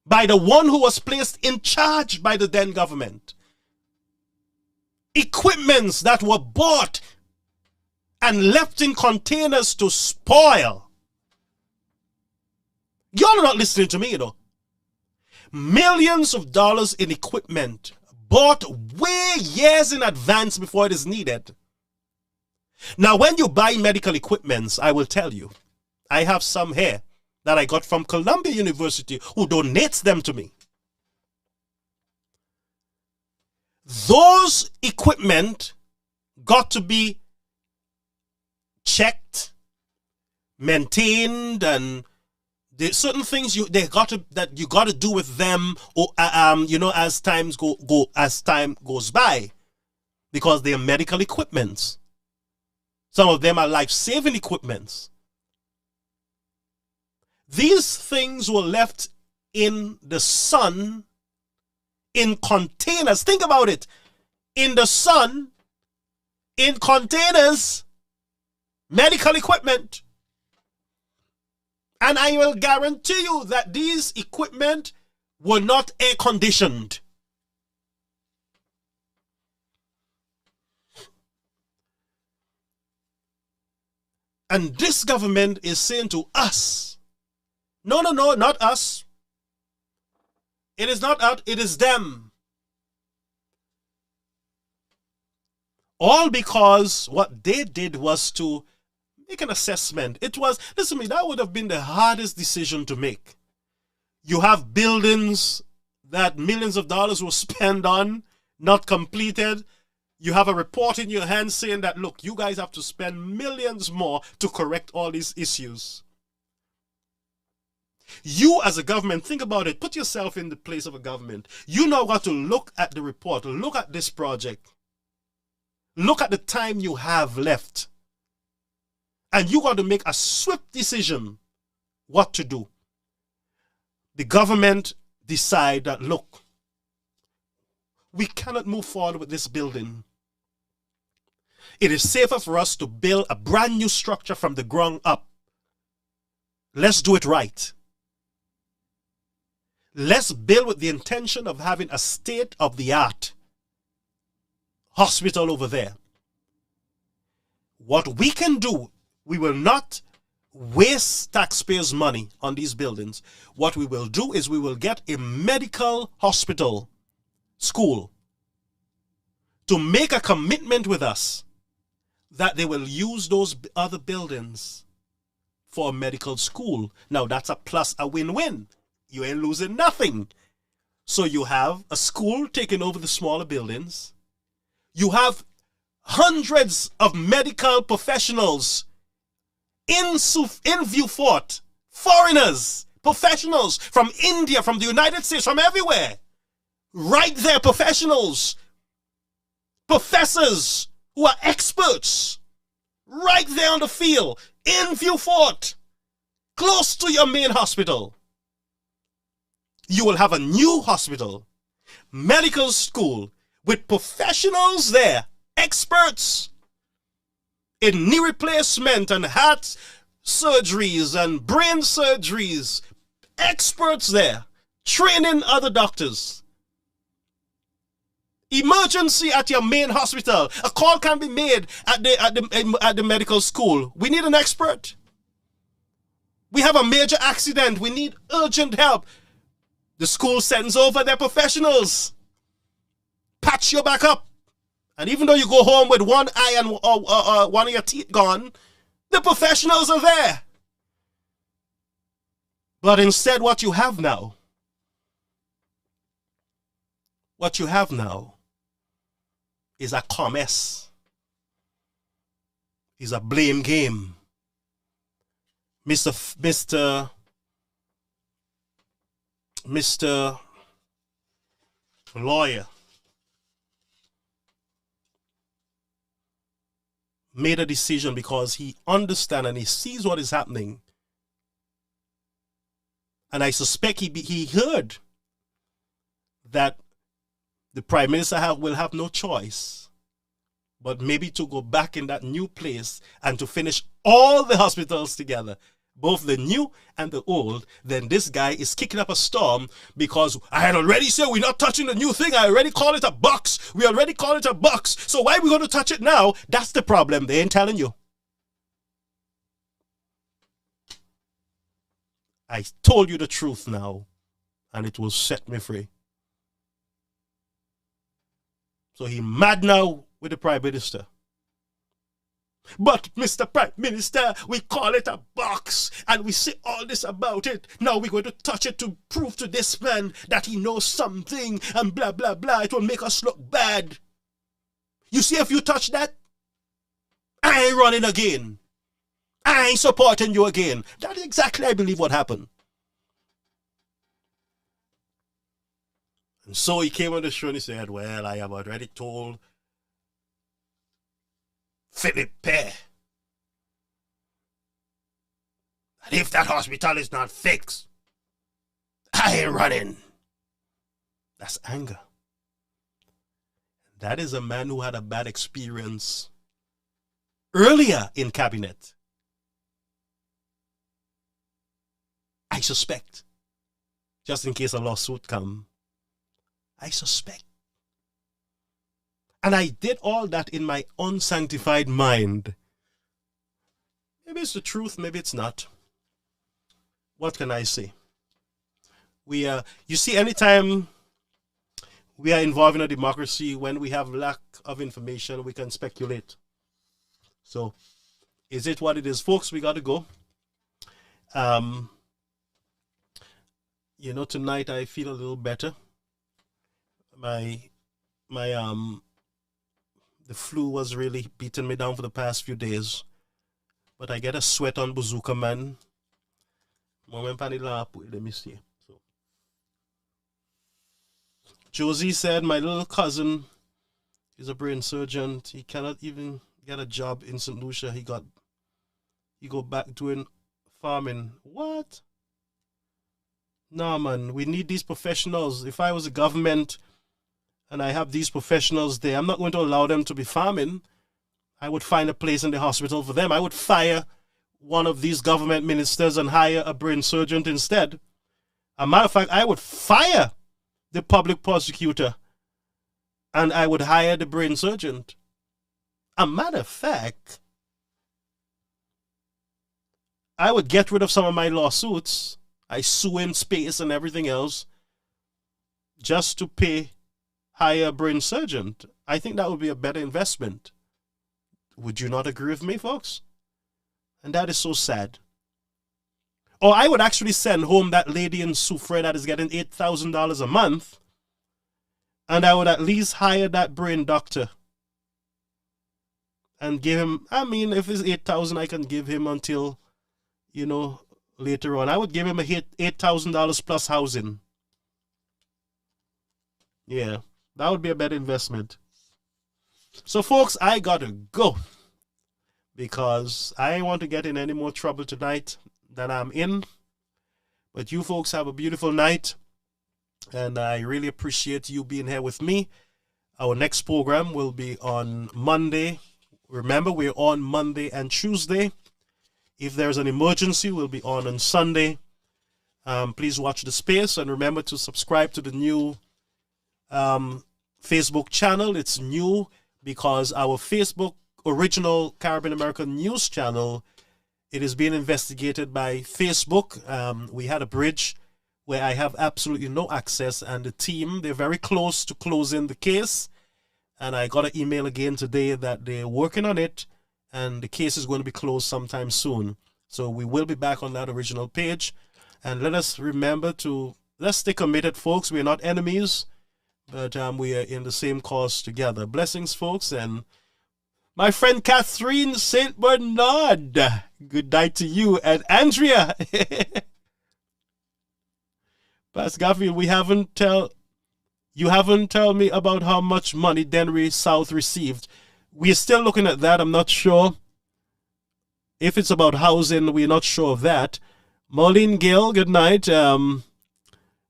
by the one who was placed in charge by the then government. Equipments that were bought and left in containers to spoil. Y'all are not listening to me, you know. Millions of dollars in equipment bought way years in advance before it is needed. Now, when you buy medical equipments, I will tell you, I have some here that I got from Columbia University who donates them to me. Those equipment got to be checked, maintained, and there's certain things you got to do with them, or as time goes by, because they are medical equipments. Some of them are life-saving equipments. These things were left in the sun in containers. Think about it. In the sun, in containers, medical equipment. And I will guarantee you that these equipment were not air conditioned. And this government is saying to us, no, not us. It is not us, it is them. All because what they did was to make an assessment. It was, listen to me, that would have been the hardest decision to make. You have buildings that millions of dollars were spent on, not completed. You have a report in your hand saying that, look, you guys have to spend millions more to correct all these issues. You as a government, think about it. Put yourself in the place of a government. You know how to look at the report, look at this project. Look at the time you have left. And you got to make a swift decision what to do. The government decide that, look, we cannot move forward with this building. It is safer for us to build a brand new structure from the ground up. Let's do it right. Let's build with the intention of having a state-of-the-art hospital over there. What we can do, we will not waste taxpayers' money on these buildings. What we will do is we will get a medical hospital school to make a commitment with us that they will use those other buildings for a medical school. Now that's a plus, a win-win. You ain't losing nothing. So you have a school taking over the smaller buildings. You have hundreds of medical professionals in Vieux Fort, foreigners, professionals from India, from the United States, from everywhere. Right there, professionals, professors who are experts, right there on the field, in Vieux Fort, close to your main hospital. You will have a new hospital, medical school, with professionals there, experts in knee replacement and heart surgeries and brain surgeries, experts there, training other doctors. Emergency at your main hospital. A call can be made at the medical school. We need an expert. We have a major accident. We need urgent help. The school sends over their professionals. Patch you back up. And even though you go home with one eye and one of your teeth gone, the professionals are there. But instead, what you have now is a commerce. Is a blame game. Mr. Lawyer made a decision because he understands and he sees what is happening. And I suspect he heard that the Prime Minister will have no choice but maybe to go back in that new place and to finish all the hospitals together, both the new and the old. Then this guy is kicking up a storm because I had already said we're not touching the new thing. I already called it a box. We already called it a box. So why are we going to touch it now? That's the problem. They ain't telling you. I told you the truth now, and it will set me free. So he mad now with the Prime Minister. But, Mr. Prime Minister, we call it a box and we say all this about it. Now we're going to touch it to prove to this man that he knows something and blah, blah, blah. It will make us look bad. You see, if you touch that, I ain't running again. I ain't supporting you again. That is exactly, I believe, what happened. And so he came on the show and he said, well, I have already told Philip Pear that if that hospital is not fixed, I ain't running. That's anger. That is a man who had a bad experience earlier in cabinet. I suspect, just in case a lawsuit come, I suspect. And I did all that in my unsanctified mind. Maybe it's the truth, maybe it's not. What can I say? You see, anytime we are involved in a democracy. When we have lack of information, we can speculate. So, is it what it is, folks? We got to go. Tonight I feel a little better. The flu was really beating me down for the past few days. But I get a sweat on Bazooka Man. Let me see. So, Josie said, my little cousin is a brain surgeon. He cannot even get a job in St. Lucia. He go back doing farming. What? Nah, man, we need these professionals. If I was a government and I have these professionals there, I'm not going to allow them to be farming. I would find a place in the hospital for them. I would fire one of these government ministers and hire a brain surgeon instead. As a matter of fact, I would fire the public prosecutor and I would hire the brain surgeon. As a matter of fact, I would get rid of some of my lawsuits. I sue in space and everything else just to hire a brain surgeon. I think that would be a better investment. Would you not agree with me, folks? And that is so sad. Or I would actually send home that lady in Soufre that is getting $8,000 a month, and I would at least hire that brain doctor and give him, if it's $8,000, I can give him until, later on. I would give him $8,000 plus housing. Yeah, that would be a better investment. So, folks, I gotta go because I ain't want to get in any more trouble tonight than I'm in. But you folks have a beautiful night, and I really appreciate you being here with me. Our next program will be on Monday. Remember, we're on Monday and Tuesday. If there's an emergency, we'll be on Sunday. Please watch the space, and remember to subscribe to the new Facebook channel. It's new because our Facebook original Caribbean American news channel, it is being investigated by Facebook. We had a bridge where I have absolutely no access, and the team, they're very close to closing the case. And I got an email again today that they're working on it, and the case is going to be closed sometime soon. So we will be back on that original page. And let us remember let's stay committed, folks. We're not enemies, but we are in the same cause together. Blessings, folks, and my friend Catherine St. Bernard, good night to you, and Andrea. Pastor Garfield, you haven't told me about how much money Denry South received. We're still looking at that. I'm not sure. If it's about housing, we're not sure of that. Maureen Gill, good night.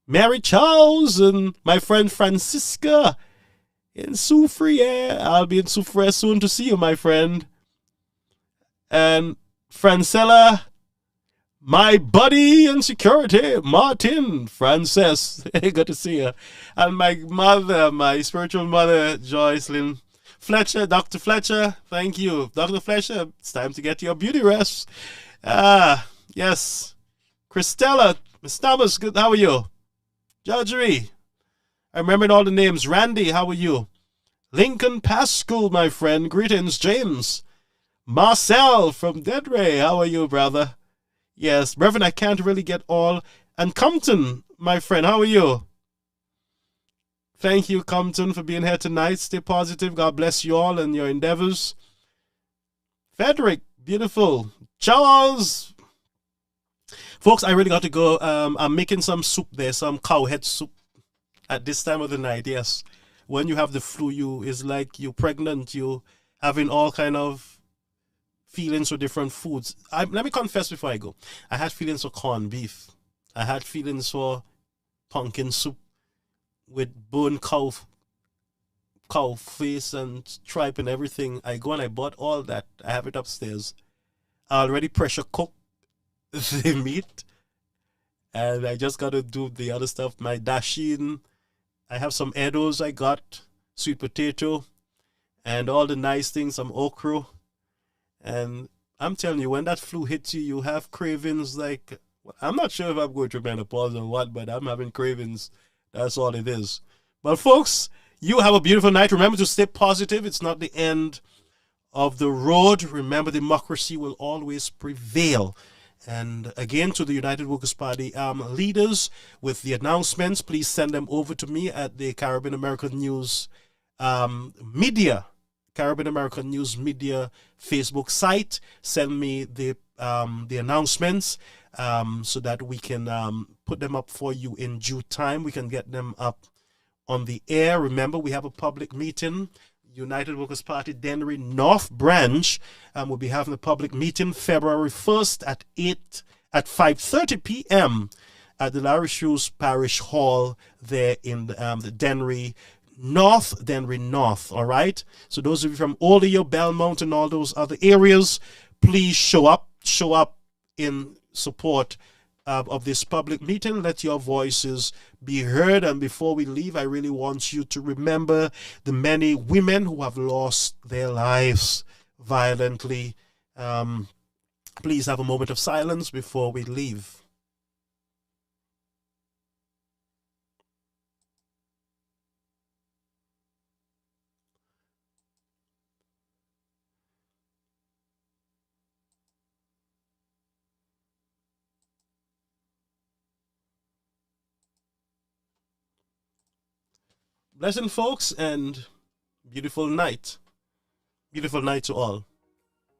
Mary Charles and my friend Francisca in Soufriere. Yeah, I'll be in Soufriere soon to see you, my friend. And Francella, my buddy in security, Martin Frances. Good to see you. And my mother, my spiritual mother, Joycelyn Fletcher, Dr. Fletcher, thank you. Dr. Fletcher, it's time to get your beauty rest. Yes. Christella, Miss Thomas, good, how are you? Judgery, I remembered all the names. Randy, how are you? Lincoln Pascal, my friend, greetings. James. Marcel from Deadray, how are you, brother? Yes, Reverend, I can't really get all. And Compton, my friend, how are you? Thank you, Compton, for being here tonight. Stay positive. God bless you all and your endeavors. Frederick, beautiful. Charles. Folks, I really got to go. I'm making some soup there, some cowhead soup at this time of the night, yes. When you have the flu, it's like you're pregnant, you having all kind of feelings for different foods. Let me confess before I go. I had feelings for corned beef. I had feelings for pumpkin soup with bone cow face and tripe and everything. I go and I bought all that. I have it upstairs. I already pressure cooked the meat, and I just got to do the other stuff. My dasheen, I have some Edos I got, sweet potato, and all the nice things, some okra. And I'm telling you, when that flu hits you, you have cravings like, I'm not sure if I'm going through menopause or what, but I'm having cravings. That's all it is. Well, folks, you have a beautiful night. Remember to stay positive. It's not the end of the road. Remember, democracy will always prevail. And again, to the United Workers' Party leaders with the announcements, please send them over to me at the Caribbean American News Media, Caribbean American News Media Facebook site. Send me the announcements so that we can put them up for you in due time. We can get them up on the air. Remember, we have a public meeting. United Workers' Party Dennery North Branch will be having a public meeting February 1st at 5:30 p.m. at the Larry Shoes Parish Hall there in the Dennery North, all right? So those of you from Olliver, Belmont, and all those other areas, please show up in support of this public meeting. Let your voices be heard. And before we leave, I really want you to remember the many women who have lost their lives violently. Please have a moment of silence before we leave. Blessing, folks, and beautiful night. Beautiful night to all.